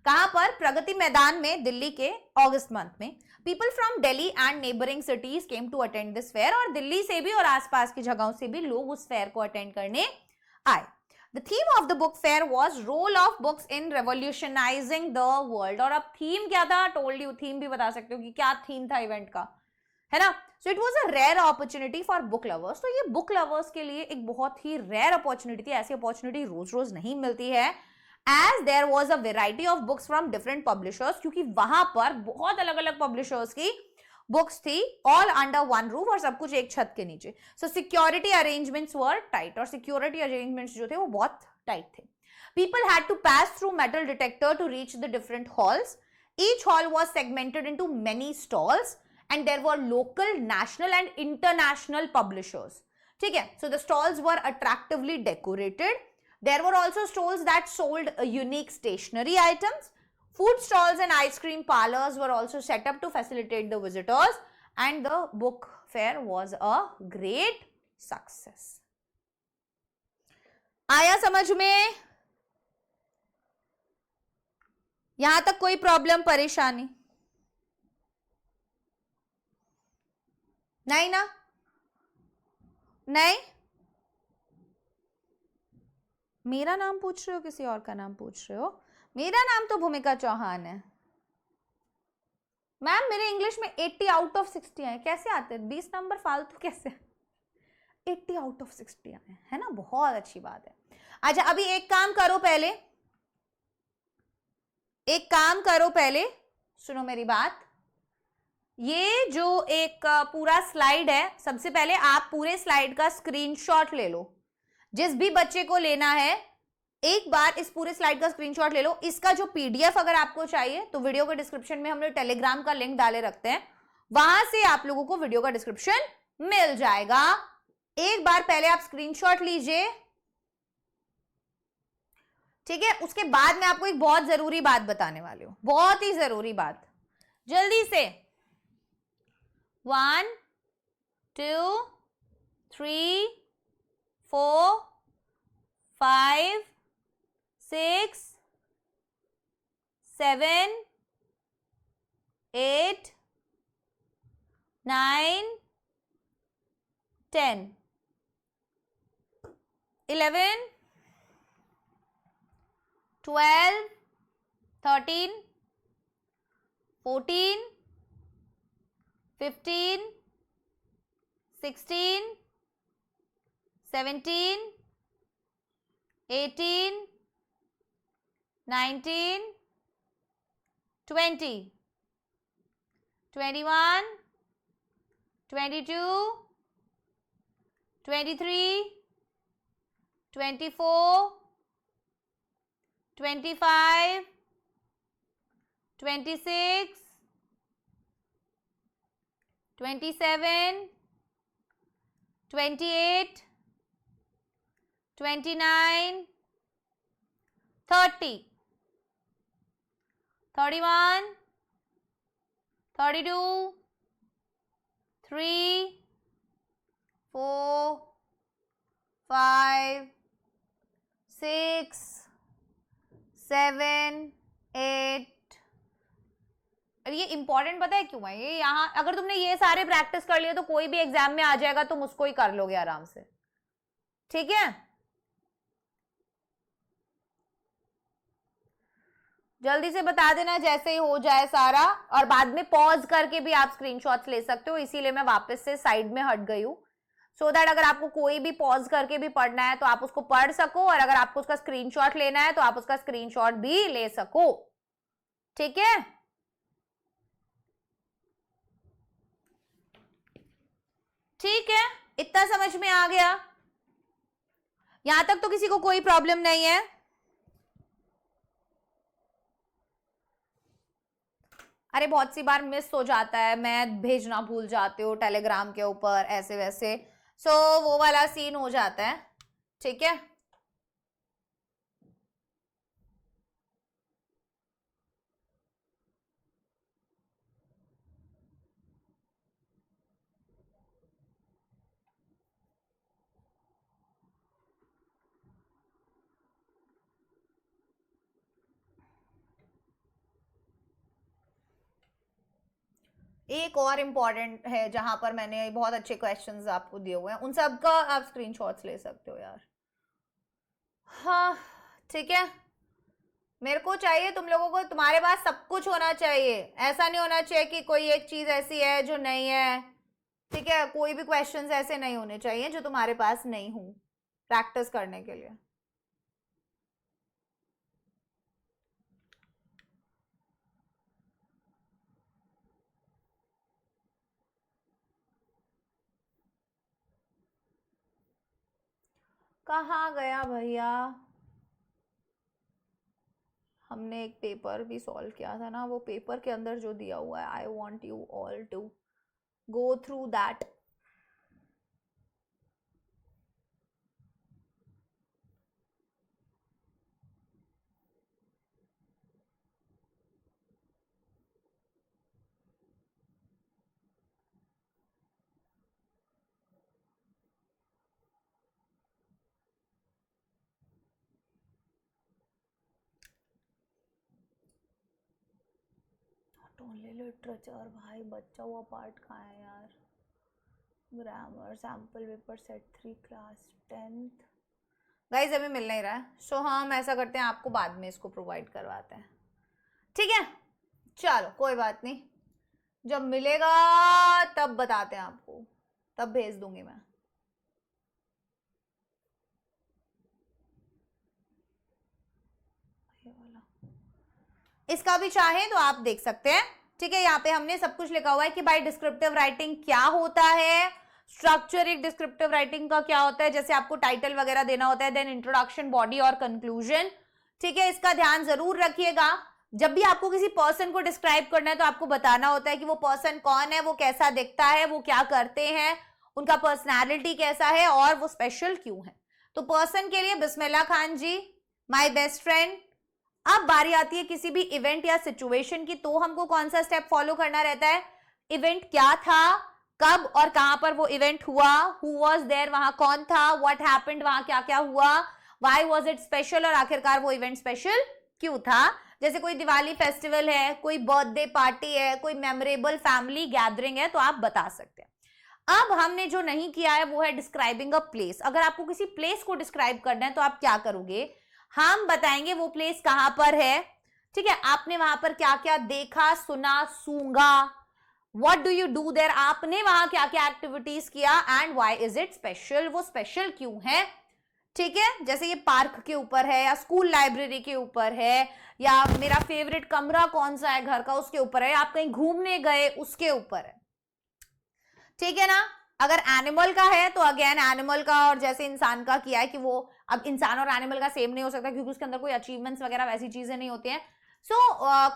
कहां पर? प्रगति मैदान में, दिल्ली के अगस्त मंथ में। People from Delhi and neighbouring cities came to attend this fair. और दिल्ली से भी और आसपास की जगहों से भी लोग उस फेयर को अटेंड करने आए। The theme of the book fair was role of books in revolutionizing the world। और अब थीम क्या था? टोल्ड यू, थीम भी बता सकते हो कि क्या थीम था इवेंट का, है ना। So it was a rare opportunity for book lovers. तो ये बुक लवर्स के लिए एक बहुत ही रेयर अपॉर्चुनिटी थी, ऐसी अपॉर्चुनिटी रोज रोज नहीं मिलती है। As there was a variety of books from different publishers, क्योंकि वहां पर बहुत अलग अलग पब्लिशर्स की बुक्स थी, ऑल अंडर वन रूफ, और सब कुछ एक छत के नीचे। So security arrangements were tight, और सिक्योरिटी अरेंजमेंट्स जो थे वो बहुत टाइट थे। People had to pass through metal detector to reach the different halls. Each hall was segmented into many stalls and there were local, national and international publishers, ठीक है। So the stalls were attractively decorated. There were also stalls that sold unique stationery items. Food stalls and ice cream parlors were also set up to facilitate the visitors, and the book fair was a great success. आया समझ में? यहां तक कोई problem, परेशानी नहीं ना? नहीं? मेरा नाम पूछ रहे हो, किसी और का नाम पूछ रहे हो? मेरा नाम तो भूमिका चौहान है। मैम मेरे इंग्लिश में 80 आउट ऑफ 60 आए। कैसे आते हैं 20 नंबर फालतू? कैसे 80 आउट ऑफ 60 आए, है ना, बहुत अच्छी बात है। अच्छा अभी एक काम करो, पहले एक काम करो, पहले सुनो मेरी बात। ये जो एक पूरा स्लाइड है, सबसे पहले आप पूरे स्लाइड का स्क्रीनशॉट ले लो। जिस भी बच्चे को लेना है एक बार इस पूरे स्लाइड का स्क्रीनशॉट ले लो। इसका जो पीडीएफ अगर आपको चाहिए तो वीडियो के डिस्क्रिप्शन में हमने टेलीग्राम का लिंक डाले रखते हैं, वहां से आप लोगों को वीडियो का डिस्क्रिप्शन मिल जाएगा। एक बार पहले आप स्क्रीनशॉट लीजिए, ठीक है। उसके बाद मैं आपको एक बहुत जरूरी बात बताने वाली हूं, बहुत ही जरूरी बात, जल्दी से। 1 2 3 4 5 6 7 8 9 10 11 12 13 14 15 16 17 18 19 20 21 22 23 24 25 26 27 28 29 30 31 32 3 4 5 6 7 8 और ये इंपॉर्टेंट पता है क्यों है? ये यहाँ अगर तुमने ये सारे प्रैक्टिस कर लिए तो कोई भी एग्जाम में आ जाएगा, तुम उसको ही कर लोगे आराम से, ठीक है? जल्दी से बता देना जैसे ही हो जाए सारा, और बाद में पॉज करके भी आप स्क्रीनशॉट्स ले सकते हो, इसीलिए मैं वापस से साइड में हट गई हूँ, सो दैट अगर आपको कोई भी पॉज करके भी पढ़ना है तो आप उसको पढ़ सको, और अगर आपको उसका स्क्रीनशॉट लेना है तो आप उसका स्क्रीनशॉट भी ले सको, ठीक है? ठीक है, इतना समझ में आ गया? यहां तक तो किसी को कोई प्रॉब्लम नहीं है? अरे बहुत सी बार मिस हो जाता है, मैं भेजना भूल जाती हूँ टेलीग्राम के ऊपर ऐसे वैसे, सो वो वाला सीन हो जाता है, ठीक है? एक और इम्पॉर्टेंट है जहां पर मैंने बहुत अच्छे क्वेश्चंस आपको दिए हुए हैं, उन सब का आप स्क्रीनशॉट्स ले सकते हो यार। हाँ ठीक है, मेरे को चाहिए तुम लोगों को, तुम्हारे पास सब कुछ होना चाहिए, ऐसा नहीं होना चाहिए कि कोई एक चीज ऐसी है जो नहीं है, ठीक है? कोई भी क्वेश्चंस ऐसे नहीं होने चाहिए जो तुम्हारे पास नहीं हो प्रैक्टिस करने के लिए। कहाँ गया भैया? हमने एक पेपर भी सॉल्व किया था ना, वो पेपर के अंदर जो दिया हुआ है, I want you all to go through that. Only literature भाई, बच्चा हुआ पार्ट कहाँ है यार? Grammar sample paper set 3 class 10th guys अभी मिल नहीं रहा है, सो हम ऐसा करते हैं आपको बाद में इसको प्रोवाइड करवाते हैं, ठीक है? चलो कोई बात नहीं, जब मिलेगा तब बताते हैं आपको, तब भेज दूंगी मैं। इसका भी चाहे तो आप देख सकते हैं, ठीक है? यहाँ पे हमने सब कुछ लिखा हुआ है कि भाई डिस्क्रिप्टिव राइटिंग क्या होता है, स्ट्रक्चर एक डिस्क्रिप्टिव राइटिंग का क्या होता है, जैसे आपको टाइटल वगैरह देना होता है, देन इंट्रोडक्शन, बॉडी और कंक्लूजन, ठीक है? इसका ध्यान जरूर रखिएगा, जब भी आपको किसी पर्सन को डिस्क्राइब करना है तो आपको बताना होता है कि वो पर्सन कौन है, वो कैसा दिखता है, वो क्या करते हैं, उनका पर्सनैलिटी कैसा है और वो स्पेशल क्यों है। तो पर्सन के लिए बिस्मिल्लाह खान जी, माय बेस्ट फ्रेंड। अब बारी आती है किसी भी इवेंट या सिचुएशन की, तो हमको कौन सा स्टेप फॉलो करना रहता है? इवेंट क्या था, कब और कहां पर वो इवेंट हुआ, हु वाज देयर, वहां कौन था, व्हाट हैपेंड, वहां क्या क्या हुआ, व्हाई वाज इट स्पेशल, और आखिरकार वो इवेंट स्पेशल क्यों था। जैसे कोई दिवाली फेस्टिवल है, कोई बर्थडे पार्टी है, कोई मेमोरेबल फैमिली गैदरिंग है, तो आप बता सकते हैं। अब हमने जो नहीं किया है वो है डिस्क्राइबिंग अ प्लेस। अगर आपको किसी प्लेस को डिस्क्राइब करना है तो आप क्या करोगे? हम बताएंगे वो प्लेस कहां पर है, ठीक है? आपने वहां पर क्या क्या देखा, सुना, सूंघा, what do you do there, आपने वहां क्या क्या एक्टिविटीज किया, and why is it special, वो स्पेशल क्यों है, ठीक है? जैसे ये पार्क के ऊपर है, या स्कूल लाइब्रेरी के ऊपर है, या मेरा फेवरेट कमरा कौन सा है घर का उसके ऊपर है, आप कहीं घूमने गए उसके ऊपर है, ठीक है ना? अगर एनिमल का है तो अगेन एनिमल का, और जैसे इंसान का किया है कि वो, अब इंसान और एनिमल का सेम नहीं हो सकता क्योंकि उसके अंदर कोई अचीवमेंट्स वगैरह वैसी चीजें नहीं होती हैं। सो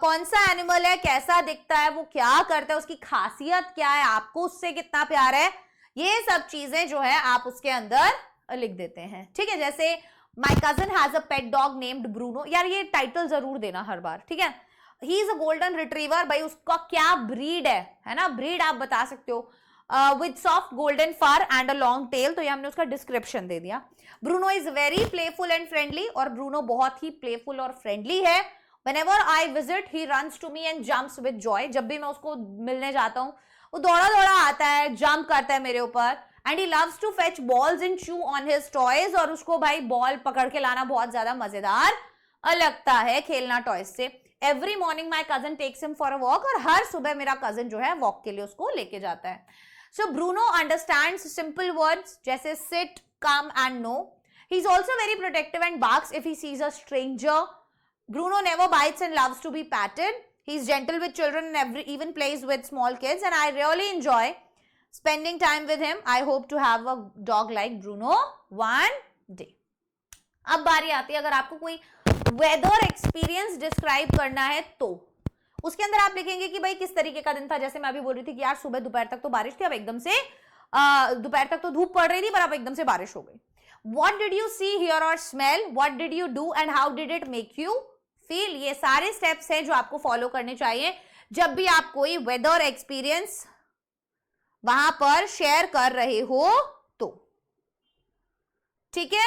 कौन सा एनिमल है, कैसा दिखता है, वो क्या करता है, उसकी खासियत क्या है, आपको उससे कितना प्यार है, ये सब चीजें जो है आप उसके अंदर लिख देते हैं, ठीक है? जैसे my cousin has a pet dog named Bruno, यार ये टाइटल जरूर देना हर बार, ठीक है? He is a golden retriever, भाई उसका क्या ब्रीड है ना? ब्रीड आप बता सकते हो, with soft golden fur and a long tail, तो ये हमने उसका डिस्क्रिप्शन दे दिया। Bruno is very playful and friendly, और ब्रूनो बहुत ही प्लेफुल और फ्रेंडली है, Whenever I visit, he runs to me and jumps with joy. जब भी मैं उसको मिलने जाता हूँ वो दौड़ा दौड़ा आता है, जंप करता है मेरे ऊपर. And he loves to fetch balls and chew on his toys. और उसको भाई बॉल पकड़ के लाना बहुत ज्यादा मजेदार लगता है खेलना टॉयज से. Every morning my cousin takes him for a walk. और हर सुबह मेरा कजन जो है वॉक के लिए उसको लेके जाता है. So Bruno understands simple words जैसे sit, come and no. He is also very protective and barks if he sees a stranger. Bruno never bites and loves to be patted. He's gentle with children and even plays with small kids, and I really enjoy spending time with him. I hope to have a dog like Bruno one day. अब बारी आती है अगर आपको कोई weather experience describe करना है तो उसके अंदर आप लिखेंगे कि भाई किस तरीके का दिन था. जैसे मैं अभी बोल रही थी कि यार सुबह दोपहर तक तो बारिश थी, अब एकदम से दोपहर तक तो धूप पड़ रही थी पर अब एकदम से बारिश हो गई. What did you see, hear or smell? What did you do and how did it make you feel? ये सारे स्टेप्स हैं जो आपको फॉलो करने चाहिए जब भी आप कोई वेदर एक्सपीरियंस वहां पर शेयर कर रहे हो तो. ठीक है,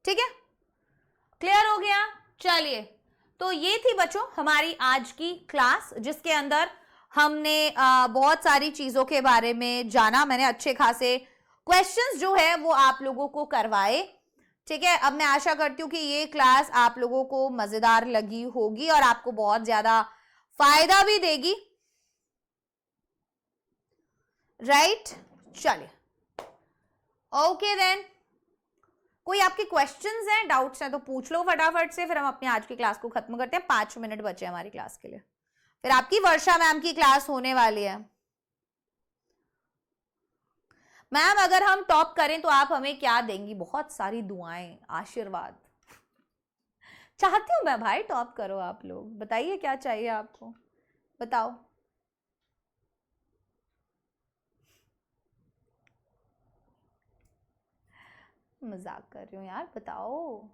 ठीक है, क्लियर हो गया. चलिए, तो ये थी बच्चों हमारी आज की क्लास जिसके अंदर हमने बहुत सारी चीजों के बारे में जाना. मैंने अच्छे खासे क्वेश्चंस जो है वो आप लोगों को करवाए. ठीक है, अब मैं आशा करती हूँ कि ये क्लास आप लोगों को मजेदार लगी होगी और आपको बहुत ज्यादा फायदा भी देगी. राइट, चलिए, ओके देन. कोई आपके क्वेश्चंस हैं, डाउट्स हैं तो पूछ लो फटाफट से, फिर हम अपनी आज की क्लास को खत्म करते हैं. 5 मिनट बचे हमारी क्लास के लिए, फिर आपकी वर्षा मैम की क्लास होने वाली है. मैम अगर हम टॉप करें तो आप हमें क्या देंगी? बहुत सारी दुआएं, आशीर्वाद चाहती हूं मैं भाई. टॉप करो आप लोग, बताइए क्या चाहिए आपको, बताओ. मजाक कर रही हूँ यार, बताओ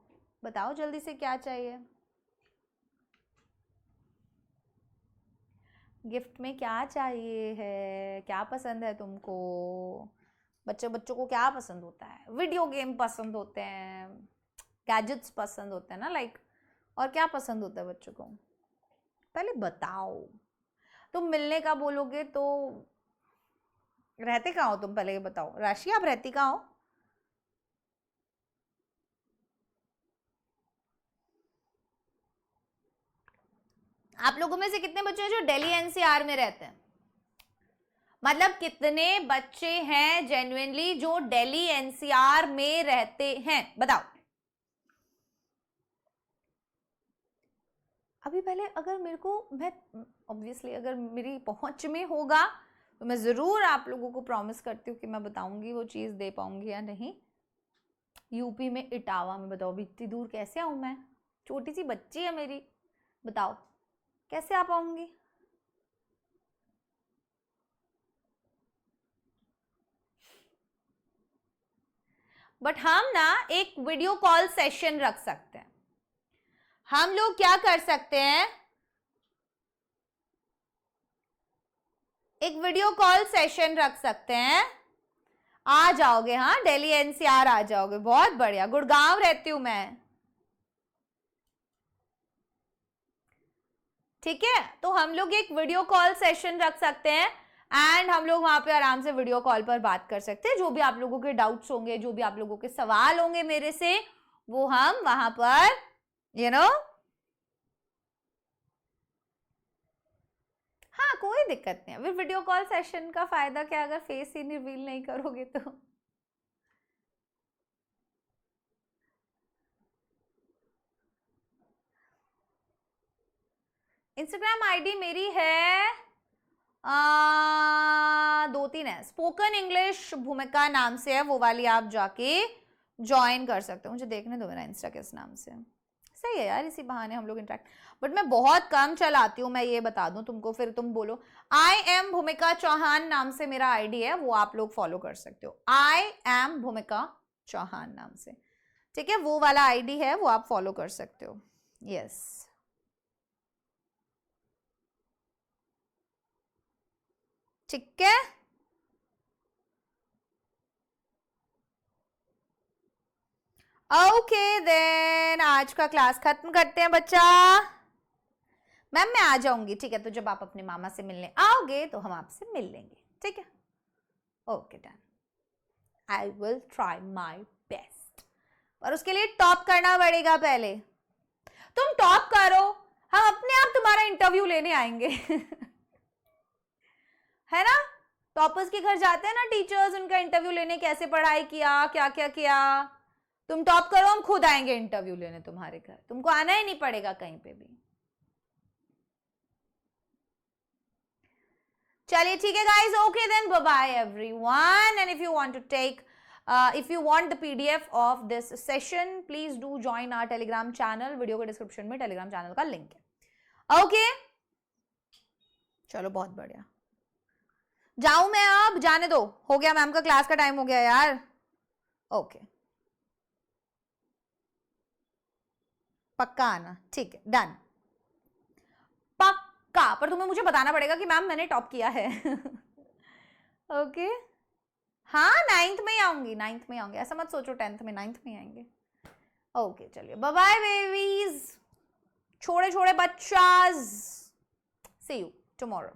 बताओ जल्दी से क्या चाहिए. गिफ्ट में क्या चाहिए है, क्या पसंद है तुमको? बच्चों को क्या पसंद होता है? वीडियो गेम पसंद होते हैं, गैजेट्स पसंद होते हैं ना, लाइक. और क्या पसंद होता है बच्चों को? पहले बताओ. तुम मिलने का बोलोगे तो रहते कहाँ हो तुम? पहले ये बताओ. राशि आप रहती कहाँ हो? आप लोगों में से कितने बच्चे हैं जो दिल्ली एनसीआर में रहते हैं? मतलब कितने बच्चे हैं जेन्युइनली जो दिल्ली एनसीआर में रहते हैं? बताओ. अभी पहले अगर मेरे को, मैं ऑब्वियसली अगर मेरी पहुंच में होगा तो मैं जरूर आप लोगों को प्रॉमिस करती हूँ कि मैं बताऊंगी वो चीज दे पाऊंगी या नहीं. यूपी में इटावा में, बताओ अभी इतनी दूर कैसे आऊं मैं? छोटी सी बच्ची है मेरी, बताओ कैसे आ पाऊंगी? बट हम ना एक वीडियो कॉल सेशन रख सकते हैं. हम लोग क्या कर सकते हैं, एक वीडियो कॉल सेशन रख सकते हैं. आ जाओगे? हाँ, दिल्ली एनसीआर आ जाओगे, बहुत बढ़िया. गुड़गांव रहती हूं मैं. ठीक है, तो हम लोग एक वीडियो कॉल सेशन रख सकते हैं एंड हम लोग वहां पे आराम से वीडियो कॉल पर बात कर सकते हैं. जो भी आप लोगों के डाउट्स होंगे, जो भी आप लोगों के सवाल होंगे मेरे से, वो हम वहां पर हाँ, कोई दिक्कत नहीं है. अभी वीडियो कॉल सेशन का फायदा क्या अगर फेस ही रिवील नहीं करोगे तो? इंस्टाग्राम आईडी मेरी है 2-3 है. स्पोकन इंग्लिश भूमिका नाम से है, वो वाली आप जाके ज्वाइन कर सकते हो. मुझे देखने दो मेरा इंस्टा किस नाम से. सही है यार, इसी बहाने हम लोग इंटरेक्ट. बट मैं बहुत कम चलाती हूँ, मैं ये बता दूं तुमको, फिर तुम बोलो. आई एम भूमिका चौहान नाम से मेरा आईडी है, वो आप लोग फॉलो कर सकते हो. आई एम भूमिका चौहान नाम से. ठीक है, वो वाला आईडी है, वो आप फॉलो कर सकते हो. यस, ठीक है. ओके देन आज का क्लास खत्म करते हैं बच्चा। मैम मैं आ जाऊंगी, ठीक है, तो जब आप अपने मामा से मिलने आओगे तो हम आपसे मिल लेंगे, ठीक है? Okay done, I will try my best, पर उसके लिए टॉप करना पड़ेगा पहले। तुम टॉप करो, हम अपने आप तुम्हारा इंटरव्यू लेने आएंगे है ना? टॉपर्स के घर जाते हैं ना टीचर्स, उनका इंटरव्यू लेने, कैसे पढ़ाई किया, क्या क्या किया। तुम टॉप करो, हम खुद आएंगे इंटरव्यू लेने तुम्हारे घर, तुमको आना ही नहीं पड़ेगा कहीं पे भी। चलिए ठीक है guys, okay then, bye bye everyone, and if you want to take if you want the PDF of this session, please do join our Telegram channel. Video के डिस्क्रिप्शन में Telegram चैनल का लिंक है। Okay चलो बहुत बढ़िया, जाऊं मैं अब, जाने दो, हो गया मैम का क्लास का टाइम हो गया यार। ओके पक्का आना, ठीक है डन, पक्का, पर तुम्हें मुझे बताना पड़ेगा कि मैम मैंने टॉप किया है ओके हाँ 9th में ही आऊंगी, 9th में आऊंगी, ऐसा मत सोचो 10th में, 9th में आएंगे। ओके चलिए बाय बाय बेबीज, छोड़े छोड़े बच्चास, सी यू टुमारो।